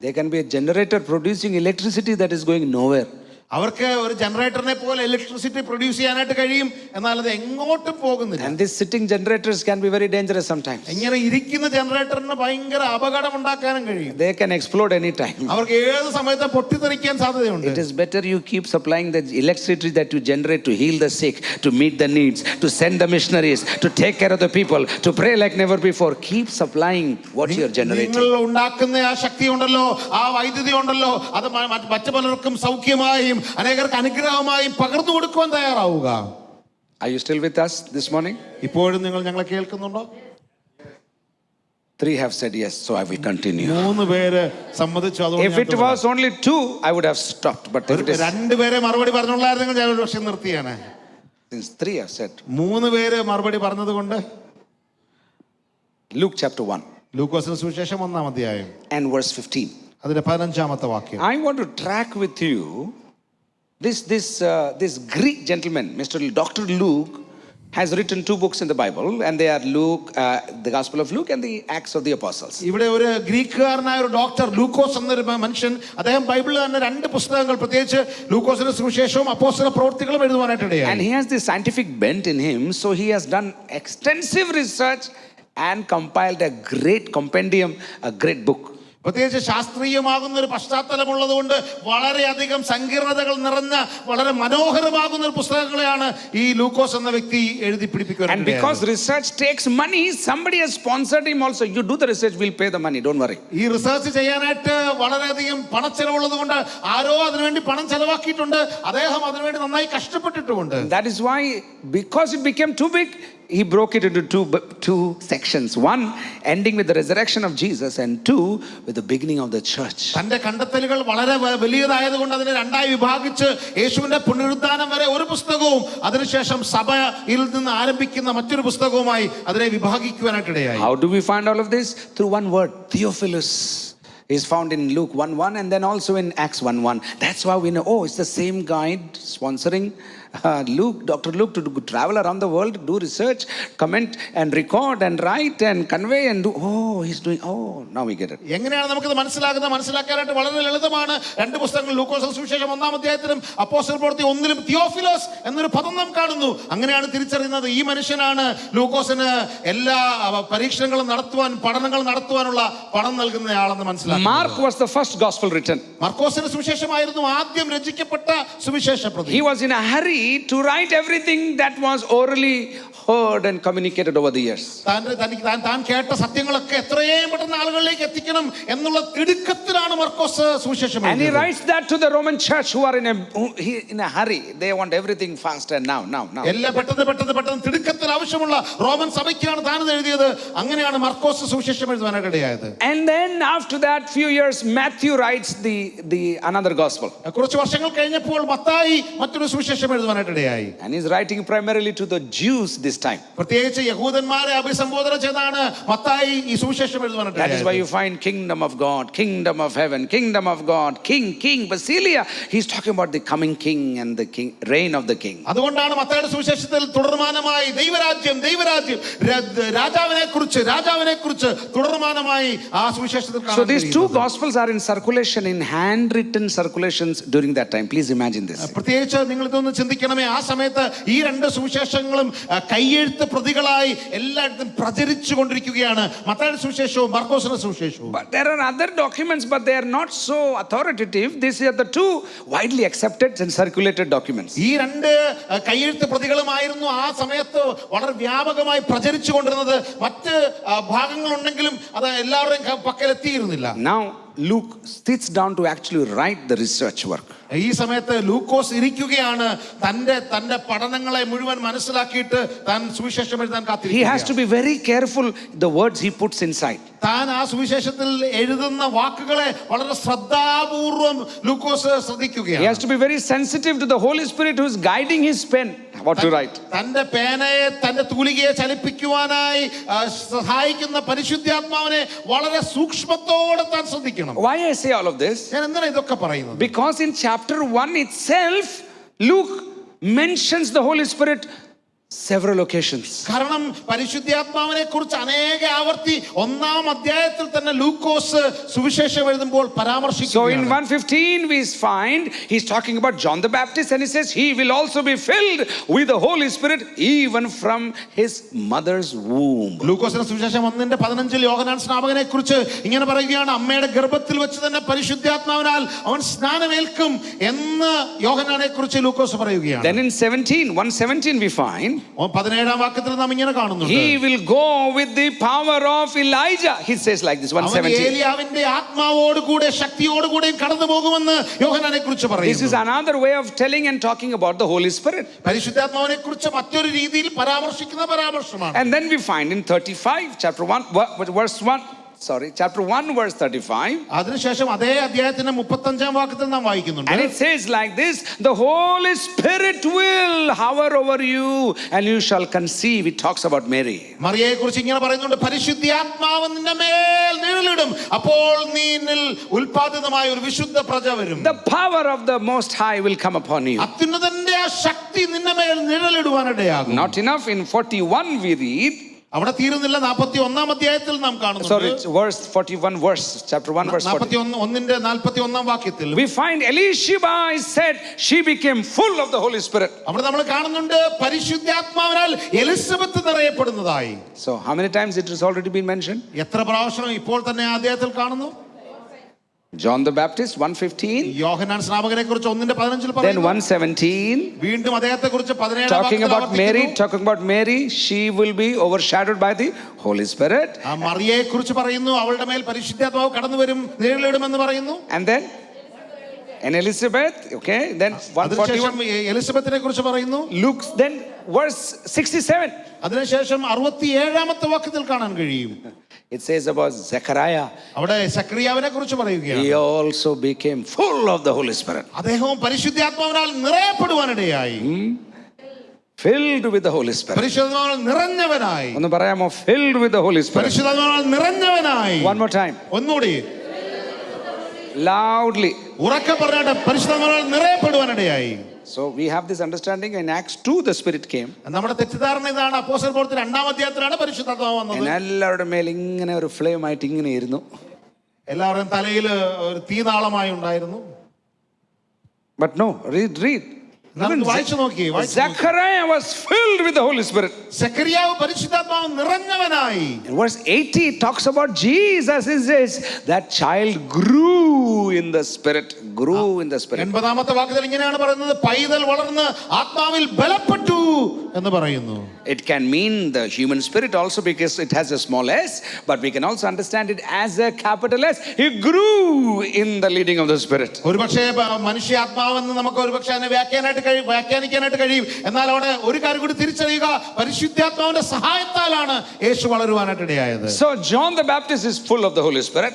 There can be a generator producing electricity that is going nowhere. അവർക്ക് ഒരു ജനറേറ്ററിനെ പോലെ ഇലക്ട്രിസിറ്റി പ്രൊഡ്യൂസ് ചെയ്യാനായിട്ട് കഴിയും, എന്നാൽ അത് എങ്ങോട്ടും പോകുന്നില്ല. And these sitting generators can be very dangerous sometimes. ഇങ്ങനെ ഇരിക്കുന്ന ജനറേറ്ററിന് ഭയങ്കര അപകടം ഉണ്ടാക്കാനും കഴിയും. They can explode anytime. അവർക്ക് ഏത് സമയത്ത് പൊട്ടിത്തെറിക്കാൻ സാധ്യതയുണ്ട്. It is better you keep supplying the electricity that you generate to heal the sick, to meet the needs, to send the missionaries, to take care of the people, to pray like never before. Keep supplying what you are generating. നിങ്ങൾ ഉണ്ടാക്കുന്ന ആ ശക്തി ഉണ്ടല്ലോ, ആ വൈദ്യുതി ഉണ്ടല്ലോ, അത് മറ്റു പലർക്കും സൗഖ്യമായും അനേകർക്ക് അനുഗ്രഹമായും പകർന്നു കൊടുക്കുവാൻ തയ്യാറാവുക. Are you still with us this morning? ഇപ്പോഴും നിങ്ങൾ ഞങ്ങളെ കേൾക്കുന്നുണ്ടോ? 3 have said yes, so I will continue. 3 പേര് സമ്മതിച്ചു. If it was only 2, I would have stopped. But if it is 2 പേരെ മറുപടി പറഞ്ഞുള്ളായിരുന്നെങ്കിൽ ഞാൻ ഒരു പക്ഷേ നിർത്തിയാണ്. since 3 have said, 3 പേര് മറുപടി പറഞ്ഞതുകൊണ്ട് Luke chapter 1 ലൂക്കോസിന്റെ സുവിശേഷം 1-ാം അധ്യായം and verse 15. അതിന്റെ 15-ാമത്തെ വാക്യം. I want to track with you this Greek gentleman, Mr. Dr. Luke, has written 2 books in the Bible, and they are Luke, the Gospel of Luke and the Acts of the Apostles. ഇവിടെ ഒരു ഗ്രീക്കുകാരനായ ഒരു doctor ലൂക്കോസ് എന്നൊരു മനുഷ്യൻ, അദ്ദേഹം ബൈബിളിൽ തന്നെ 2 പുസ്തകങ്ങൾ, പ്രത്യേകിച്ച് ലൂക്കോസിന്റെ സുവിശേഷവും അപ്പോസ്തല പ്രവൃത്തികളും എഴുതുവാനായിട്ട് ഇടയായി. And he has this scientific bent in him, so he has done extensive research and compiled a great compendium, a great book. പ്രത്യേകിച്ച് ശാസ്ത്രീയമാകുന്ന ഒരു പശ്ചാത്തലമുള്ളത് കൊണ്ട് വളരെയധികം സങ്കീർണതകൾ നിറഞ്ഞ വളരെ മനോഹരമാകുന്ന ഒരു പുസ്തകങ്ങളെയാണ് ഈ ലൂക്കോസ് എന്ന വ്യക്തി എഴുതി പിടിപ്പിക്കുന്നത്. And because research takes money, somebody has sponsored him also. You do the research, we'll pay the money, don't worry. ഈ റിസർച്ച് ചെയ്യാനായിട്ട് വളരെയധികം പണച്ചെലവുള്ളത് കൊണ്ട് ആരോ അതിനുവേണ്ടി പണം ചെലവാക്കിയിട്ടുണ്ട്, അദ്ദേഹം അതിനുവേണ്ടി നന്നായി കഷ്ടപ്പെട്ടിട്ടുമുണ്ട്. That is why, because it became too big, he broke it into two sections. One ending with the resurrection of Jesus, and 2 with the beginning of the church. തന്റെ കണ്ടെത്തലുകൾ വളരെ വലിയതായതുകൊണ്ട് അതിനെ 2ആയി വിഭാഗിച്ച് യേശുവിന്റെ പുനരുദ്ധാനം വരെ ഒരു പുസ്തകവും അതിനുശേഷം സഭയിൽ നിന്ന് ആരംഭിക്കുന്ന മറ്റൊരു പുസ്തകവുമായി അതിനെ വിഭാഗിക്കുവാനായിട്ട് ഇടയായി. How do we find all of this? Through one word, Theophilus is found in Luke 1:1 and then also in Acts 1:1. That's why we know, oh, it's the same guide sponsoring Dr. Luke to travel around the world, do research, comment and record and write and convey and do. Oh, he's doing. Oh, now we get it. എങ്ങനെയാണ് നമുക്കിത് മനസ്സിലാക്കാനായിട്ട് വളരെ ലളിതമാണ്. 2 പുസ്തകങ്ങൾ, ലൂക്കോസിന്റെ സുവിശേഷം 1-ാം അധ്യായത്തിലും അപ്പോസ്തല പ്രവൃത്തി 1-ലും തിയോഫിലോസ് എന്നൊരു പദം നാം കാണുന്നു. അങ്ങനെയാണ് തിരിച്ചറിയുന്നത് ഈ മനുഷ്യനാണ് ലൂക്കോസിന് എല്ലാ പരീക്ഷണങ്ങളും നടത്തുവാൻ, പഠനങ്ങൾ നടത്തുവാനുള്ള പണം നൽകുന്നയാളെന്ന് മനസ്സിലാക്കി. Mark was the first gospel written. മർക്കോസിന്റെ സുവിശേഷമായിരുന്നു ആദ്യം രചിക്കപ്പെട്ട സുവിശേഷ പ്രതി. He was in a hurry to write everything that was orally heard and communicated over the years. താൻ കേട്ട സത്യങ്ങളൊക്കെ എത്രയും പെട്ടെന്ന് ആളുകളിലേക്ക് എത്തിക്കണം എന്നുള്ള തിടുക്കത്തിലാണ് മർക്കോസ് സുവിശേഷം. And he writes that to the Roman church who are in a hurry. They want everything fast and now. എല്ലാം പെട്ടെന്ന് തിടുക്കത്തിൽ ആവശ്യമുള്ള റോമൻ സഭയ്ക്കാണ് താൻ എഴുതിയത്. അങ്ങനെയാണ് മർക്കോസ് സുവിശേഷം എഴുതുവാനായിട്ട് ഇടയായത്. And then after that few years Matthew writes the another gospel. കുറച്ച് വർഷങ്ങൾ കഴിഞ്ഞപ്പോൾ മത്തായി മറ്റൊരു സുവിശേഷം എഴുതുവാനായിട്ട് ഇടയായി. And he's writing primarily to the Jews this time. പ്രത്യേകിച്ച് യഹൂദന്മാരെ അഭിസംബോധന ചെയ്താണ് മത്തായി ഈ സുവിശേഷം എഴുതുവാനായിട്ട് ഇടയായത്. That is why you find kingdom of God, kingdom of heaven, kingdom of God, king Basilia. He's talking about the coming king and the king, reign of the king. അതുകൊണ്ടാണ് മത്തായിയുടെ സുവിശേഷത്തിൽ തുടർമാനമായി ദൈവരാജ്യം രാജാവിനെ കുറിച്ച് തുടർമാനമായി ആ സുവിശേഷത്തിൽ കാണാം. So these 2 gospels are in circulation, in handwritten circulations during that time. Please imagine this. പ്രത്യേകിച്ച് നിങ്ങൾ ഇതൊന്ന് ചിന്തിക്കണമേ, ആ സമയത്ത് ഈ 2 സുവിശേഷങ്ങളും കൈയെഴുത്ത് പ്രതികളായി എല്ലായിടത്തും പ്രചരിച്ചു കൊണ്ടിരിക്കുകയാണ്, മത്തായിയുടെ സുവിശേഷവും മർക്കോസിന്റെ സുവിശേഷവും. But there are other documents, but they are not so authoritative. These are the 2 widely accepted and circulated documents. ഈ 2 കൈയെഴുത്ത് പ്രതികളുമായിരുന്നു ആ സമയത്ത് വളരെ വ്യാപകമായി പ്രചരിച്ചു കൊണ്ടിരുന്നത്. മറ്റ് ഭാഗങ്ങളുണ്ടെങ്കിലും അത് എല്ലാവരുടെയും പക്കലെത്തിയിരുന്നില്ല. Now Luke sits down to actually write the research work. ഈ സമയത്ത് ലൂക്കോസ് ഇരിക്കുകയാണ് തന്റെ പഠനങ്ങളെ മുഴുവൻ മനസ്സിലാക്കിയിട്ട് താൻ സുവിശേഷം എഴുതാൻ കാത്തിരിക്കുകയാണ്. He has to be very careful the words he puts inside. താൻ ആ സുവിശേഷത്തിൽ എഴുതുന്ന വാക്കുകളെ വളരെ ശ്രദ്ധാപൂർവം ലൂക്കോസ് He has ശ്രദ്ധിക്കുകയാണ്. to be very sensitive to the Holy Spirit who is guiding his pen, what to write. തന്റെ പേനയെ തന്റെ തൂലികയെ ചലിപ്പിക്കുവാനായി സഹായിക്കുന്ന പരിശുദ്ധാത്മാവിനെ വളരെ സൂക്ഷ്മത്തോടെ താൻ ശ്രദ്ധിക്കണം. Why I say all of this? ഞാൻ എന്തിനാ ഇതൊക്കെ പറയുന്നത്? Because in chapter 1 itself, Luke mentions the Holy Spirit several occasions. കാരണം പരിശുദ്ധാത്മാവിനെ കുറിച്ച് അനേക ആവർത്തി ഒന്നാം അധ്യായത്തിൽ തന്നെ ലൂക്കോസ് സുവിശേഷം എഴുതുമ്പോൾ So in പരാമർശിക്കുകയാണ്. 1:15 we find he's talking about John the Baptist and he says he will also be filled with the Holy Spirit even from his mother's womb. ലൂക്കോസിന്റെ സുവിശേഷം 1:15 യോഹന്നാൻ സ്നാപകനെ കുറിച്ച് ഇങ്ങനെ പറയുകയാണ്, അമ്മയുടെ ഗർഭത്തിൽ വെച്ച് തന്നെ പരിശുദ്ധാത്മാവിനാൽ അവൻ സ്നാനമേൽക്കും എന്ന് യോഹന്നാനെ കുറിച്ച് ലൂക്കോസ് പറയുകയാണ്. Then in 1:17 we find 17-ാം വാക്യത്തിൽ നാം ഇങ്ങനെ കാണുന്നുണ്ട്, he will go with the power of Elijah. He says like this, അവൻ 1:17. ഏലിയാവിന്റെ ആത്മാവോടുകൂടെ ശക്തിയോടുകൂടെ കടന്നു പോകുമെന്ന് യോഹന്നാനെ കുറിച്ച് This is പറയുന്നു. another way of telling and talking about the Holy Spirit. പരിശുദ്ധാത്മാവിനെ കുറിച്ച് മറ്റൊരു രീതിയിൽ പരാമർശിക്കുന്ന പരാമർശമാണ്. And then we find in 35, chapter 1, verse 35. അതിനുശേഷം അതേ അധ്യായത്തിന്റെ 35-ാം വാക്യത്തിൽ നാം വായിക്കുന്നുണ്ട്, And it says like this, the Holy Spirit will hover over you and you shall conceive. It talks about Mary. മറിയയെ കുറിച്ച് ഇങ്ങനെ പറയുന്നുണ്ട്, പരിശുദ്ധാത്മാവ് നിന്റെ മേൽ നിഴലിടും, അപ്പോൾ നീനിൽ ഉൽപാദിതമായ ഒരു വിശുദ്ധ പ്രജ വരും. The power of the Most High will come upon you. അത്യുന്നതന്റെ ആ ശക്തി നിന്റെ മേൽ നിഴലിടുവാനിടയാകും. Not enough, in 41 we read, അവിടെ തീരുന്നില്ല, 41-ാം അധ്യായത്തിൽ നാം sorry, കാണുന്നുണ്ട്, verse 41, chapter 1, verse 40. 41-ന്റെ വാക്യത്തിൽ We find Elisheba is said she became full of the Holy Spirit. അവിടെ നമ്മൾ കാണുന്നുണ്ട് പരിശുദ്ധാത്മാവിനാൽ Elizabeth നിറയപ്പെടുന്നതായി. So how many times it has already been mentioned? എത്ര പ്രാവശ്യം ഇപ്പോൾ തന്നെ ആ അധ്യായത്തിൽ കാണുന്നു? John the Baptist, 1:15. യോഹന്നാൻ സ്നാപകനെ കുറിച്ച് 1:15 Then പറയുന്നു. 1:17. വീണ്ടും അദ്ദേഹത്തെ കുറിച്ച് 17-ാം Talking വാക്യത്തിൽ about Mary, she will be overshadowed by the Holy Spirit. ആ മറിയയെ കുറിച്ച് പറയുന്നു, അവളുടെ മേൽ പരിശുദ്ധാത്മാവ് കടന്നു വരും, നിഴലിടുമെന്ന് പറയുന്നു. And then and Elizabeth, okay, then 141. അതിനുശേഷം എലിസബത്തിനെ കുറിച്ച് പറയുന്നു. Luke, then verse 67. അതിനുശേഷം 67-ാമത്തെ വാക്യത്തിൽ കാണാൻ കഴിയും, It says about Zechariah, അവിടെ സക്രിയാവിനെ കുറിച്ച് പറയുകയാണ്, he also became full of the Holy Spirit. അദ്ദേഹവും പരിശുദ്ധാത്മാവിനാൽ നിറയപ്പെടുവാനിടയായി. Filled with the Holy Spirit. പരിശുദ്ധാത്മാവിനാൽ നിറഞ്ഞവനായി. ഒന്ന് പറയാമോ, filled with the Holy Spirit. പരിശുദ്ധാത്മാവിനാൽ നിറഞ്ഞവനായി. One more time. ഒന്നുകൂടി Loudly. ഉറക്കെ പറഞ്ഞാട്ട് പരിശുദ്ധാത്മാവിനാൽ നിറയപ്പെടുവാനിടയായി. So we have this understanding. In Acts 2 the Spirit came. നമ്മുടെ തെറ്റിദ്ധാരണ ഇതാണ്, അപ്പോസ്തല പ്രവൃത്തി 2-ാം അധ്യായത്തിലാണ് പരിശുദ്ധാത്മാവ് വന്നത്. എല്ലാവരുടെ മേൽ ഇങ്ങനെ ഒരു ഫ്ലെയിം ആയിട്ട് ഇങ്ങനെ ഇരുന്നു. എല്ലാവരുടെയും തലയിൽ ഒരു തീനാളമായി ഉണ്ടായിരുന്നു. But no, read. നമുക്ക് വായിച്ചു നോക്കി. Zechariah was filled with the Holy Spirit. സക്രിയാവ് പരിശുദ്ധാത്മാവ് നിറഞ്ഞവനായി. In verse 80 it talks about Jesus. It says that child grew in the Spirit. 80-ാമത്തെ വാക്യത്തിൽ ഇങ്ങനെയാണ് പറയുന്നത്, പൈതൽ വളർന്ന് ആത്മാവിൽ ബലപ്പെട്ടു എന്ന് പറയുന്നു. It can mean the human spirit also because it has a small s, but we can also understand it as a capital S. He grew in the leading of the Spirit. ഒരുപക്ഷേ മനുഷ്യ ആത്മാവെന്ന് നമുക്ക് ഒരുപക്ഷേ അതിനെ വ്യാഖ്യാനിക്കാനായിട്ട് കഴിയും. എന്നാൽ അവിടെ ഒരു കാര്യം കൂടി തിരിച്ചറിയുക, പരിശുദ്ധാത്മാവിന്റെ സഹായത്താലാണ് യേശു വളരുവാനായിട്ട് ഇടയായത്. So John the Baptist is full of the Holy Spirit.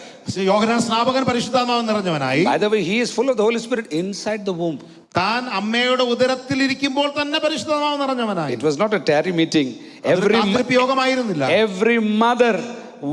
യോഹന്നാൻ സ്നാപകൻ പരിശുദ്ധാത്മാവ് നിറഞ്ഞവനായി. By the way, he is full of the Holy Spirit inside the womb. താൻ അമ്മയുടെ ഉദരത്തിൽ ഇരിക്കുമ്പോൾ തന്നെ പരിശുദ്ധാത്മാവ് നിറഞ്ഞവനായി. It was not a tarry meeting. യോഗമായിരുന്നില്ല. Every mother,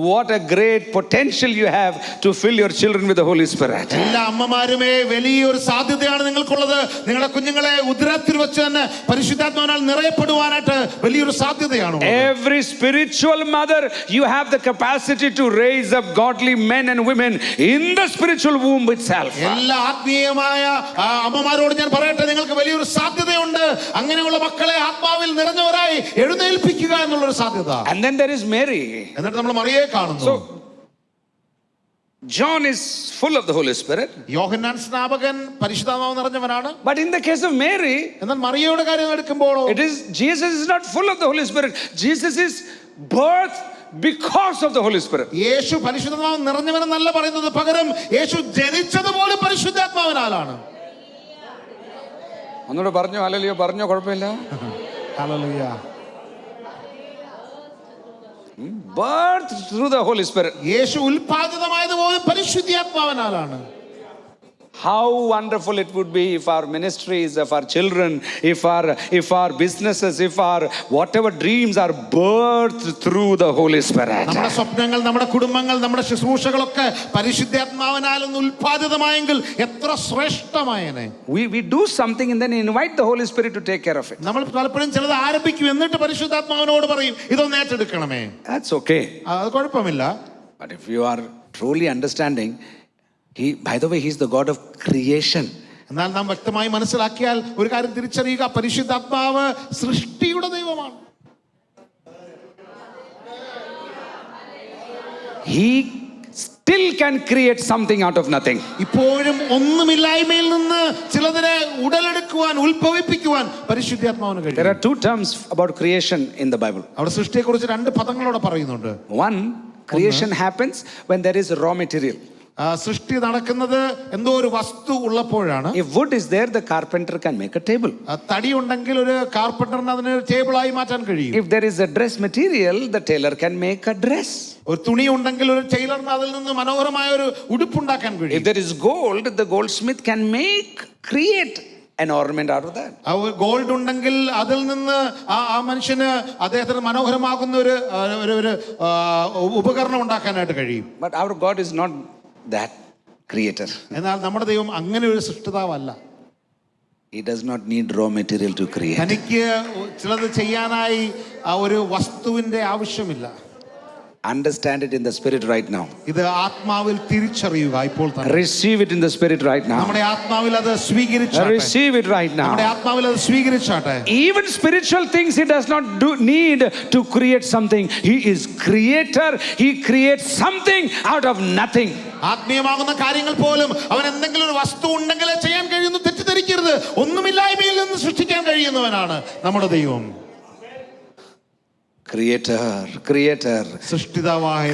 what a great potential you have to fill your children with the Holy Spirit. എല്ലാ അമ്മമാരുമേ വലിയൊരു സാധ്യതയാണ് നിങ്ങൾക്കുള്ളത്. നിങ്ങളുടെ കുഞ്ഞുങ്ങളെ ഉദരത്തിൽ വെച്ച് തന്നെ പരിശുദ്ധാത്മാവിനാൽ നിറയപ്പെടുവാനായിട്ട് വലിയൊരു സാധ്യതയാണ്. Every spiritual mother, you have the capacity to raise up godly men and women in the spiritual womb itself. എല്ലാ ആത്മീയമായ അമ്മമാരോട് ഞാൻ പറയട്ടെ, നിങ്ങൾക്ക് വലിയൊരു സാധ്യതയുണ്ട്. അങ്ങനെയുള്ള മക്കളെ ആത്മാവിൽ നിറഞ്ഞവരായി എഴുന്നേൽപ്പിക്കുക എന്നുള്ളൊരു സാധ്യത. And then there is Mary. എന്നിട്ട് നമ്മൾ മറിയയെ കാണുന്നു. So John is full of the Holy Spirit. യോഹന്നാൻ സ്നാപകൻ പരിശുദ്ധാത്മാവ് നിറഞ്ഞവനാണ്. But in the case of Mary, എന്നാൽ മറിയയുടെ കാര്യം എടുക്കുമ്പോഴോ, it is Jesus is not full of the Holy Spirit. Jesus is birth because of the Holy Spirit. യേശു പരിശുദ്ധാത്മാവ് നിറഞ്ഞവനെന്നല്ല പറയുന്നത്, പകരം യേശു ജനിച്ചതുപോലെ പരിശുദ്ധാത്മാവിനാലാണ്. ഒന്നുകൂടെ പറഞ്ഞോ, ഹല്ലേലൂയ പറഞ്ഞോ, കുഴപ്പമില്ല. Hallelujah. Birth through the Holy Spirit. യേശു ഉൽപാദിതമായത് പോലും പരിശുദ്ധാത്മാവിനാലാണ്. How wonderful it would be if our ministries, if our children, if our businesses, if our whatever dreams are birthed through the Holy Spirit. നമ്മുടെ സ്വപ്നങ്ങൾ, നമ്മുടെ കുടുംബങ്ങൾ, നമ്മുടെ ശുശ്രൂഷകളൊക്കെ പരിശുദ്ധാത്മാവിനാൽ ഉൽപാദിതമായെങ്കിൽ എത്ര ശ്രേഷ്ഠമായേനെ. We do something and then invite the Holy Spirit to take care of it. നമ്മൾ പലപ്പോഴും ചിലത് ആരംഭിക്കും, എന്നിട്ട് പരിശുദ്ധാത്മാവിനോട് പറയും ഇതൊന്ന് ഏറ്റെടുക്കണമേ. That's okay. അത് കുഴപ്പമില്ല. But if you are truly understanding, by the way, He is the God of creation. എന്നാൽ നാം വ്യക്തമായി മനസ്സിലാക്കിയാൽ ഒരു കാര്യം തിരിച്ചറിയുക, പരിശുദ്ധാത്മാവ് സൃഷ്ടിയുടെ ദൈവമാണ്. He still can create something out of nothing. ഇപ്പോഴും ഒന്നുമില്ലായ്മയിൽ നിന്ന് ചിലതിനെ ഉടലെടുക്കുവാൻ, ഉത്ഭവിപ്പിക്കുവാൻ പരിശുദ്ധാത്മാവിന് കഴിയും. There are two terms about creation in the Bible. അവിടെ സൃഷ്ടിയെക്കുറിച്ച് രണ്ട് പദങ്ങളോടെ പറയുന്നുണ്ട്. One, creation happens when there is raw material. സൃഷ്ടി നടക്കുന്നത് എന്തോ ഒരു വസ്തു ഉള്ളപ്പോഴാണ്. If wood is there, the carpenter can make a table. തടി ഉണ്ടെങ്കിൽ ഒരു കാർപ്പന്ററിന് അതിനെ ഒരു ടേബിളായി മാറ്റാൻ കഴിയും. If there is a dress material, the tailor can make a dress. ഒരു തുണി ഉണ്ടെങ്കിൽ ഒരു ടൈലറിന് അതിൽ നിന്ന് മനോഹരമായ ഒരു ഉടുപ്പുണ്ടാക്കാൻ കഴിയും. If there is gold, the goldsmith can create an ornament out of that. Gold ഉണ്ടെങ്കിൽ അതിൽ നിന്ന് ആ മനുഷ്യന് അദ്ദേഹത്തിന് മനോഹരമാകുന്ന ഒരു ഉപകരണം ഉണ്ടാക്കാനായിട്ട് കഴിയും. But our God is not that creator. എന്നാൽ നമ്മുടെ ദൈവം അങ്ങനെ ഒരു സൃഷ്ടിതാവല്ല. He does not need raw material to create. തനിക്ക് ചിലത് ചെയ്യാനായി ആ ഒരു വസ്തുവിന്റെ ആവശ്യമില്ല. Understand it in the spirit right now. ഇത് ആത്മാവിൽ തിരിച്ചറിയുക ഇപ്പോൾ തന്നെ. Receive it in the spirit right now. നമ്മുടെ ആത്മാവിൽ അത് സ്വീകരിച്ചാട്ടെ. Receive it right now. നമ്മുടെ ആത്മാവിൽ അത് സ്വീകരിച്ചാട്ടെ. Even spiritual things He does not need to create something. He is creator. He creates something out of nothing. ആത്മീയമാകുന്ന കാര്യങ്ങൾ പോലും അവൻ എന്തെങ്കിലും ഒരു വസ്തു ഉണ്ടെങ്കിലേ ചെയ്യാൻ കഴിയുന്നു. തെറ്റിദ്ധരിക്കരുത്. ഒന്നുമില്ലായ്മയിൽ നിന്ന് സൃഷ്ടിക്കാൻ കഴിയുന്നവനാണ് നമ്മുടെ ദൈവം. Creator, സൃഷ്ടിതാവായ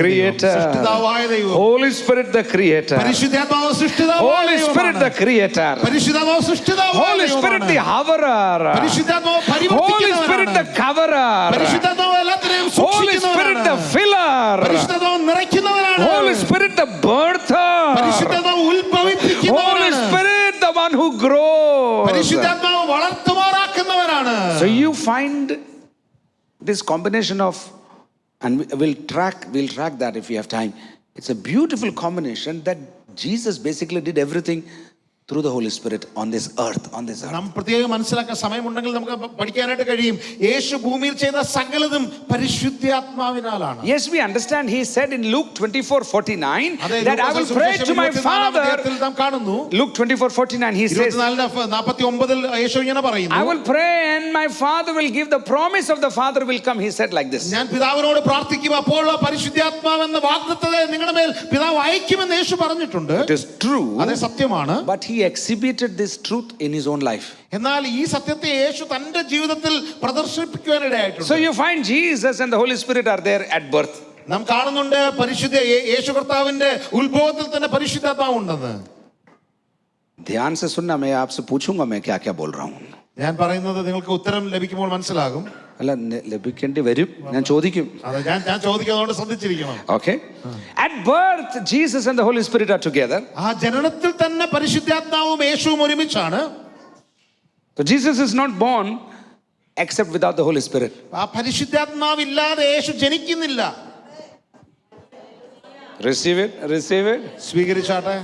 ദൈവം. Holy Spirit the creator, പരിശുദ്ധാത്മാവ് സൃഷ്ടിതാവായ Holy Spirit the creator, പരിശുദ്ധാത്മാവ് സൃഷ്ടിതാവായ Holy Spirit the hoverer, പരിശുദ്ധാത്മാവ് Holy Spirit the coverer, പരിശുദ്ധാത്മാവ് എല്ലാത്തിനെയും Holy Spirit the filler, പരിശുദ്ധാത്മാവ് നിറയ്ക്കുന്നവനാണ്. Holy Spirit the birther, പരിശുദ്ധാത്മാവ് Holy ഉത്ഭവിപ്പിക്കുന്നവനാണ്. Spirit the one who grows. പരിശുദ്ധാത്മാവ് വളർത്തുമാറാക്കുന്നവനാണ്. So you find this combination of, and we'll track that if we have time. It's a beautiful combination that Jesus basically did everything through the Holy Spirit on this earth. നാം പ്രത്യേകം മനസ്സിലാക്കാൻ സമയമുണ്ടെങ്കിൽ നമുക്ക് പഠിക്കാനായിട്ട് കഴിയും. യേശു ഭൂമിയിൽ ചെയ്ത സകലതും പരിശുദ്ധാത്മാവിനാലാണ്. Yes, we understand. He said in Luke 24:49 that I will pray to my Father. Luke 24:49 he says, 24:49 യേശു ഇങ്ങനെ പറയുന്നു, I will pray and my Father will give the promise of the Father will come. He said like this. ഞാൻ പിതാവിനോട് പ്രാർത്ഥിക്കും, അപ്പോൾ പരിശുദ്ധാത്മാവ് എന്ന വാഗ്ദത്തത്തെ നിങ്ങളുടെ മേൽ പിതാവ് അയക്കുമെന്ന് യേശു പറഞ്ഞിട്ടുണ്ട്. It is true. അത് സത്യമാണ്. But he exhibited this truth in his own life. എന്നാൽ ഈ സത്യത്തെ യേശു തന്റെ ജീവിതത്തിൽ പ്രദർശിപ്പിക്കുവാനിടയായിട്ടുണ്ട്. So you find Jesus and the Holy Spirit are there at birth. നാം കാണുന്നുണ്ട് യേശു കർത്താവിന്റെ ഉത്ഭവത്തിൽ തന്നെ പരിശുദ്ധാത്മാവ് ഉണ്ടെന്ന്. ധ്യാൻ से सुनना, मैं आपसे पूछूंगा मैं क्या क्या बोल रहा हूँ. ഞാൻ പറയുന്നത് നിങ്ങൾക്ക് ഉത്തരം ലഭിക്കുമ്പോൾ മനസ്സിലാകും. അല്ല, ലഭിക്കേണ്ടി വരും, ഞാൻ ചോദിക്കും. ഞാൻ ചോദിക്കുന്നതുകൊണ്ട് ശ്രദ്ധിച്ചിരിക്കണം. Okay. At birth Jesus and the Holy Spirit are together. ആ ജനനത്തിൽ തന്നെ പരിശുദ്ധാത്മാവും യേശുവും ഒരുമിച്ചാണ്. So Jesus is not born except without the Holy Spirit. ആ പരിശുദ്ധാത്മാവ് ഇല്ലാതെ യേശു ജനിക്കുന്നില്ല. Receive it. സ്വീകരിച്ചാട്ടെ.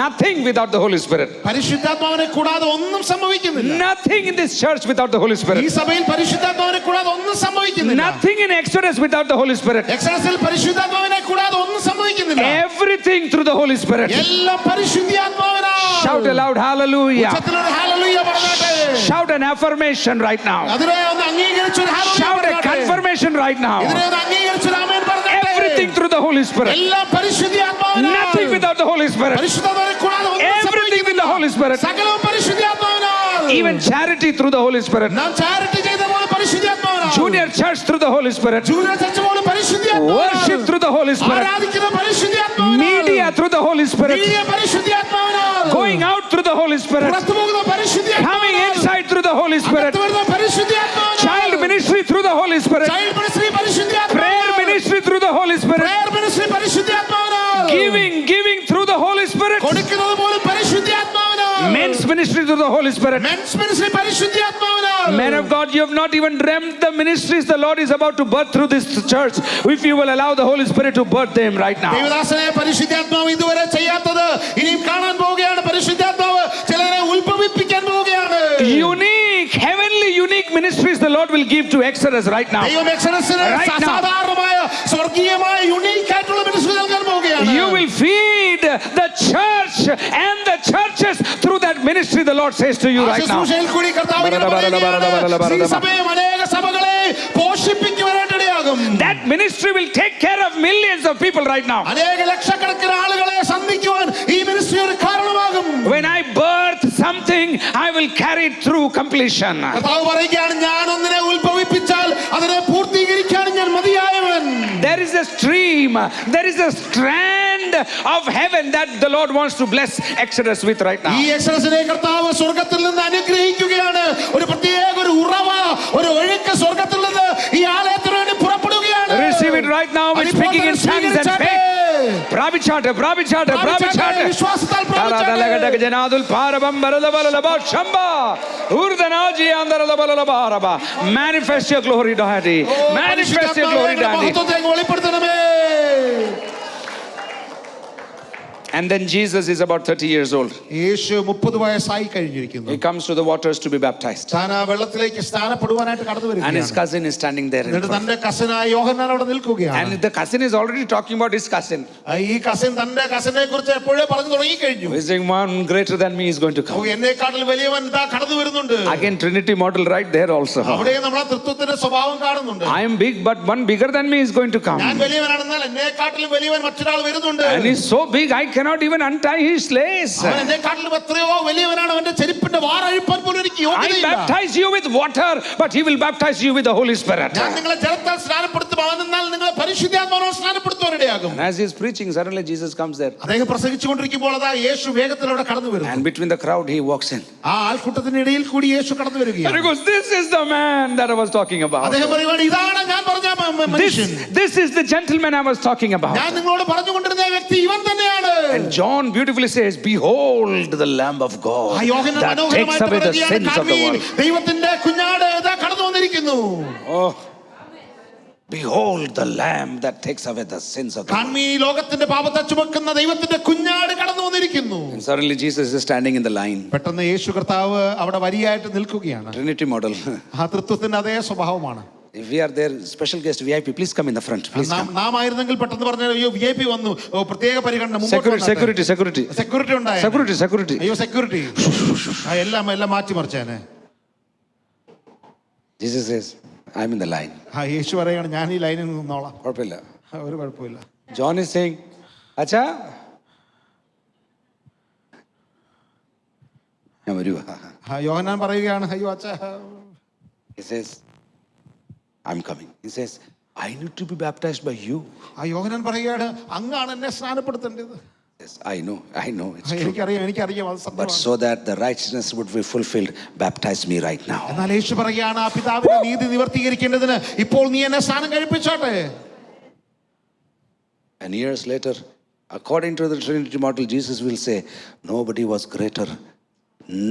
Nothing without the Holy Spirit. പരിശുദ്ധാത്മാവിനെ കൂടാതെ ഒന്നും സംഭവിക്കുന്നില്ല. Nothing in this church without the Holy Spirit. ഈ സഭയിൽ പരിശുദ്ധാത്മാവിനെ കൂടാതെ ഒന്നും സംഭവിക്കുന്നില്ല. Nothing in Exodus without the Holy Spirit. എക്സോഡസിൽ പരിശുദ്ധാത്മാവിനെ കൂടാതെ ഒന്നും സംഭവിക്കുന്നില്ല. Everything through the Holy Spirit. എല്ലാം പരിശുദ്ധാത്മാവിനാൽ. Shout aloud hallelujah. ഉച്ചത്തിലൊരു ഹല്ലേലൂയ പറഞ്ഞാട്ടെ. Shout an affirmation right now. അതിനെ ഒന്ന് അംഗീകരിച്ച് ഒരു ഹല്ലേലൂയ Shout a പറഞ്ഞാട്ടെ. confirmation right now. ഇതിനെ ഒന്ന് അംഗീകരിച്ച് ഒരു ആമേൻ പറഞ്ഞാട്ടെ. Everything through the Holy Spirit. എല്ലാം പരിശുദ്ധാത്മാവിനാൽ. Nothing without the Holy Spirit. പരിശുദ്ധാത്മാവിനെ കൂടാതെ ഒന്നും Everything with the Holy Spirit. സകലവും പരിശുദ്ധാത്മാവിനാൽ. Even charity through the Holy Spirit. നാം ചാരിറ്റി ചെയ്തപോലെ പരിശുദ്ധാത്മാവിനാൽ. Junior church through the Holy Spirit. Junior church പോലെ പരിശുദ്ധാത്മാവിനാൽ. Worship through the Holy Spirit. ആരാധിക്കുന്ന പരിശുദ്ധാത്മാവിനാൽ. Media through the Holy Spirit. Media പരിശുദ്ധാത്മാവിനാൽ. Going out through the Holy Spirit. പുറത്തുപോകുന്ന പരിശുദ്ധാത്മാവിനാൽ. Coming inside through the Holy Spirit. അകത്തുവരുന്ന പരിശുദ്ധാത്മാവിനാൽ. Child ministry through the Holy Spirit. Child ministry പരിശുദ്ധാത്മാവിനാൽ. Prayer ministry through the Holy Spirit. Men's ministry പരിശുദ്ധാത്മാവിനാൽ. Men of God, you have not even dreamt the ministries the Lord is about to birth through this church. If you will allow the Holy Spirit to birth them right now. ദൈവദാസനെ പരിശുദ്ധാത്മാവ് ഇതുവരെ ചെയ്യാത്തത് ഇനിയും കാണാൻ പോവുകയാണ്. പരിശുദ്ധാത്മാവ് ചിലരെ ഉത്ഭവിപ്പിക്കാൻ പോവുകയാണ്. Unique, heavenly, unique ministries the Lord will give to Exodus right now. ദൈവം എക്സോഡസിന് സാധാരണമായ സ്വർഗീയമായ യുണീക്ക് ആയിട്ടുള്ള മിനിസ്ട്രി നൽകാൻ പോവുകയാണ്. You will feed the church and the churches through that ministry, the Lord says to you right now. ശുശ്രൂഷയിൽ കൂടി കർത്താവ് ഇങ്ങനെ പറയുകയാണ്, ഈ സഭയും അനേക സഭകളെ പോഷിപ്പിക്കുവാനായിട്ടിടയാകും. That ministry will take care of millions of people right now. അനേക ലക്ഷക്കണക്കിന് ആളുകളെ സന്ധിക്കുവാൻ ഈ മിനിസ്ട്രി ഒരു കാരണമാകും. When I birth something, I will carry it through completion. കർത്താവ് പറയുകയാണ്, ഞാൻ ഒന്നിനെ ഉത്ഭവിപ്പിച്ചാൽ അതിനെ പൂർത്തീകരിക്കാൻ ഞാൻ മതിയായവൻ. There is a stream, there is a strand of heaven that the Lord wants to bless Exodus with right now. ഈ എക്സോഡസിനെ കർത്താവ് സ്വർഗ്ഗത്തിൽ നിന്ന് അനുഗ്രഹിക്കുകയാണ്. ഒരു പ്രത്യേക ഒരു ഉറവ, ഒരു ഒഴുക്ക് സ്വർഗ്ഗത്തിൽ നിന്ന് ഈ ആലയത്തിന് വേണ്ടി പുറപ്പെടുകയാണ്. Receive it right now with speaking in tongues and faith. പ്രാപിച്ചാട്ടെ, പ്രാപിച്ചാട്ടെ, പ്രാപിച്ചാട്ടെ. വിശ്വാസത്താൽ പ്രാപിച്ചാട്ടെ. ജനാദുൽ പാരബം ബരദബലലബ ശംബ ഊർദനാജി ആന്തരദബലലബാരബ. Manifest your glory, Daddy. Manifest your glory, Daddy. വെളിപ്പെടുത്തണമേ. And then Jesus is about 30 years old. യേശു 30 വയസ്സായി കഴിഞ്ഞിരിക്കുന്നു. He comes to the waters to be baptized. താൻ ആ വെള്ളത്തിലേക്ക് സ്നാനപ്പെടുവാനായിട്ട് കടന്നു And his വരികയാണ്. cousin is standing there. എന്നിട്ട് തന്റെ കസിനായ യോഹന്നാൻ അവിടെ നിൽക്കുകയാണ്. And the cousin is already talking about his cousin. ഈ കസിൻ തന്റെ കസിനെ കുറിച്ച് എപ്പോഴേ പറഞ്ഞു തുടങ്ങി കഴിഞ്ഞു. He's saying one greater than me is going to come. എന്നെക്കാട്ടിൽ വലിയവൻ ഇതാ കടന്നു വരുന്നുണ്ട്. Again Trinity model right there also. അവിടെ നമ്മൾ തൃത്വത്തിന്റെ സ്വഭാവം കാണുന്നുണ്ട്. I am big, but one bigger than me is going to come. ഞാൻ വലിയവനാണെന്നാൽ എന്നെക്കാട്ടിൽ വലിയവൻ മറ്റൊരാൾ വരുന്നുണ്ട്. And he's so big I cannot even untie his lace. അവൻ എന്നെക്കാട്ടിലും എത്രയോ വലിയവനാണ്. അവന്റെ ചെരുപ്പിന്റെ വാറഴിപ്പാൻ പോലും എനിക്ക് I യോഗ്യതയില്ല. baptize you with water, but he will baptize you with the Holy Spirit. ഞാൻ നിങ്ങളെ ജലത്താൽ സ്നാനപ്പെടുത്തും, അവൻ എന്നാൽ നിങ്ങളെ പരിശുദ്ധാത്മാവിനാൽ സ്നാനപ്പെടുത്തുവാനിടയാകും. And as he is preaching, suddenly Jesus comes there. അദ്ദേഹം പ്രസംഗിച്ചുകൊണ്ടിരിക്കുമ്പോൾ അതാ യേശു വേഗത്തിൽ അവിടെ കടന്നു വരുന്നു. And between the crowd he walks in. ആ ആൾക്കൂട്ടത്തിന്റെ ഇടയിൽ കൂടി യേശു കടന്നു And he വരികയാണ്. goes, this is the man that I was talking about. അദ്ദേഹം പറയുവാണ്, ഇതാണ് ഞാൻ പറഞ്ഞ മനുഷ്യൻ. This is the gentleman I was talking about. ഞാൻ നിങ്ങളോട് പറഞ്ഞുകൊണ്ടിരുന്ന വ്യക്തി ഇവൻ തന്നെയാണ്. And John beautifully says, behold the Lamb of God ആ യോഹന്നാൻ that takes മനോഹരമായിട്ട് away the പറയുകയാണ്, sins of the കാൺമീൻ, world. ദൈവത്തിന്റെ കുഞ്ഞാട് ഇതാ കടന്നു വന്നിരിക്കുന്നു. Oh, behold the Lamb that takes away the sins of the world. കാൺമീൻ, ഈ ലോകത്തിന്റെ പാപത്തെ ചുമക്കുന്ന ദൈവത്തിന്റെ കുഞ്ഞാട് കടന്നു വന്നിരിക്കുന്നു. And suddenly Jesus is standing in the line. പെട്ടെന്ന് യേശു കർത്താവ് അവിടെ വരിയായിട്ട് നിൽക്കുകയാണ്. Trinity model. ആ തൃത്വത്തിന്റെ അതേ സ്വഭാവമാണ്. If we are there, special guest VIP, please come in the front. Please come. നാം ആയിരുന്നെങ്കിൽ പെട്ടെന്ന് പറഞ്ഞു, അയ്യോ VIP വന്നു, ഓ പ്രത്യേക പരിഗണന, Security. സെക്യൂരിറ്റി ഉണ്ടായ, Security. അയ്യോ സെക്യൂരിറ്റി, എല്ലാം മാറ്റിമറിച്ചേനെ. Jesus says, I'm in the line. യേശു പറയാണ്, ഞാൻ ഈ ലൈനിൽ നിന്നോളാം, കുഴപ്പമില്ല. ഒരു കുഴപ്പമില്ല. John is saying, അച്ഛാ ഞാൻ വരുവാ. യോഹന്നാൻ പറയുകയാണ്, അയ്യോ അച്ഛാ. He says, I'm coming. He says, I need to be baptized by you. ആ യോഹന്നാൻ പറയുകയാണ്, അങ്ങാണ് എന്നെ സ്നാനപ്പെടുത്തേണ്ടത്. Yes, I know, it's true. എനിക്കറിയാം അത് But സത്യമാണ്. so that the righteousness would be fulfilled, baptize me right now. എന്നാൽ യേശു പറയുകയാണ്, ആ പിതാവിന്റെ നീതി നിവർത്തീകരിക്കേണ്ടതിന് ഇപ്പോൾ നീ എന്നെ സ്നാനം കഴിപ്പിച്ചോട്ടെ. And years later, according to the Trinity model, Jesus will say, nobody was greater.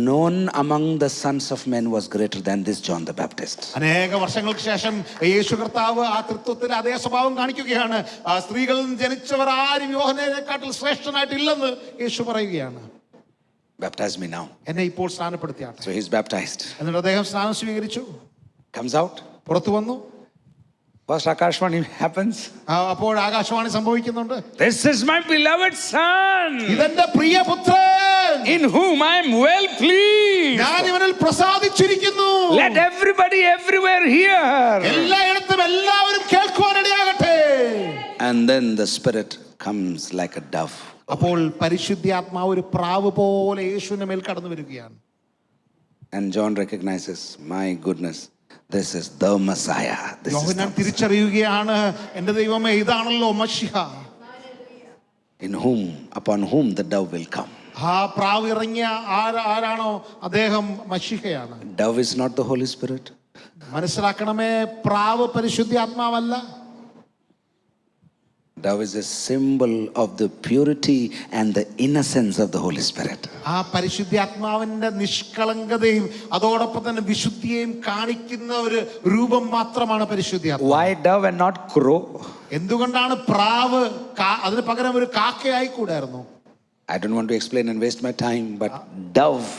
None among the sons of men was greater than this John the Baptist. അനേക വർഷങ്ങൾക്ക് ശേഷം യേശു കർത്താവ് ആ തൃത്വത്തിൽ അതേ സ്വഭാവം കാണിക്കുകയാണ്. ആ സ്ത്രീകളിൽ നിന്ന് ജനിച്ചവർ ആരും യോഹന്നാനെക്കാട്ടിൽ ശ്രേഷ്ഠനായിട്ടില്ലെന്ന് യേശു പറയുകയാണ്. Baptize me now. എന്നെ ഇപ്പോൾ സ്നാനപ്പെടുത്തിയാട്ടെ. So he's baptized. എന്നിട്ട് അദ്ദേഹം സ്നാനം സ്വീകരിച്ചു, Comes out. പുറത്തു വന്നു. First Akashvani happens. അപ്പോൾ ആകാശവാണി സംഭവിക്കുന്നുണ്ട്. This is my beloved son, ഇതെന്റെ പ്രിയപുത്രൻ, in whom I am well pleased. ഞാൻ ഇവനിൽ പ്രസാദിച്ചിരിക്കുന്നു. Let everybody everywhere hear. എല്ലായിടത്തും എല്ലാവരും കേൾക്കുവാനിടയാകട്ടെ. And then the Spirit comes like a dove. അപ്പോൾ പരിശുദ്ധാത്മാവ് ഒരു പ്രാവ് പോലെ യേശുവിന്റെ മേൽ കടന്നു വരികയാണ്. And John recognizes, my goodness, this is the Messiah. യോഹന്നാൻ തിരിച്ചറിയുകയാണ്, എൻ്റെ ദൈവമേ, ഇതാണല്ലോ മശിഹ, upon whom the dove will come. ആ പ്രാവ് ഇറങ്ങിയ ആരാണോ അദ്ദേഹം മശിഹയാണ്. Dove is not the Holy Spirit. മനസ്സിലാക്കണമേ, പ്രാവ് പരിശുദ്ധാത്മാവല്ല. Dove is a symbol of the purity and the innocence of the Holy Spirit. ആ പരിശുദ്ധാത്മാവിന്റെ നിഷ്കളങ്കതയും അതോടൊപ്പം തന്നെ വിശുദ്ധിയെയും കാണിക്കുന്ന ഒരു രൂപം മാത്രമാണ് പരിശുദ്ധാത്മാവ്. Why dove and not crow? എന്തുകൊണ്ടാണ് പ്രാവ് അതിന് പകരം ഒരു കാക്കയായി കൂടായിരുന്നു? I don't want to explain and waste my time, but dove,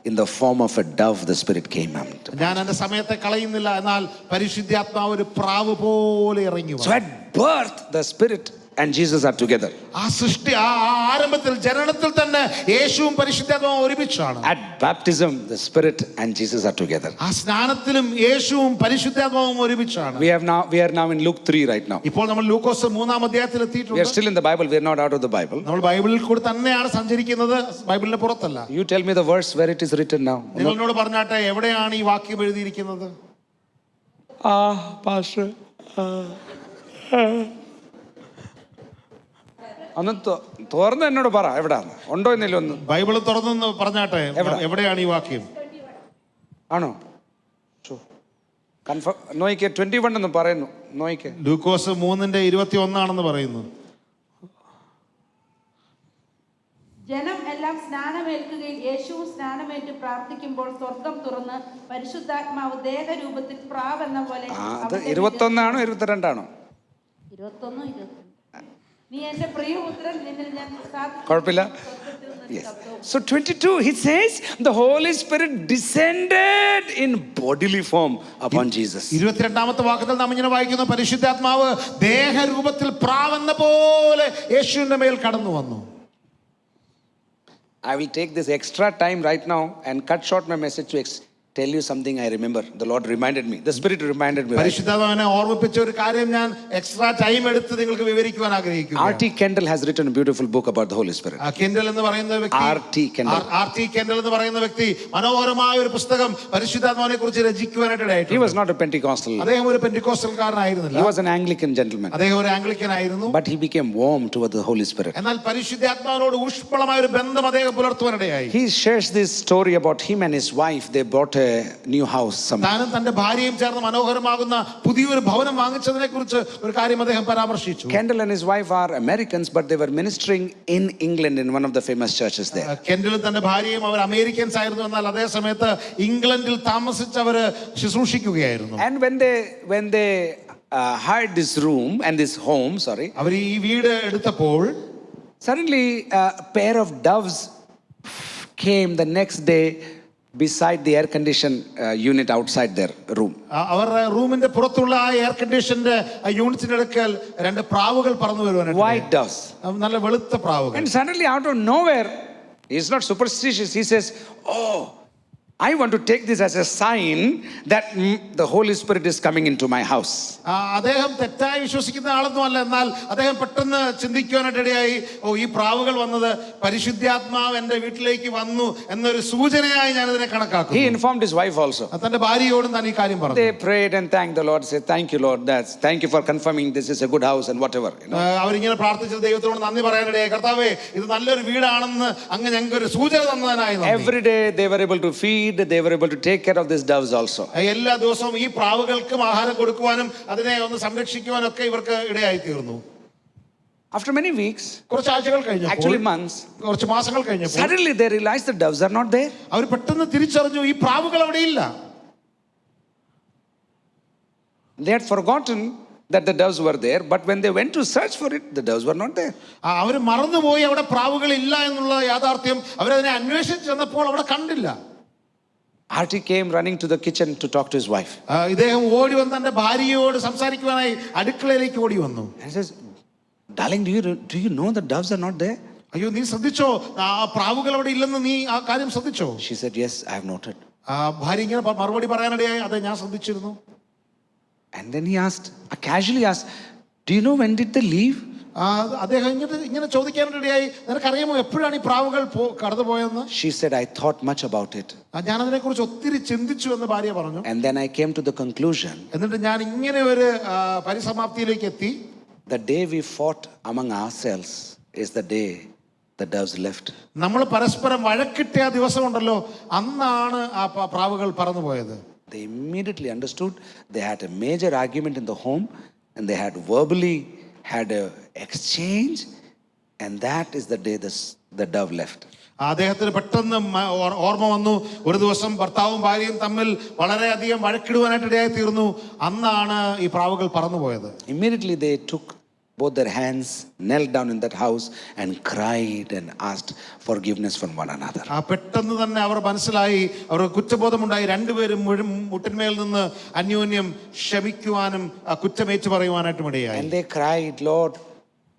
in the form of a dove, the Spirit came out. ഞാൻ എന്റെ സമയത്തെ കളയുന്നില്ല, എന്നാൽ പരിശുദ്ധാത്മാവ് ഒരു പ്രാവ് പോലെ ഇറങ്ങി വന്നു. So at birth, the Spirit and Jesus are together. ആ സൃഷ്ടി ആ ആരംഭത്തിൽ ജനനത്തിൽ തന്നെ യേശുവും പരിശുദ്ധാത്മാവും ഒരുമിച്ചാണ്. At baptism, the Spirit and Jesus are together. ആ സ്നാനത്തിലും യേശുവും പരിശുദ്ധാത്മാവും ഒരുമിച്ചാണ്. We are now in Luke 3 right now. ഇപ്പോൾ നമ്മൾ ലൂക്കോസ് 3-ാം അധ്യായത്തിൽ We എത്തിയിട്ടുണ്ട്. are still in the Bible. We are not out of the Bible. നമ്മൾ ബൈബിളിൽ കൂടി തന്നെയാണ് സഞ്ചരിക്കുന്നത്, ബൈബിളിന്റെ പുറത്തല്ല. You tell me the verse where it is written now. നിങ്ങൾ എന്നോട് പറഞ്ഞാട്ടെ, എവിടെയാണ് ഈ വാക്യം എഴുതിയിരിക്കുന്നത്? Pastor. ഒന്ന് തുറന്ന് എന്നോട് പറ, എവിടാന്ന് ഉണ്ടോ എന്നില്ല ഒന്ന്. ബൈബിൾ തുറന്നു പറഞ്ഞാട്ടെ, എവിടെയാണ് ഈ വാക്യം? ആണോ? കൺഫേം നോയിക്കെ 21 എന്ന് പറയുന്നു. നോയിക്കെ ലൂക്കോസ് 3:21 പറയുന്നു. ജനം എല്ലാം സ്നാനമേൽക്കുകയും യേശുവും സ്നാനമേറ്റ് പ്രാർത്ഥിക്കുമ്പോൾ സ്വർഗം തുറന്ന് പരിശുദ്ധാത്മാവ് ദേഹരൂപത്തിൽ പ്രാവെന്ന പോലെ. 21 ആണോ 22 ആണോ? 21. നീ എന്റെ പ്രിയപുത്രൻ, നിന്നിൽ ഞാൻ കുഴപ്പമില്ല. So 22 he says the Holy Spirit descended in bodily form upon Jesus. 22-ാമത്തെ വാക്യത്തിൽ നാം ഇങ്ങനെ വായിക്കുന്നു, പരിശുദ്ധാത്മാവ് ദേഹരൂപത്തിൽ പ്രാവെന്ന പോലെ യേശുവിന്റെ മേൽ കടന്നു വന്നു. I will take this extra time right now and cut short my message to tell you something I remember. The Lord reminded me. The Spirit reminded me. പരിശുദ്ധാത്മാവിനെ ഓർമ്മിപ്പിച്ച ഒരു കാര്യം ഞാൻ എക്സ്ട്രാ ടൈം എടുത്ത് നിങ്ങൾക്ക് വിവരിക്കുവാൻ ആഗ്രഹിക്കുന്നു. R.T. Kendall has written a beautiful book about the Holy Spirit. Kendall എന്ന് പറയുന്ന വ്യക്തി, R.T. കെൻഡൽ എന്ന് പറയുന്ന വ്യക്തി മനോഹരമായ ഒരു പുസ്തകം പരിശുദ്ധാത്മാവിനെ കുറിച്ച് രചിക്കുവാനായിട്ട് ഇടയായിട്ടുണ്ട്. He was not a Pentecostal. അദ്ദേഹം ഒരു പെന്തിക്കോസ്റ്റൽകാരനായിരുന്നില്ല. He was an Anglican gentleman. അദ്ദേഹം ഒരു ആംഗ്ലിക്കൻ ആയിരുന്നു. But he became warm toward the Holy Spirit. എന്നാൽ പരിശുദ്ധാത്മാവിനോട് ഊഷ്മളമായ ഒരു ബന്ധം അദ്ദേഹം പുലർത്തുവാനിടയായി. He shares this story about him and his wife. They bought a new house. താനും തന്റെ ഭാര്യയും ചേർന്ന് മനോഹരമാകുന്ന പുതിയൊരു ഭവനം വാങ്ങിച്ചതിനെ കുറിച്ച് ഒരു കാര്യം അദ്ദേഹം പരാമർശിച്ചു. Kendall and his wife are Americans, but they were ministering in England in one of the famous churches there. കെൻഡലും തന്റെ ഭാര്യയും അവർ അമേരിക്കൻസ് ആയിരുന്നു, എന്നാൽ അതേ സമയത്ത് ഇംഗ്ലണ്ടിൽ താമസിച്ചവര് ശുശ്രൂഷിക്കുകയായിരുന്നു. And when they hired this room and this home, അവർ ഈ വീട് എടുത്തപ്പോൾ suddenly a pair of doves came the next day beside the air condition unit outside their room. അവരുടെ റൂമിന്റെ പുറത്തുള്ള ആ എയർ കണ്ടീഷന്റെ യൂണിറ്റിന്റെ അടുക്കൽ രണ്ട് പ്രാവുകൾ പറന്നു വരുവാനായിട്ട്. White doves. നല്ല വെളുത്ത പ്രാവുകൾ. And suddenly out of nowhere, he's not superstitious, he says, "Oh, I want to take this as a sign that the Holy Spirit is coming into my house." അദ്ദേഹം തെറ്റായി വിശ്വസിക്കുന്ന ആളൊന്നും അല്ല, എന്നാൽ അദ്ദേഹം പെട്ടെന്ന് ചിന്തിക്കുവാനായിട്ടിടയായി, ഈ പ്രാവുകൾ വന്നത് പരിശുദ്ധാത്മാവ് എന്റെ വീട്ടിലേക്ക് വന്നു എന്നൊരു സൂചനയായി ഞാൻ ഇതിനെ കണക്കാക്കും. He informed his wife also. തന്റെ ഭാര്യയോടും താൻ ഈ കാര്യം പറഞ്ഞു. They prayed and thanked the Lord, said, "Thank you, Lord. Thank you for confirming this is a good house and whatever." അവരിങ്ങനെ പ്രാർത്ഥിച്ചത് ദൈവത്തോട് നന്ദി പറയാനിടയായി. കർത്താവേ, ഇത് നല്ലൊരു വീടാണെന്ന് അങ്ങ് ഞങ്ങൾക്ക് ഒരു സൂചന തന്നതിനായി. Every day they were able to feed, they were able to take care of these doves also. എല്ലാ ദിവസവും ഈ പ്രാവുകൾക്കും ആഹാരം കൊടുക്കുവാനും അതിനെ ഒന്ന് സംരക്ഷിക്കുവാനും ഒക്കെ ഇവർക്ക് ഇടയായി തീർന്നു. After many weeks, കുറച്ച് ആഴ്ചകൾ കഴിഞ്ഞപ്പോൾ, actually months, കുറച്ച് മാസങ്ങൾ കഴിഞ്ഞപ്പോൾ, suddenly they realized the doves are not there. അവർ പെട്ടെന്ന് തിരിച്ചറിഞ്ഞു ഈ പ്രാവുകൾ അവിടെ ഇല്ല. They had forgotten that the doves were there, but when they went to search for it, the doves were not there. അവർ മറന്നുപോയി അവിടെ പ്രാവുകൾ ഇല്ല എന്നുള്ള യാഥാർത്ഥ്യം. അവരതിനെ അന്വേഷിച്ച് ചെന്നപ്പോൾ അവിടെ കണ്ടില്ല. R.T. came running to the kitchen to talk to his wife. ഇദ്ദേഹം ഓടി വന്ന് തന്റെ ഭാര്യയോട് സംസാരിക്കുവാനായി അടുക്കളയിലേക്ക് ഓടി വന്നു. And says, "Darling, do you know the doves are not there?" അയ്യോ, നീ ശ്രദ്ധിച്ചോ ആ പ്രാവുകൾ അവിടെ ഇല്ലെന്ന് നീ ആ കാര്യം ശ്രദ്ധിച്ചോ? She said, "Yes, I have noted." ഭാര്യ ഇങ്ങനെ മറുപടി പറയാനിടയായി, അതെ ഞാൻ ശ്രദ്ധിച്ചിരുന്നു. And then he casually asked, "Do you know when did they leave?" അദ്ദേഹം ഇങ്ങനെ ചോദിക്കാനിടയായി, നിനക്കറിയാമോ എപ്പോഴാണ് ഈ പ്രാവുകൾ കടന്നു പോയെന്ന്? She said, "I thought much about it. ഞാൻ അതിനെ കുറിച്ച് ഒത്തിരി ചിന്തിച്ചു എന്ന് ഭാര്യ പറഞ്ഞു. And then I came to the conclusion, എന്നിട്ട് ഞാൻ ഇങ്ങനെ ഒരു പരിസമാപ്തിയിലേക്ക് എത്തി. the day we fought among ourselves is the day the doves left." നമ്മൾ പരസ്പരം വഴക്കിട്ടിയ ദിവസം ഉണ്ടല്ലോ, അന്നാണ് ആ പ്രാവുകൾ പറന്നുപോയത്. They immediately understood they had a major argument in the home and they had verbally had a exchange, and that is the day the dove left. അദ്ദേഹത്തിന് പെട്ടെന്ന് ഓർമ്മ വന്നു, ഒരു ദിവസം ഭർത്താവും ഭാര്യയും തമ്മിൽ വളരെയധികം വഴക്കിടുവാനായിട്ട് ഇടയായി തീർന്നു. അന്നാണ് ഈ പ്രാവുകൾ പറന്നുപോയത്. Immediately they took both their hands, knelt down in that house and cried and asked forgiveness from one another. പെട്ടെന്ന് തന്നെ അവർ മനസ്സിലായി, അവർ കുറ്റബോധമുണ്ടായി. രണ്ടുപേരും മുട്ടിന്മേൽ നിന്ന് അന്യോന്യം ക്ഷമിക്കുവാനും കുറ്റമേറ്റു പറയുവാനായിട്ടും ഇടയായി. And they cried, Lord,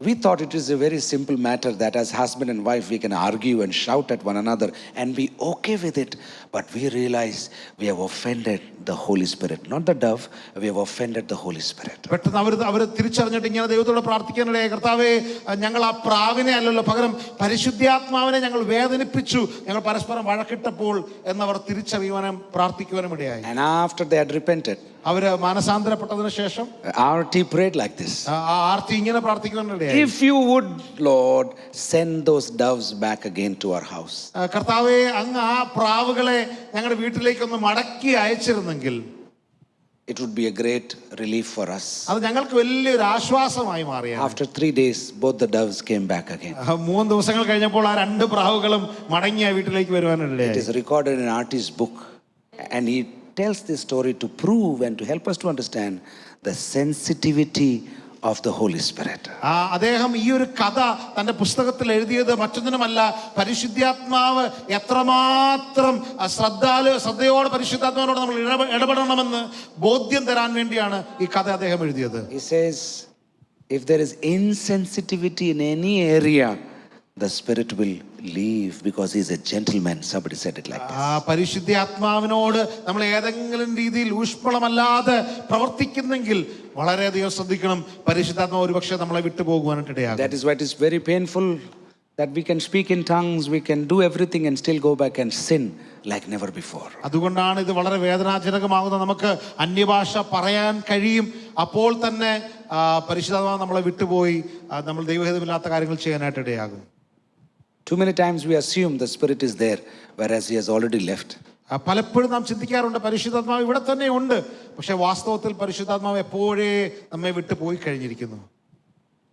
we thought it is a very simple matter that as husband and wife we can argue and shout at one another and be okay with it. But we realize we have offended the Holy Spirit. Not the dove, we have offended the Holy Spirit. പെട്ടെന്ന് അവർ തിരിച്ചറിഞ്ഞിട്ട് ഇങ്ങനെ ദൈവത്തോട് പ്രാർത്ഥിക്കാനിടയായി. കർത്താവേ, ഞങ്ങൾ ആ പ്രാവിനെ അല്ലല്ലോ, പകരം പരിശുദ്ധാത്മാവിനെ ഞങ്ങൾ വേദനിപ്പിച്ചു, ഞങ്ങൾ പരസ്പരം വഴക്കിട്ടപ്പോൾ എന്നവർ തിരിച്ചറിയുവാനും പ്രാർത്ഥിക്കുവാനും ഇടയായി. And after they had repented, അവര് മാനസാന്തരപ്പെട്ടതിന് ശേഷം RT prayed like this. ആർത്തി ഇങ്ങനെ പ്രാർത്ഥിക്കുവാനിടയായി. If you would, Lord, send those doves back again to our house. കർത്താവേ, അങ്ങ് ആ പ്രാവുകളെ ഞങ്ങളുടെ വീട്ടിലേക്കൊന്ന് മടക്കി അയച്ചിരുന്നെങ്കിൽ It would be a great relief for us. അത് ഞങ്ങൾക്ക് വലിയൊരു ആശ്വാസമായി മാറിയാണ്. After 3 days, both the doves came back again. 3 ദിവസങ്ങൾ കഴിഞ്ഞപ്പോൾ ആ 2 പ്രാവുകളും മടങ്ങിയ വീട്ടിലേക്ക് വരുവാനിടയായി. It is recorded in RT's book, and he tells this story to prove and to help us to understand the sensitivity of the Holy Spirit. അദ്ദേഹം ഈ ഒരു കഥ തന്റെ പുസ്തകത്തിൽ എഴുതിയത് മറ്റൊന്നിനുമല്ല, പരിശുദ്ധാത്മാവ് എത്രമാത്രം ശ്രദ്ധയോടെ പരിശുദ്ധാത്മാവിനോട് നമ്മൾ ഇടപെടണമെന്ന് ബോധ്യം തരാൻ വേണ്ടിയാണ് ഈ കഥ അദ്ദേഹം എഴുതിയത്. He says, if there is insensitivity in any area, the Spirit will leave because he is a gentleman. Somebody said it like this. പരിശുദ്ധാത്മാവിനോട് നമ്മൾ ഏതെങ്കിലും രീതിയിൽ ഊഷ്മളമല്ലാതെ പ്രവർത്തിക്കുന്നെങ്കിൽ വളരെയധികം ശ്രദ്ധിക്കണം. പരിശുദ്ധാത്മാവ് ഒരുപക്ഷെ നമ്മളെ വിട്ടുപോകുവാനായിട്ട് ഇടയാകും. That is why it is very painful that we can speak in tongues, we can do everything and still go back and sin like never before. അതുകൊണ്ടാണ് ഇത് വളരെ വേദനാജനകമാകുന്നത്. നമുക്ക് അന്യഭാഷ പറയാൻ കഴിയും, അപ്പോൾ തന്നെ പരിശുദ്ധാത്മാവ് നമ്മളെ വിട്ടുപോയി നമ്മൾ ദൈവഹിതമില്ലാത്ത കാര്യങ്ങൾ ചെയ്യാനായിട്ട് ഇടയാകും. Too many times we assume the Spirit is there, whereas he has already left. പലപ്പോഴും നാം ചിന്തിക്കാറുണ്ട് പരിശുദ്ധാത്മാവ് ഇവിടെ തന്നെ ഉണ്ട്, പക്ഷെ വാസ്തവത്തിൽ പരിശുദ്ധാത്മാവ് എപ്പോഴേ നമ്മെ വിട്ടു പോയി കഴിഞ്ഞിരിക്കുന്നു.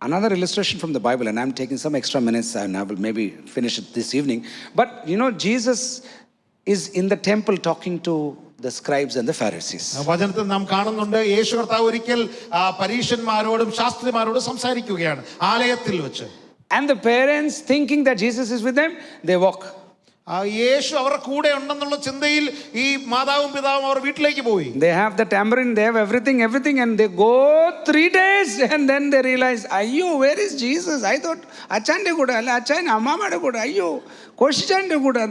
Another illustration from the Bible, and I'm taking some extra minutes and I will maybe finish it this evening. But you know, Jesus is in the temple talking to the scribes and the Pharisees. വചനത്തിൽ നാം കാണുന്നുണ്ട്, യേശു കർത്താവ് ഒരിക്കൽ പരീശന്മാരോടും ശാസ്ത്രിമാരോടും സംസാരിക്കുകയാണ് ആലയത്തിൽ വെച്ച്. And the parents, thinking that Jesus is with them, they walk. യേശു അവരുടെ കൂടെ ഉണ്ടെന്നുള്ള ചിന്തയിൽ ഈ മാതാവും പിതാവും അവർ വീട്ടിലേക്ക് പോയി. They have the tambourine, they have everything, and they go 3 days and then they realize, ayyo, where is Jesus? I thought achande kuda alla achane ammamade kuda ayyo koshchande kuda.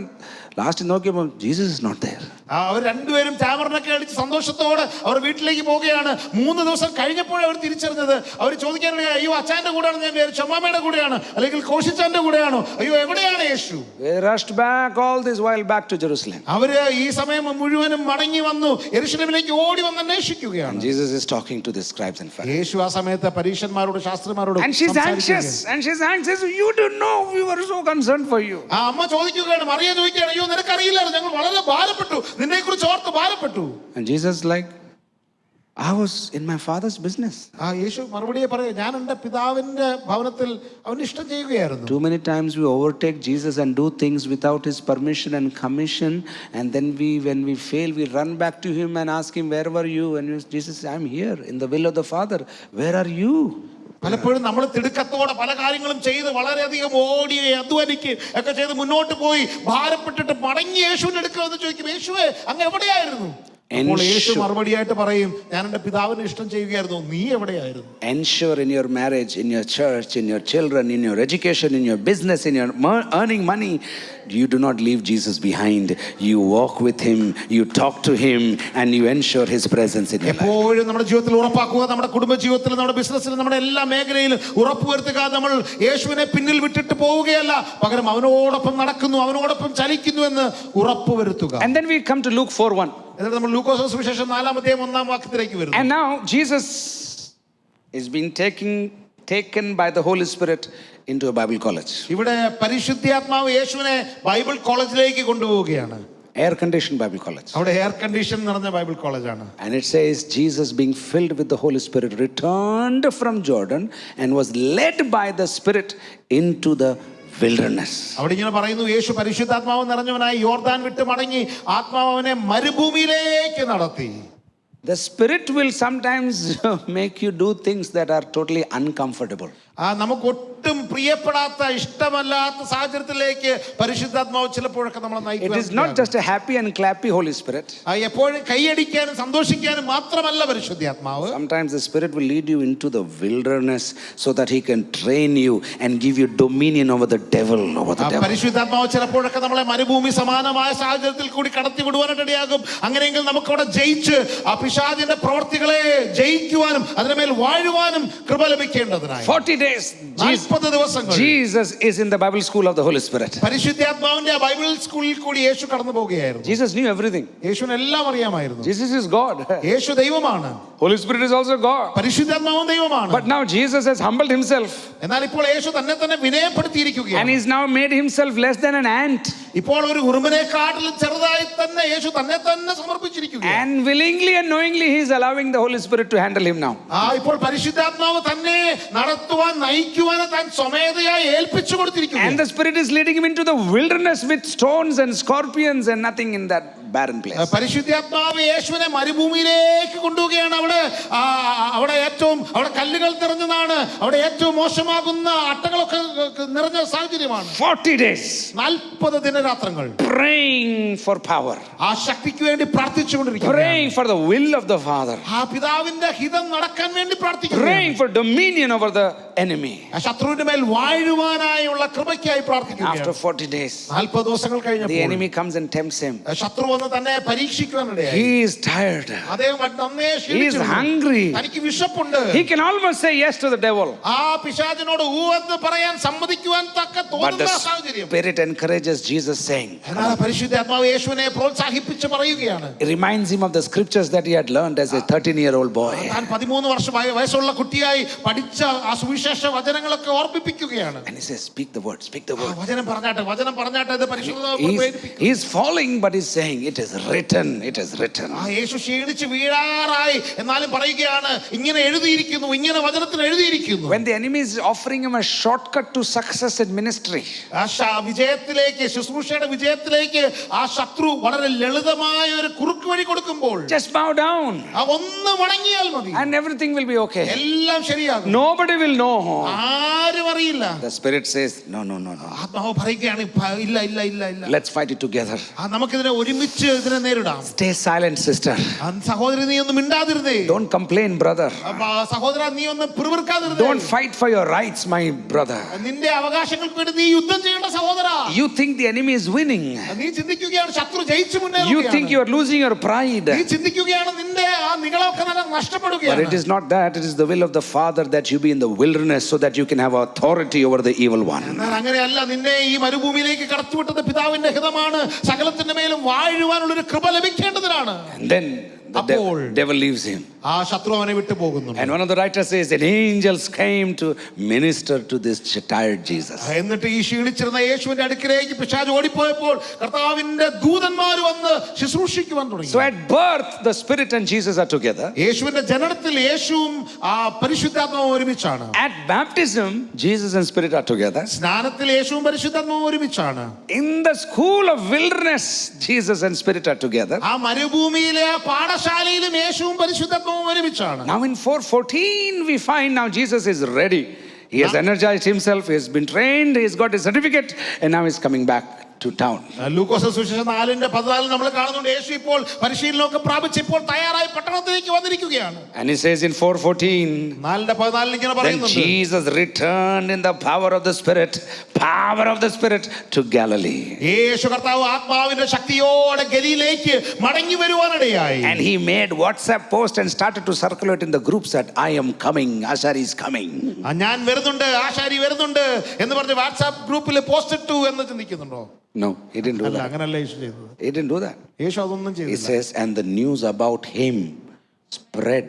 Last നോക്കിയപ്പോൾ Jesus is not there. അവർ രണ്ടുപേരും ടാമറിനൊക്കെ അടിച്ച് സന്തോഷത്തോടെ അവർ വീട്ടിലേക്ക് പോവുകയാണ്. 3 ദിവസം കഴിഞ്ഞപ്പോഴേ അവർ തിരിച്ചറിഞ്ഞത്. അവർ ചോദിക്കാനുള്ള, അയ്യോ അച്ചാന്റെ കൂടെയാണ് ഞാൻ വിചാരിച്ചു, അമ്മാമ്മയുടെ കൂടെയാണ് അല്ലെങ്കിൽ കോഷിച്ചാന്റെ കൂടെയാണോ, അയ്യോ എവിടെയാണ് യേശു? They rushed back all this while back to Jerusalem. അവര് ഈ സമയം മുഴുവനും മടങ്ങി വന്നു യെരൂശലേമിലേക്ക് ഓടി വന്ന് അന്വേഷിക്കുകയാണ്. And Jesus is talking to the scribes and Pharisees. യേശു ആ സമയത്ത് പരീശന്മാരോട് ശാസ്ത്രിമാരോട് And she's anxious. You don't know, we were so concerned for you. ആ അമ്മ ചോദിക്കുകയാണ്, മറിയ ചോദിക്കുകയാണ്, അയ്യോ നിനക്കറിയില്ലായിരുന്നു, ഞങ്ങൾ വളരെ ഭാരപ്പെട്ടു, നിന്നെ കുറിച്ച് ഓർത്ത് ഭാരപ്പെട്ടു. And Jesus like, I was in my father's business. യേശു മറുപടിയെ പറയും, ഞാൻ എൻ്റെ പിതാവിന്റെ ഭവനത്തിൽ അവന്റെ ഇഷ്ടം ചെയ്യുകയായിരുന്നു. Too many times we overtake Jesus and do things without his permission and commission, and then when we fail, we run back to him and ask him, where were you? And Jesus says, I'm here in the will of the Father. Where are you? പലപ്പോഴും നമ്മൾ തിടുക്കത്തോടെ പല കാര്യങ്ങളും ചെയ്ത് വളരെയധികം ഓടുകയും അധ്വാനിക്കുകയും ഒക്കെ ചെയ്ത് മുന്നോട്ട് പോയി ഭാരപ്പെട്ടിട്ട് മടങ്ങി യേശുവിന്റെ അടുക്കൽ വന്ന് ചോദിക്കും, യേശുവേ അങ്ങ് എവിടെയായിരുന്നു? അപ്പോൾ യേശു മറുപടിയായിട്ട് പറയും, ഞാൻ എൻ്റെ പിതാവിന് ഇഷ്ടം ചെയ്യുകയായിരുന്നു, നീ എവിടെയായിരുന്നു? Ensure in your marriage, in your church, in your children, in your education, in your business, in your earning money, you do not leave Jesus behind. You walk with him, you talk to him, and you ensure his presence in your life. എപ്പോഴും നമ്മുടെ ജീവിതത്തിൽ ഉറപ്പാക്കുക, നമ്മുടെ കുടുംബ ജീവിതത്തിൽ, നമ്മുടെ ബിസിനസ്സിൽ, നമ്മുടെ എല്ലാ മേഖലയിലും ഉറപ്പുവരുത്തുക, നമ്മൾ യേശുവിനെ പിന്നിൽ വിട്ടിട്ട് പോവുകയല്ല, പകരം അവനോടൊപ്പം നടക്കുന്നു, അവനോടൊപ്പം ചലിക്കുന്നു എന്ന് ഉറപ്പുവരുത്തുക. And then we come to Luke 4:1. എന്നിട്ട് നമ്മൾ ലൂക്കോസ് സുവിശേഷം 4-1 വാക്യത്തിലേക്ക് വരുന്നു. And now Jesus is being taken by the Holy Spirit into a Bible college. ഇവിടെ പരിശുദ്ധാത്മാവ് യേശുവിനെ ബൈബിൾ കോളേജിലേക്ക് കൊണ്ടുപോവുകയാണ്. air-conditioned Bible college. അവിടെ എയർ കണ്ടീഷൻ നിറഞ്ഞ ബൈബിൾ കോളേജാണ്. And it says Jesus, being filled with the Holy Spirit, returned from Jordan and was led by the Spirit into the wilderness. അവിടെ ഇങ്ങനെ പറയുന്നു, യേശു പരിശുദ്ധാത്മാവ് നിറഞ്ഞവനായി യോർദാൻ വിട്ട് മടങ്ങി ആത്മാവിനെ മരുഭൂമിയിലേക്ക് നടത്തി. The Spirit will sometimes make you do things that are totally uncomfortable. നമുക്ക് ഒട്ടും പ്രിയപ്പെടാത്ത ഇഷ്ടമല്ലാത്ത സാഹചര്യത്തിലേക്ക് പരിശുദ്ധാത്മാവ് ചിലപ്പോഴൊക്കെ നമ്മളെ It is നയിക്കും. not just a happy and clappy Holy Spirit. എപ്പോഴും കൈയടിക്കാനും സന്തോഷിക്കാനും മാത്രമല്ല പരിശുദ്ധാത്മാവ്. Sometimes the Spirit will lead you into the wilderness so that He can train you and give you dominion over the devil. പരിശുദ്ധാത്മാവ് ചിലപ്പോഴൊക്കെ നമ്മളെ മരുഭൂമി സമാനമായ സാഹചര്യത്തിൽ കൂടി കടത്തി വിടുവാനായിട്ട് ഇടയാകും. അങ്ങനെയെങ്കിൽ നമുക്കവിടെ ജയിച്ച് ആ പിശാചിന്റെ പ്രവർത്തികളെ ജയിക്കുവാനും അതിനുമേൽ വാഴുവാനും കൃപ ലഭിക്കേണ്ടതിനായി 40 days. 40 ദിവസങ്ങൾ Jesus is in the Bible school of the Holy Spirit. പരിശുദ്ധാത്മാവിന്റെ ആ ബൈബിൾ സ്കൂളിൽ കൂടി യേശു കടന്നു പോവുകയായിരുന്നു. Jesus knew everything. യേശുവിന് എല്ലാം അറിയാമായിരുന്നു. Jesus is God. യേശു ദൈവമാണ്. Holy Spirit is also God. പരിശുദ്ധാത്മാവും ദൈവമാണ്. But now Jesus has humbled himself. എന്നാൽ ഇപ്പോൾ യേശു തന്നെ വിനയപ്പെടുത്തിയിരിക്കുകയാണ്. And he's now made himself less than an ant. ഇപ്പോൾ ഒരു ഉറുമ്പിനെക്കാട്ടിലും ചെറുതായി തന്നെ യേശു തന്നെ സമർപ്പിച്ചിരിക്കുകയാണ്. And willingly and knowingly he is allowing the Holy Spirit to handle him now. ഇപ്പോൾ പരിശുദ്ധാത്മാവ് തന്നെ നടത്തുവാൻ നയിക്കുവാൻ താൻ സ്വമേധയായി ഏൽപ്പിച്ചു കൊടുത്തിരിക്കുന്നു. And the Spirit is leading him into the wilderness with stones and scorpions and nothing in that barren place. പരിശുദ്ധാത്മാവ് യേശുവിനെ മരുഭൂമിയിലേക്ക് കൊണ്ടുപോവുകയാണ്. അവിടെ കല്ലുകൾ നിറഞ്ഞതാണ്. അവിടെ ഏറ്റവും മോശമാകുന്ന അട്ടകളൊക്കെ നിറഞ്ഞ സാഹചര്യമാണ്. 40 days 40 ദിനരാത്രങ്ങൾ praying for power, ആ ശക്തിക്ക് വേണ്ടി പ്രാർത്ഥിച്ചുകൊണ്ടിരിക്കുന്നു. praying for the will of the Father, ആ പിതാവിന്റെ ഹിതം നടക്കാൻ വേണ്ടി പ്രാർത്ഥിക്കുന്നു. praying for dominion over the enemy. ആ ശത്രുവിന്റെ മേൽ വാഴുവാനായുള്ള കൃപയ്ക്കായി പ്രാർത്ഥിക്കുന്നു. After 40 days 40 ദിവസങ്ങൾ the കഴിഞ്ഞപ്പോൾ enemy comes and tempts him. ശത്രു വന്ന് തന്നെ പരീക്ഷിക്കുവാനിടയായി. He is tired, അദ്ദേഹം നന്നേ he is ക്ഷീണിച്ചിരുന്നു. hungry, തനിക്ക് വിശപ്പുണ്ട്. he can almost say yes to the devil. ആ പിശാചിനോട് എന്ന് പറയാൻ സമ്മതിക്കുവാൻ തക്ക But തോന്നുന്ന the സാഹചര്യം. Spirit encourages Jesus, saying, എന്നാൽ പരിശുദ്ധാത്മാവ് യേശുവിനെ പ്രോത്സാഹിപ്പിച്ച് പറയുകയാണ്. it reminds him of the scriptures that he had learned as a 13-year-old boy. താൻ 13 വയസ്സുള്ള കുട്ടിയായി പഠിച്ച ആ സുവിശേഷ വചനങ്ങളൊക്കെ ഓർമ്മിപ്പിക്കുകയാണ്. And he says, speak the word, speak the word. വചനം പറഞ്ഞാട്ടെ ഇത് പരിശുദ്ധാത്മാവ് പ്രേരിപ്പിക്കും. He's falling, but he's saying, it is written, it is written. യേശു ക്ഷീണിച്ച് വീഴാറായി എന്നാലും പറയുകയാണ്, ഇങ്ങനെ എഴുതിയിരിക്കുന്നു, ഇങ്ങനെ വചനത്തിൽ എഴുതിയിരിക്കുന്നു. When the enemy is offering him a shortcut to success in ministry, വിജയത്തിലേക്ക്, ശുശ്രൂഷയുടെ വിജയത്തിലേക്ക് ആ ശത്രു വളരെ ലളിതമായ ഒരു കുറുക്ക് വഴി കൊടുക്കുമ്പോൾ just bow down ഒന്ന് വണങ്ങിയാൽ മതി, and everything will be okay. എല്ലാം ശരിയാകും. Nobody will know. ആരും അറിയില്ല. The Spirit says, no. ആത്മാവ് പറയുകയാണ്, ഇല്ല. Let's fight it together. നമുക്കിതിനെ ഒരുമിച്ച് ഇതിനെ നേരിടാം. Stay silent, sister. സഹോദരി നീ ഒന്നും മിണ്ടാതിരുന്നേ. Don't complain, brother. സഹോദര നീ ഒന്നും പിറുപിറുക്കാതിരുന്നേ. Don't fight for your rights, my brother. നിന്റെ അവകാശങ്ങൾക്ക് വേണ്ടി നീ യുദ്ധം ചെയ്യേണ്ട സഹോദര. You think the enemy is winning. നീ ചിന്തിക്കുകയാണ് ശത്രു ജയിച്ചു മുന്നേറുകയാണ്. You think you are losing your pride. നീ ചിന്തിക്കുകയാണ് നിന്റെ ആ നികളൊക്കെ നഷ്ടപ്പെടുകയാണ്. But it is not that. It is the will of the Father that you be in the wilderness so that you can have authority over the evil one. എന്നാൽ അങ്ങനെയല്ല, നിന്നെ ഈ മരുഭൂമിയിലേക്ക് കടത്തിവിട്ടത് പിതാവിന്റെ ഹിതമാണ്. സകലത്തിന്റെ മേലും വാഴുവാനുള്ള ഒരു കൃപ ലഭിക്കേണ്ടതിനാണ്. And then the devil leaves him. ആ ശത്രു അവനെ വിട്ടു പോകുന്നു. And one of the writers says that angels came to minister to this tired Jesus. എന്നിട്ട് ഈ ക്ഷീണിച്ചിരുന്ന യേശുവിന്റെ അടുക്കിലേക്ക് പിശാച് ഓടിപ്പോയപ്പോൾ കർത്താവിന്റെ ദൂതന്മാർ വന്ന് ശുശ്രൂഷിക്കുവാൻ തുടങ്ങി. So at birth the Spirit and Jesus are together. യേശുവിന്റെ ജനനത്തിൽ യേശുവും ആ പരിശുദ്ധാത്മാവും ഒരുമിച്ചാണ്. At baptism Jesus and Spirit are together. സ്നാനത്തിൽ യേശുവും പരിശുദ്ധാത്മാവും ഒരുമിച്ചാണ്. In the school of wilderness Jesus and Spirit are together. ആ മരുഭൂമിയിലെ ആ പാഠശാലയിലും യേശുവും പരിശുദ്ധാത്മാവും ഒരുമിച്ചാണ്. Now in 4:14 we find now Jesus is ready. He has energized himself, he has been trained, he has got his certificate, and now he's coming back to town. ലൂക്കോസ് സുവിശേഷം 4:14 നമ്മൾ കാണുന്നുണ്ട് യേശു ഇപ്പോൾ പരിശീലനമൊക്കെ പ്രാപിച്ച് ഇപ്പോൾ തയ്യാറായി പട്ടണത്തിലേക്ക് വന്നിരിക്കുകയാണ്. And he says in 4:14 4:14 ഇങ്ങനെ then പറയുന്നുണ്ട്, Jesus returned in the power of the Spirit to Galilee. യേശു കർത്താവ് ആത്മാവിന്റെ ശക്തിയോടെ ഗലീലയിലേക്ക് മടങ്ങി വരുവാനിടയായി. And he made WhatsApp post and started to circulate in the groups that I am coming, Ashari is coming. ഞാൻ വരുന്നുണ്ട്, ആശാരി വരുന്നുണ്ട് എന്ന് പറഞ്ഞ് വാട്സാപ്പ് ഗ്രൂപ്പിൽ പോസ്റ്റ് ഇട്ടു എന്ന് ചിന്തിക്കുന്നുണ്ടോ? No, he didn't do അല്ല, that. അങ്ങനല്ല യേശു ചെയ്തത്. He didn't do that. യേശു അതൊന്നും He ചെയ്തില്ല. says, and the news about him spread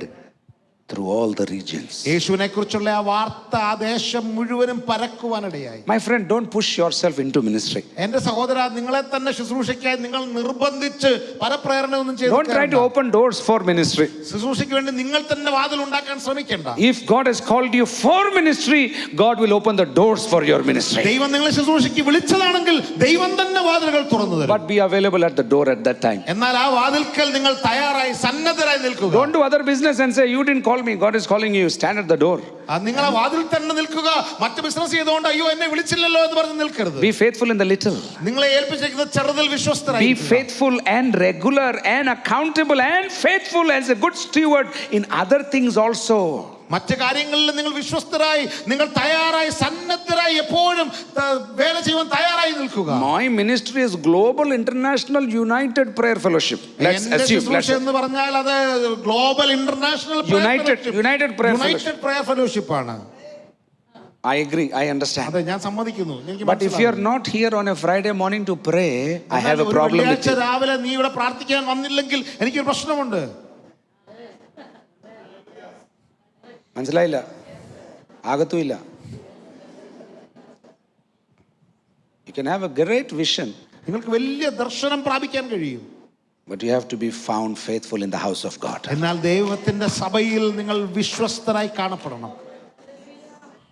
through all the regions. യേശുവിനെ കുറിച്ചുള്ള ആ വാർത്ത ആ ദേശം മുഴുവനും പരക്കുവാനിടയായി. My friend, don't push yourself into ministry. എന്റെ സഹോദര, നിങ്ങളെ തന്നെ ശുശ്രൂഷയ്ക്കായി നിങ്ങൾ നിർബന്ധിച്ച് പരപ്രേരണ ഒന്നും ചെയ്തു. Don't try to open doors for ministry. ശുശ്രൂഷയ്ക്ക് വേണ്ടി നിങ്ങൾ തന്നെ വാതിൽ ഉണ്ടാക്കാൻ ശ്രമിക്കണ്ട. If God has called you for ministry, God will open the doors for your ministry. ദൈവം നിങ്ങളെ ശുശ്രൂഷയ്ക്ക് വിളിച്ചതാണെങ്കിൽ ദൈവം തന്നെ വാതിലുകൾ തുറന്നു തരും. But be available at the door at that time. എന്നാൽ ആ വാതിൽക്കൽ നിങ്ങൾ തയ്യാറായി സന്നദ്ധരായി നിൽക്കുക. Don't do other business and say, you didn't call me, God is calling you. Stand at the door. നിങ്ങൾ ആ വാതിൽ തന്നെ നിൽക്കുക. മറ്റു ബിസിനസ് ചെയ്തുകൊണ്ട് അയ്യോ എന്നെ വിളിച്ചില്ലല്ലോ എന്ന് പറഞ്ഞ് നിൽക്കരുത്. Be faithful in the little. നിങ്ങളെ ഏൽപ്പിച്ചിരിക്കുന്ന ചെറുതിൽ വിശ്വസ്തരായി. Be faithful and regular and accountable and faithful as a good steward in other things also. മറ്റു കാര്യങ്ങളിൽ നിങ്ങൾ വിശ്വസ്തരായി, നിങ്ങൾ തയ്യാറായി സന്നദ്ധരായി എപ്പോഴും വേല ചെയ്യാൻ തയ്യാറായി നിൽക്കുക. My ministry is global, international, united prayer fellowship. Let's assume. എന്ന് പറഞ്ഞാൽ അത് global international united prayer fellowship ആണ്. I agree, I understand. അതെ, ഞാൻ സമ്മതിക്കുന്നു. But if you are not here on a Friday morning to pray, I have a problem with you. രാവിലെ നീ ഇവിടെ പ്രാർത്ഥിക്കാൻ വന്നില്ലെങ്കിൽ എനിക്കൊരു പ്രശ്നമുണ്ട്. മനസ്സിലായില്ല, ആകത്തുമില്ല. You can have a great vision, നിങ്ങൾക്ക് വലിയ ദർശനം പ്രാപിക്കാൻ കഴിയും. but you have to be found faithful in the house of God. എന്നാൽ ദൈവത്തിന്റെ സഭയിൽ നിങ്ങൾ വിശ്വസ്തരായി കാണപ്പെടണം.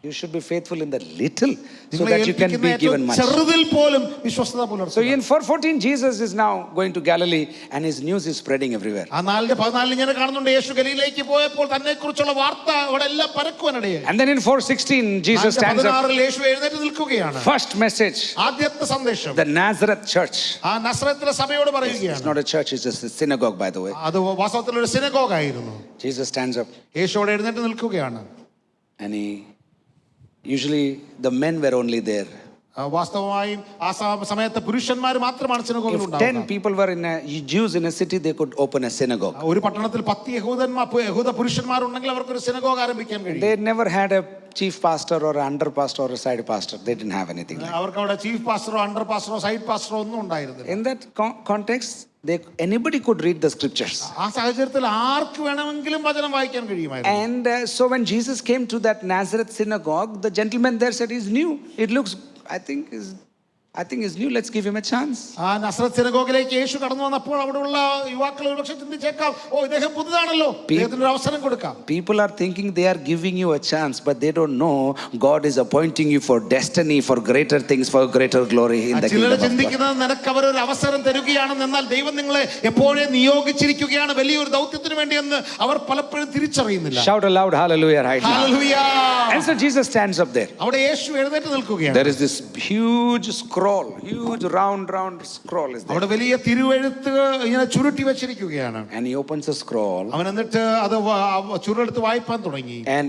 You should be faithful in the little so that you can be given much. ചെറുതിൽ പോലും വിശ്വസ്തത പുലർത്തുക. So in 4:14 Jesus is now going to Galilee and his news is spreading everywhere. ആ 4:14 ഞാൻ കാണുന്നുണ്ട്, യേശു ഗലീലയിലേക്ക് പോയപ്പോൾ തന്നെക്കുറിച്ചുള്ള വാർത്ത അവിടെ എല്ലാം പരക്കുവാനിടയായി. And then in 4:16 Jesus stands up. 16 യേശു എഴുന്നേറ്റ് നിൽക്കുകയാണ്. First message, ആദ്യത്തെ സന്ദേശം the Nazareth church. ആ നസ്രത്തിലെ സഭയോട് It's പറയുകയാണ്. not a church, it's just a synagogue, by the way. അത് വാസ്തവത്തിൽ ഒരു സിനഗോഗ് ആയിരുന്നു. Jesus stands up യേശു അവിടെ എഴുന്നേറ്റ് നിൽക്കുകയാണ്. and usually the men were only there. വാസ്തവമായും ആ സമയത്ത് പുരുഷന്മാർ മാത്രമാണ് സിനഗോഗിൽ If 10 ഉണ്ടാവുക. people were Jews in a city, they could open a synagogue. ഒരു പട്ടണത്തിൽ 10 യഹൂദ പുരുഷന്മാരുണ്ടെങ്കിൽ അവർക്ക് ഒരു സിനഗോഗ് ആരംഭിക്കാൻ കഴിയും. They never had a chief pastor or under pastor or a side pastor. They didn't have anything like that. അവർക്ക് അവിടെ chief പാസ്റ്ററോ under പാസ്റ്ററോ side പാസ്റ്ററോ ഒന്നും ഉണ്ടായിരുന്നില്ല. In that context, anybody could read the scriptures. ആ സാഹചര്യത്തിൽ ആർക്ക് വേണമെങ്കിലും വചനം വായിക്കാൻ കഴിയുമായിരുന്നു. And so when Jesus came to that Nazareth synagogue, the gentleman there said, he's new. It looks, I think is new. Let's give him a chance. ആ നസ്രത്ത് സിനഗോഗിലേക്ക് യേശു കടന്നു വന്നപ്പോൾ അവിടെയുള്ള യുവാക്കൾ ഒരുപക്ഷെ ചിന്തിച്ചേക്കാം, ഓ ഇദ്ദേഹം പുതുതാണല്ലോ, ഇദ്ദേഹത്തിന് ഒരു അവസരം കൊടുക്കാം. People are thinking they are giving you a chance, but they don't know God is appointing you for destiny, for greater things, for greater glory in the kingdom of God. ചിന്തിക്കുന്നത് നിനക്ക് അവർ ഒരു അവസരം തരുകയാണെന്ന്, എന്നാൽ ദൈവം നിങ്ങളെ എപ്പോഴേ നിയോഗിച്ചിരിക്കുകയാണ് വലിയൊരു ദൗത്യത്തിന് വേണ്ടിയെന്ന് അവർ പലപ്പോഴും തിരിച്ചറിയുന്നില്ല. Shout aloud hallelujah right now. Hallelujah. And so Jesus stands up there. അവിടെ യേശു എഴുന്നേറ്റ് നിൽക്കുകയാണ്. There is this huge scroll, huge round scroll is there. അവിടെ വലിയ തിരുവെഴുത്ത് ഇങ്ങനെ ചുരുട്ടി വെച്ചിരിക്കുകയാണ്. And he opens the scroll. അവൻ എന്നിട്ട് അത് ചുരുളെടുത്ത് വായിപ്പാൻ തുടങ്ങി. And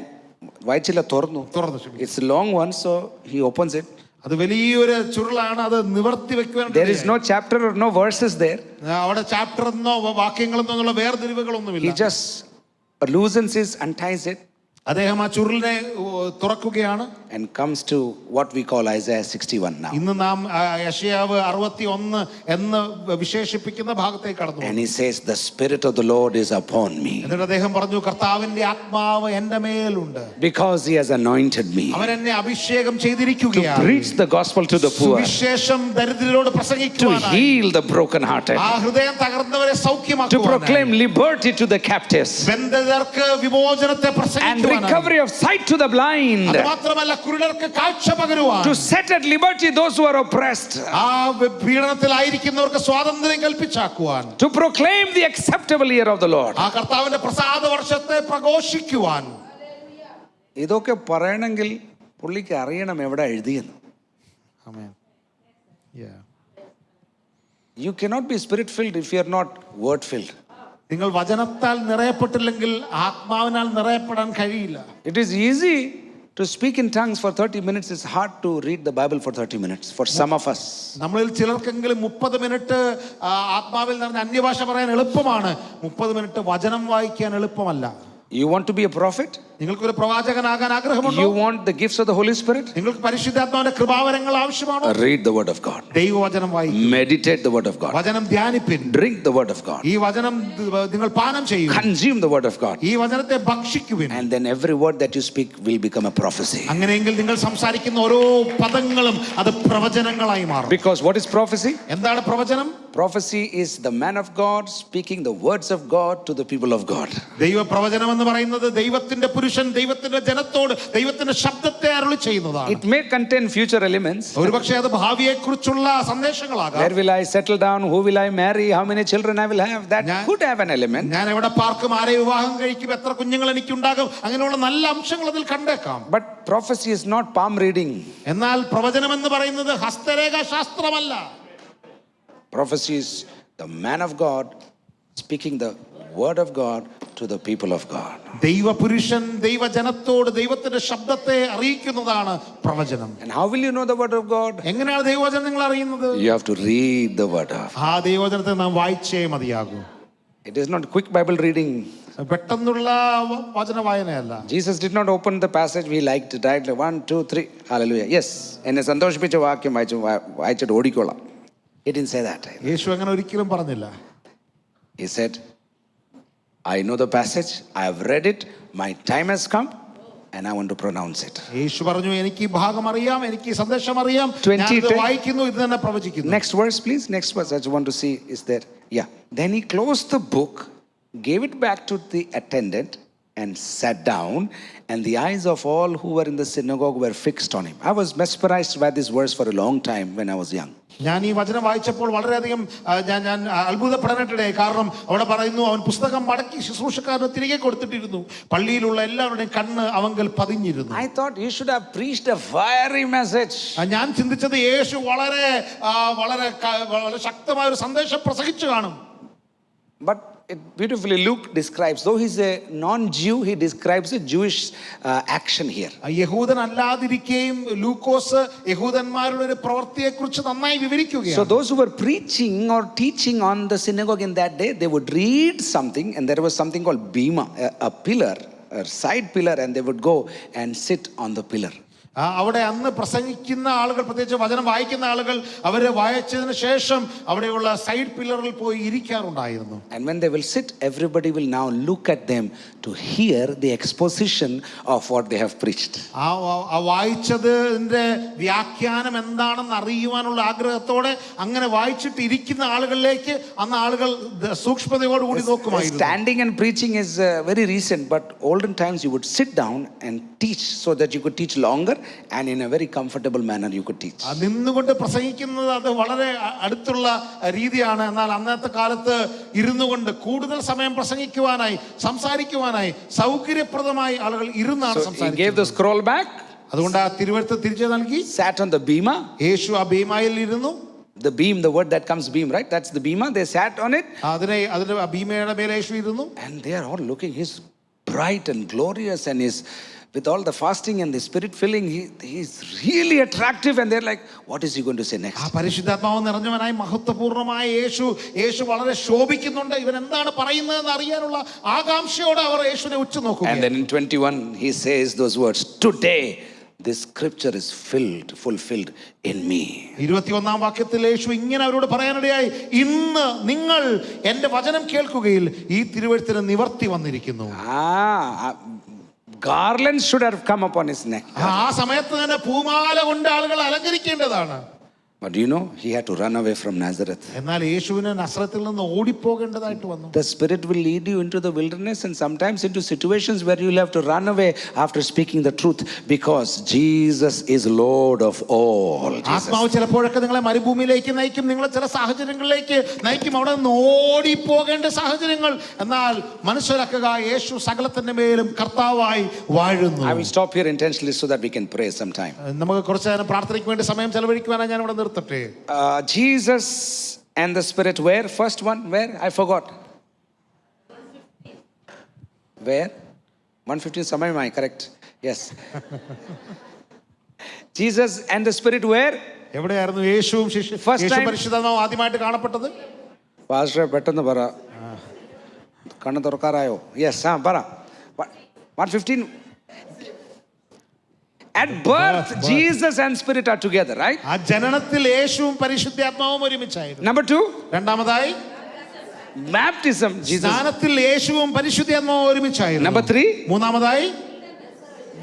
വായിച്ചില്ല, തുറന്നു. It's a long one, so he opens it. അത് വലിയൊരു ചുരുളാണ്, അത് നിവർത്തി വെക്കുവാൻ. There is no chapter or no verses there. അവിടെ ചാപ്റ്റർ എന്നോ വാക്യങ്ങളെന്നോ എന്നുള്ള വേർതിരിവുകളൊന്നുമില്ല. He just loosens it, unties it. അദ്ദേഹം ആ ചുരുളിനെ തുറക്കുകയാണ്. And comes to what we call Isaiah 61 now. ഇന്ന് നാം യെശയ്യാവ് 61 എന്ന് വിശേഷിപ്പിക്കുന്ന ഭാഗത്തേക്ക് കടന്നു. And he says, the spirit of the Lord is upon me. എന്നിട്ട് അദ്ദേഹം പറഞ്ഞു, കർത്താവിന്റെ ആത്മാവ് എൻ്റെ മേലുണ്ട്. Because he has anointed me. അവൻ എന്നെ അഭിഷേകം ചെയ്തിരിക്കുകയാണ്. To preach the gospel to the poor. സുവിശേഷം ദരിദ്രരോട് പ്രസംഗിക്കുവാനായി. To heal the brokenhearted. ആ ഹൃദയം തകർന്നവരെ സൗഖ്യമാക്കുവാനായി. To proclaim liberty to the captives. ബന്ധിതർക്ക് വിമോചനത്തെ പ്രസംഗിക്കുവാനായി. And recovery of sight to the blind. അത് മാത്രമല്ല കുരുടർക്ക് കാഴ്ച പകരുവാൻ. To set at liberty those who are oppressed. ആ പീഡനത്തിലായിരിക്കുന്നവർക്ക് സ്വാതന്ത്ര്യം കൽപ്പിച്ചാക്കുവാൻ. To proclaim the acceptable year of the Lord. ആ കർത്താവിന്റെ പ്രസാദ വർഷത്തെ പ്രഘോഷിക്കുവാൻ. ഇതൊക്കെ പറയണമെങ്കിൽ പുള്ളിക്ക് അറിയണം എവിടെ എഴുതിയെന്ന്. ആമേൻ. You cannot be spirit filled if you are not word filled. നിങ്ങൾ വചനത്താൽ നിറയപ്പെട്ടില്ലെങ്കിൽ ആത്മാവിനാൽ നിറയപ്പെടാൻ കഴിയില്ല. It is easy to speak in tongues for 30 minutes. It's hard to read the Bible for 30 minutes for some of us. നമ്മളിൽ ചിലർക്കെങ്കിലും 30 minute ആത്മാവിൽ നിറഞ്ഞ അന്യഭാഷ പറയാൻ എളുപ്പമാണ്. 30 മിനിറ്റ് വചനം വായിക്കാൻ എളുപ്പമല്ല. You want to be a prophet? നിങ്ങൾക്കൊരു പ്രവാചകനാകാൻ ആഗ്രഹമുണ്ടോ? You want the gifts of the Holy Spirit? നിങ്ങൾക്ക് പരിശുദ്ധാത്മാവിന്റെ കൃപാവരങ്ങൾ ആവശ്യമാണോ? Read the word of God. ദൈവവചനം വായിക്കുക. Meditate the word of God. വചനം ധ്യാനിപ്പിൻ. Drink the word of God. ഈ വചനം നിങ്ങൾ പാനം ചെയ്യുക. Consume the word of God. ഈ വചനത്തെ ഭക്ഷിക്കുവിൻ. And then every word that you speak will become a prophecy. അങ്ങനെയെങ്കിൽ നിങ്ങൾ സംസാരിക്കുന്ന ഓരോ പദങ്ങളും അത് പ്രവചനങ്ങളായി മാറും. Because what is prophecy? എന്താണ് പ്രവചനം? Prophecy is the man of God speaking the words of God to the people of God. ദൈവ പ്രവചനം എന്ന് പറയുന്നത് ദൈവത്തിന്റെ പുരുഷൻ ദൈവത്തിന്റെ ജനത്തോട് ദൈവത്തിന്റെ ശബ്ദത്തെ അരുളി ചെയ്യുന്നതാണ്. It may contain future elements. ഒരുപക്ഷേ അത് ഭാവിയെ കുറിച്ചുള്ള സന്ദേശങ്ങളാകാം. Where will I settle down? Who will I marry? How many children I will have? That could have an element. ഞാൻ എവിടെ പാർക്കും, ആരെ വിവാഹം കഴിക്കും, എത്ര കുഞ്ഞുങ്ങൾ എനിക്കുണ്ടാകും, അങ്ങനെയുള്ള നല്ല അംശങ്ങൾ അതിൽ കണ്ടേക്കാം. But prophecy is not palm reading. എന്നാൽ പ്രവചനം എന്ന് പറയുന്നത് ഹസ്തരേഖ ശാസ്ത്രമല്ല. Prophecy is the man of God speaking the word of God to the people of God. ദൈവപുരുഷൻ ദൈവജനത്തോട് ദൈവത്തിന്റെ ശബ്ദത്തെ അറിയിക്കുന്നതാണ് പ്രവചനം. And how will you know the word of God? എങ്ങനെയാണ് ദൈവവചനം നിങ്ങൾ അറിയുന്നത്? You have to read the word of. ആ ദൈവവചനത്തെ നാം വായിച്ചേ മതിയാകൂ. It is not quick Bible reading. പെട്ടെന്നുള്ള വചന വായനയല്ല. Jesus did not open the passage we liked it, right? 1, 2, 3. Hallelujah. Yes. എന്നെ സന്തോഷിപ്പിച്ച വാക്യം വായിച്ചിട്ട് ഓടിക്കോളാം. He didn't say that. യേശു അങ്ങനെ ഒരിക്കലും പറഞ്ഞില്ല. He said, I know the passage, I have read it, my time has come and I want to pronounce it. യേശു പറഞ്ഞു, എനിക്ക് ഈ ഭാഗം അറിയാം, എനിക്ക് ഈ സന്ദേശം അറിയാം, ഞാൻ ഇത് വായിക്കുന്നു, ഇത് തന്നെ പ്രവചിക്കുന്നു. Next verse please. Next verse I just want to see is there. Yeah. Then he closed the book, gave it back to the attendant and sat down, and the eyes of all who were in the synagogue were fixed on him. I was mesmerized by this verse for a long time when I was young. ഞാൻ ഈ വചനം വായിച്ചപ്പോൾ വളരെയധികം ഞാൻ അത്ഭുതപ്പെടാനിടയായി. കാരണം അവിടെ പറയുന്നു, അവൻ പുസ്തകം മടക്കി ശുശ്രൂഷക്കാരന് തിരികെ കൊടുത്തിട്ടിരുന്നു, പള്ളിയിലുള്ള എല്ലാവരുടെയും കണ്ണ് അവങ്കൽ പതിഞ്ഞിരുന്നു. I thought he should have preached a fiery message. ഞാൻ ചിന്തിച്ചത് യേശു വളരെ വളരെ വളരെ ശക്തമായ ഒരു സന്ദേശം പ്രസംഗിച്ചു കാണും. But it beautifully Luke describes, though he's a non-Jew, he describes a Jewish action here. യഹൂദൻ അല്ലാതിരിക്കുകയും ലൂക്കോസ് യഹൂദന്മാരുടെ ഒരു പ്രവൃത്തിയെക്കുറിച്ച് നന്നായി വിവരിക്കുകയാണ്. So those who were preaching or teaching on the synagogue in that day, they would read something, and there was something called bima, a pillar, a side pillar, and they would go and sit on the pillar. അവിടെ അന്ന് പ്രസംഗിക്കുന്ന ആളുകൾ, പ്രത്യേകിച്ച് വചനം വായിക്കുന്ന ആളുകൾ, അവരെ വായിച്ചതിന് ശേഷം അവിടെയുള്ള സൈഡ് പില്ലറിൽ പോയി ഇരിക്കാറുണ്ടായിരുന്നു. And when they will sit, everybody will now look at them to hear the exposition of what they have preached. ആ വായിച്ചതിന്റെ വ്യാഖ്യാനം എന്താണെന്ന് അറിയുവാനുള്ള ആഗ്രഹത്തോടെ അങ്ങനെ വായിച്ചിട്ട് ഇരിക്കുന്ന ആളുകളിലേക്ക് അന്ന് ആളുകൾ സൂക്ഷ്മതയോടുകൂടി നോക്കുമായിരുന്നു. Standing and preaching is very recent, but olden times you would sit down and teach so that you could teach longer and in a very comfortable manner you could teach. നിന്നുകൊണ്ട് പ്രസംഗിക്കുന്നത് അത് വളരെ അടുത്തുള്ള രീതിയാണ്. എന്നാൽ അന്നത്തെ കാലത്ത് ഇരുന്നുകൊണ്ട് കൂടുതൽ സമയം പ്രസംഗിക്കുവാനായി സംസാരിക്കുവാനായി സൗകര്യപ്രദമായി ആളുകൾ ഇരുന്നാണ് സംസാരിക്കുന്നത്. He gave the scroll back. അതുകൊണ്ട് ആ തിരുവെഴുത്ത് തിരിച്ചു നൽകി. Sat on the bema. യേശു ആ ബീമായിൽ ഇരുന്നു. The beam, the word that comes beam, right? That's the bema. They sat on it. അതിന്റെ ബീമയുടെ മേലെ യേശു ഇരുന്നു. And they are all looking. He's bright and glorious, and is with all the fasting and the spirit filling, he's really attractive, and they're like, what is he going to say next? ആ പരിശുദ്ധാത്മാവ് നിറഞ്ഞവനായി മഹത്വപൂർണ്ണമായ യേശു വളരെ ശോഭിക്കുന്നുണ്ട്. ഇവൻ എന്താണ് പറയുന്നതെന്ന് അറിയാനുള്ള ആകാംക്ഷയോടെ അവർ യേശുവിനെ ഉറ്റുനോക്കുക. And then in 21 he says those words, today this scripture is fulfilled in me. 21-ാം വാക്യത്തിൽ യേശു ഇങ്ങനെ അവരോട് പറയാനിടയായി, ഇന്ന് നിങ്ങൾ എന്റെ വചനം കേൾക്കുകയിൽ ഈ തിരുവെഴുത്തിന് നിവർത്തി വന്നിരിക്കുന്നു. Garlands should have come upon his neck. ആ സമയത്ത് തന്നെ പൂമാല കൊണ്ട് ആളുകൾ അലങ്കരിക്കേണ്ടതാണ്. But you know, he had to run away from Nazareth. എന്നാൽ യേശുവിനെ നസ്രത്തിൽ നിന്ന് ഓടിപ്പോകേണ്ടതായിട്ട് വന്നു. The Spirit will lead you into the wilderness and sometimes into situations where you will have to run away after speaking the truth, because Jesus is Lord of all. ആത്മാവ് ചിലപ്പോഴൊക്കെ നിങ്ങളെ മരുഭൂമിയിലേക്ക് നയിക്കും, നിങ്ങളെ ചില സാഹചര്യങ്ങളിലേക്ക് നയിക്കും, അവിടെ നിന്ന് ഓടിപ്പോകേണ്ട സാഹചര്യങ്ങൾ. എന്നാൽ മനസ്സിലാക്കുക, യേശു സകലത്തിന്റെ മേലും കർത്താവായി വാഴുന്നു. I will stop here intentionally so that we can pray sometime. നമുക്ക് കുറച്ച് നേരം പ്രാർത്ഥനയ്ക്ക് വേണ്ടി സമയം ചെലവഴിക്കുവാനാണ് ഞാൻ ഇവിടെ നിർത്തട്ടെ. Jesus and the Spirit, where? First one, where? I forgot. Where? 115 Samayamai, correct? Yes. Jesus and the Spirit, where? എവിടെയായിരുന്നു യേശുവും യേശു പരിശുദ്ധാത്മാവും ആദ്യമായിട്ട് കാണപ്പെട്ടത്? പാസ്റ്റർ പെട്ടെന്ന് പറ, കണ്ണ് തുറക്കാറായോ? Yes, പറ. 115 At birth, Jesus and Spirit are together, right? ആ ജനനത്തിൽ യേശുവും പരിശുദ്ധാത്മാവും ഒരുമിച്ചായിരുന്നു. Number 2, രണ്ടാമതായി baptism, Jesus. സ്നാനത്തിൽ യേശുവും പരിശുദ്ധാത്മാവും ഒരുമിച്ചായിരുന്നു. Number 3, മൂന്നാമതായി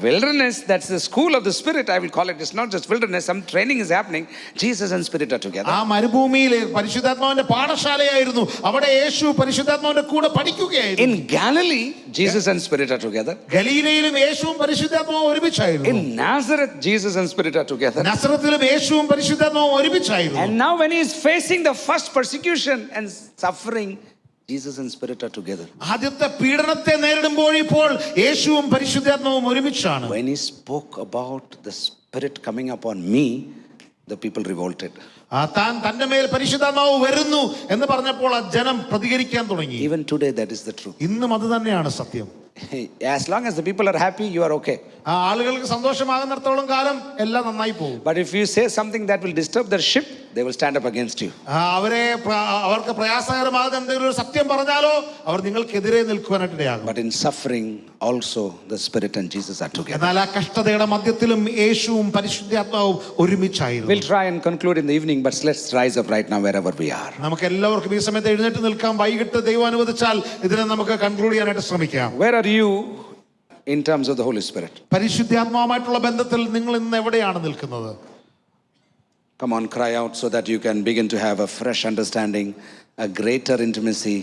wilderness, that's the school of the Spirit, I will call it. It's not just wilderness, some training is happening. Jesus and Spirit are together. ആ മരുഭൂമിയിൽ പരിശുദ്ധാത്മാവിന്റെ പാഠശാലയായിരുന്നു. അവിടെ യേശു പരിശുദ്ധാത്മാവിന്റെ കൂടെ പഠിക്കുകയായിരുന്നു. In Galilee, Jesus and Spirit are together. ഗലീലയിലും യേശുവും പരിശുദ്ധാത്മാവും ഒരുമിച്ചായിരുന്നു. In Nazareth, Jesus and Spirit are together. നസറത്തിലും യേശുവും പരിശുദ്ധാത്മാവും ഒരുമിച്ചായിരുന്നു. And now when he is facing the first persecution and suffering, Jesus and Spirit are together. ആദ്യത്തെ പീഡനത്തെ നേരിടുമ്പോൾ ഇപ്പോൾ യേശുവും പരിശുദ്ധാത്മാവും ഒരുമിച്ചാണ്. When he spoke about the Spirit coming upon me, the people revolted. താൻ തന്റെ മേൽ പരിശുദ്ധാത്മാവ് വരുന്നു എന്ന് പറഞ്ഞപ്പോൾ ആ ജനം പ്രതികരിക്കാൻ തുടങ്ങി. Even today, that is the truth. ഇന്നും അത് തന്നെയാണ് സത്യം. As long as the people are happy, you are okay. ആ ആളുകൾക്ക് സന്തോഷമാകുന്നിടത്തോളം കാലം എല്ലാം നന്നായി പോകും. But if you say something that will disturb their ship, they will stand up against you. അവർക്ക് പ്രയാസകരമാകുന്ന എന്തെങ്കിലും ഒരു സത്യം പറഞ്ഞാലോ അവർ നിങ്ങൾക്കെതിരെ നിൽക്കുവാനായിട്ട് ഇടയാകും. But in suffering, also the Spirit and Jesus are together. എന്നാൽ ആ കഷ്ടതയുടെ മധ്യത്തിലും യേശുവും പരിശുദ്ധാത്മാവും ഒരുമിച്ചായിരുന്നു. We'll try and conclude in the evening, but let's rise up right now wherever we are. നമുക്ക് എല്ലാവർക്കും ഈ സമയത്ത് എഴുന്നേറ്റ് നിൽക്കാം. വൈകിട്ട് ദൈവം അനുവദിച്ചാൽ ഇതിനെ നമുക്ക് കൺക്ലൂഡ് ചെയ്യാനായിട്ട് ശ്രമിക്കാം. Where are you in terms of the Holy Spirit? പരിശുദ്ധാത്മാവുമായിട്ടുള്ള ബന്ധത്തിൽ നിങ്ങൾ ഇന്ന് എവിടെയാണ് നിൽക്കുന്നത്? Come on, cry out so that you can begin to have a fresh understanding, a greater intimacy,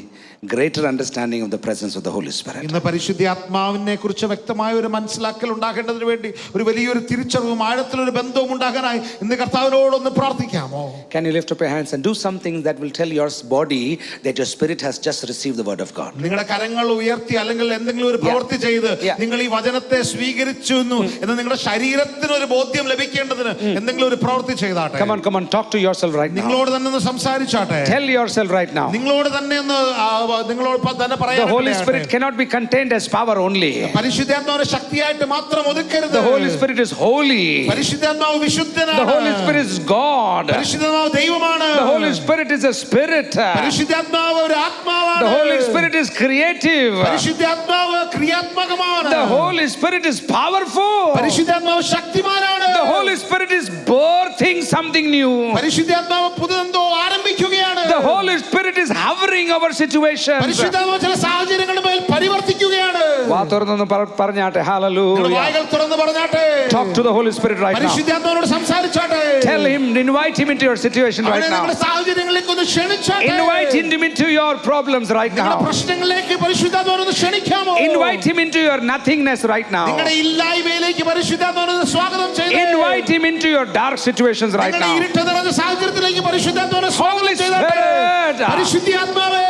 greater understanding of the presence of the Holy Spirit. ഇന്ന് പരിശുദ്ധാത്മാവിനെ കുറിച്ച് വ്യക്തമായ ഒരു മനസ്സിലാക്കൽ ഉണ്ടാകേണ്ടതിന് വേണ്ടി ഒരു വലിയൊരു തിരിച്ചറിവും ആഴത്തിലൊരു ബന്ധവും ഉണ്ടാകാനായി ഇന്ന് കർത്താവിനോടൊന്ന് പ്രാർത്ഥിക്കാമോ? Can you lift up your hands and do something that will tell your body that your spirit has just received the word of God? നിങ്ങളുടെ കരങ്ങൾ ഉയർത്തി അല്ലെങ്കിൽ എന്തെങ്കിലും ഒരു പ്രവൃത്തി ചെയ്ത് നിങ്ങൾ ഈ വചനത്തെ സ്വീകരിച്ചു എന്ന് നിങ്ങളുടെ ശരീരത്തിന് ഒരു ബോധ്യം ലഭിക്കേണ്ടതിന് എന്തെങ്കിലും ഒരു പ്രവൃത്തി ചെയ്താട്ടെ. Come on, talk to yourself right now. നിങ്ങളോട് തന്നെ ഒന്ന് സംസാരിച്ചാട്ടെ. Tell yourself right now. നിങ്ങളോട് തന്നെ ഒന്ന് നിങ്ങളോട് തന്നെ പറയാം. The Holy Spirit cannot be contained as power only. പരിശുദ്ധാത്മാവിനെ ശക്തിയായിട്ട് മാത്രം ഒതുക്കരുത്. The Holy Spirit is holy. പരിശുദ്ധാത്മാവ് വിശുദ്ധനാണ്. The Holy Spirit is God. പരിശുദ്ധാത്മാവ് ദൈവമാണ്. The Holy Spirit is a spirit. പരിശുദ്ധാത്മാവ് ഒരു ആത്മാവാണ്. The Holy Spirit is creative. പരിശുദ്ധാത്മാവ് ക്രിയാത്മകമാണ്. The Holy Spirit is powerful. പരിശുദ്ധാത്മാവ് ശക്തിമാനാണ്. The Holy Spirit is birthing something new. പരിശുദ്ധാത്മാവ് പുതിയതെന്തോ ആരംഭിക്കുകയാണ്. The Holy Spirit is hovering over situations. പരിശുദ്ധാത്മാവ് ചില സാഹചര്യങ്ങളുടെ മേൽ പരിവർത്തിക്കുകയാണ്. വാ തുറന്നൊന്ന് പറഞ്ഞാട്ടെ. Hallelujah. വായകൾ തുറന്ന് പറഞ്ഞാട്ടെ. Talk to the Holy Spirit right now. പരിശുദ്ധാത്മാവിനോട് സംസാരിച്ചാട്ടെ. Tell him, invite him into your situation right now. നിങ്ങളുടെ സാഹചര്യങ്ങളിലേക്ക് ഒന്ന് ക്ഷണിച്ചാട്ടെ. Invite him into your problems right now. പ്രശ്നങ്ങളിലേക്ക് പരിശുദ്ധാത്മാവിനെ ക്ഷണിക്കാമോ? Invite him into your nothingness right now. നിങ്ങളുടെ ഇല്ലായ്മയിലേക്ക് പരിശുദ്ധാത്മാവിനെ സ്വാഗതം ചെയ്യൂ. Invite him into your dark situations right now. ഇരുട്ട് നിറഞ്ഞ സാഹചര്യത്തിലേക്ക് പരിശുദ്ധാത്മാവിനെ സ്വാഗതം ചെയ്യട്ടെ. പരിശുദ്ധാത്മാവേ,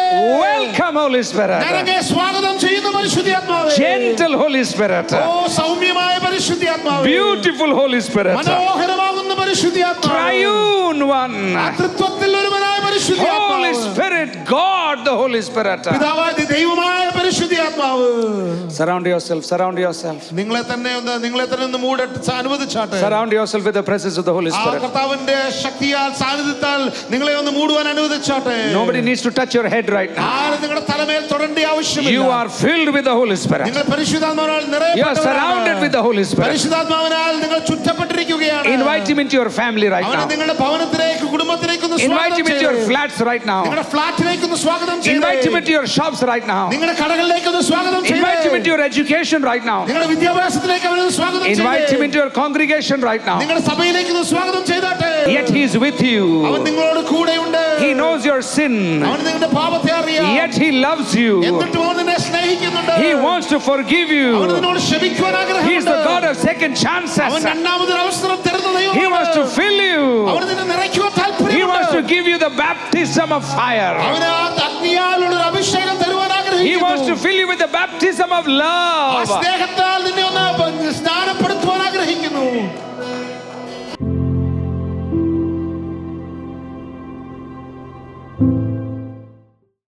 welcome Holy Spirit. ഞങ്ങളെ സ്വാഗതം ചെയ്യുന്നു പരിശുദ്ധാത്മാവേ. Gentle Holy Spirit. ഓ സൗമ്യമായ പരിശുദ്ധാത്മാവേ. Beautiful Holy Spirit. മനോഹരമാകുന്ന പരിശുദ്ധാത്മാവേ. Triune one. ത്രിത്വത്തിൽ ഒരുവനായ പരിശുദ്ധാത്മാവ്. Holy Spirit, God the Holy Spirit. പിതാവായ ദൈവമായ പരിശുദ്ധാത്മാവ്. Surround yourself, surround yourself. നിങ്ങളെ തന്നെ ഒന്ന് മൂടട്ട് അനുവദിച്ചാട്ടെ. Surround yourself with the presence of the Holy Spirit. കർത്താവിന്റെ ശക്തിയാൽ സാന്നിധ്യത്താൽ നിങ്ങളെ ഒന്ന് മൂടുവാൻ അനുവദിച്ചാട്ടെ. Nobody needs to touch your head right now. ആരും നിങ്ങളുടെ തലമേൽ തൊടേണ്ട ആവശ്യമില്ല. You are filled with the Holy Spirit. നിങ്ങൾ പരിശുദ്ധാത്മാവിനാൽ നിറയപ്പെട്ടവരാണ്. You are surrounded with the Holy Spirit. പരിശുദ്ധാത്മാവിനാൽ നിങ്ങൾ ചുറ്റപ്പെട്ടിരിക്കുകയാണ്. Invite him into your family right now. അവനെ നിങ്ങളുടെ ഭവനത്തിലേക്ക് കുടുംബത്തിലേക്ക് ഒന്ന് സ്വാഗതം Invite him into your flats right now. നിങ്ങളുടെ ഫ്ലാറ്റിലേക്ക് ഒന്ന് സ്വാഗതം ചെയ്യൂ. Invite him into your shops right now. നിങ്ങളുടെ കടകളിലേക്ക് ഒന്ന് സ്വാഗതം ചെയ്യൂ. Invite him into your education right now. നിങ്ങളുടെ വിദ്യാഭ്യാസത്തിലേക്ക് അവനെ സ്വാഗതം ചെയ്യൂ. Invite him into your congregation right now. നിങ്ങളുടെ സഭയിലേക്ക് ഒന്ന് സ്വാഗതം ചെയ്താട്ടെ. Yet he is with you. അവൻ നിങ്ങളോട് കൂടെയുണ്ട്. He knows your sin. അവൻ നിങ്ങളുടെ പാപത്തെ അറിയാം. Yet he loves you. എന്നിട്ടും അവൻ നിന്നെ സ്നേഹിക്കുന്നുണ്ട്. He wants to forgive you. അവൻ നിന്നോട് ക്ഷമിക്കുവാൻ ആഗ്രഹമുണ്ട്. He is the God of second chances. അവൻ രണ്ടാമതൊരു അവസരം തരുന്ന ദൈവമാണ്. He wants to fill you. അവൻ നിന്നെ നിറയ്ക്കുവാൻ താല്പര്യമുണ്ട്. He wants to give you the baptism of fire. അവൻ അഗ്നിയാലുള്ള ഒരു അഭിഷേകം തരുവാൻ ആഗ്രഹിക്കുന്നു. He wants to fill you with the baptism of love. സ്നേഹത്താൽ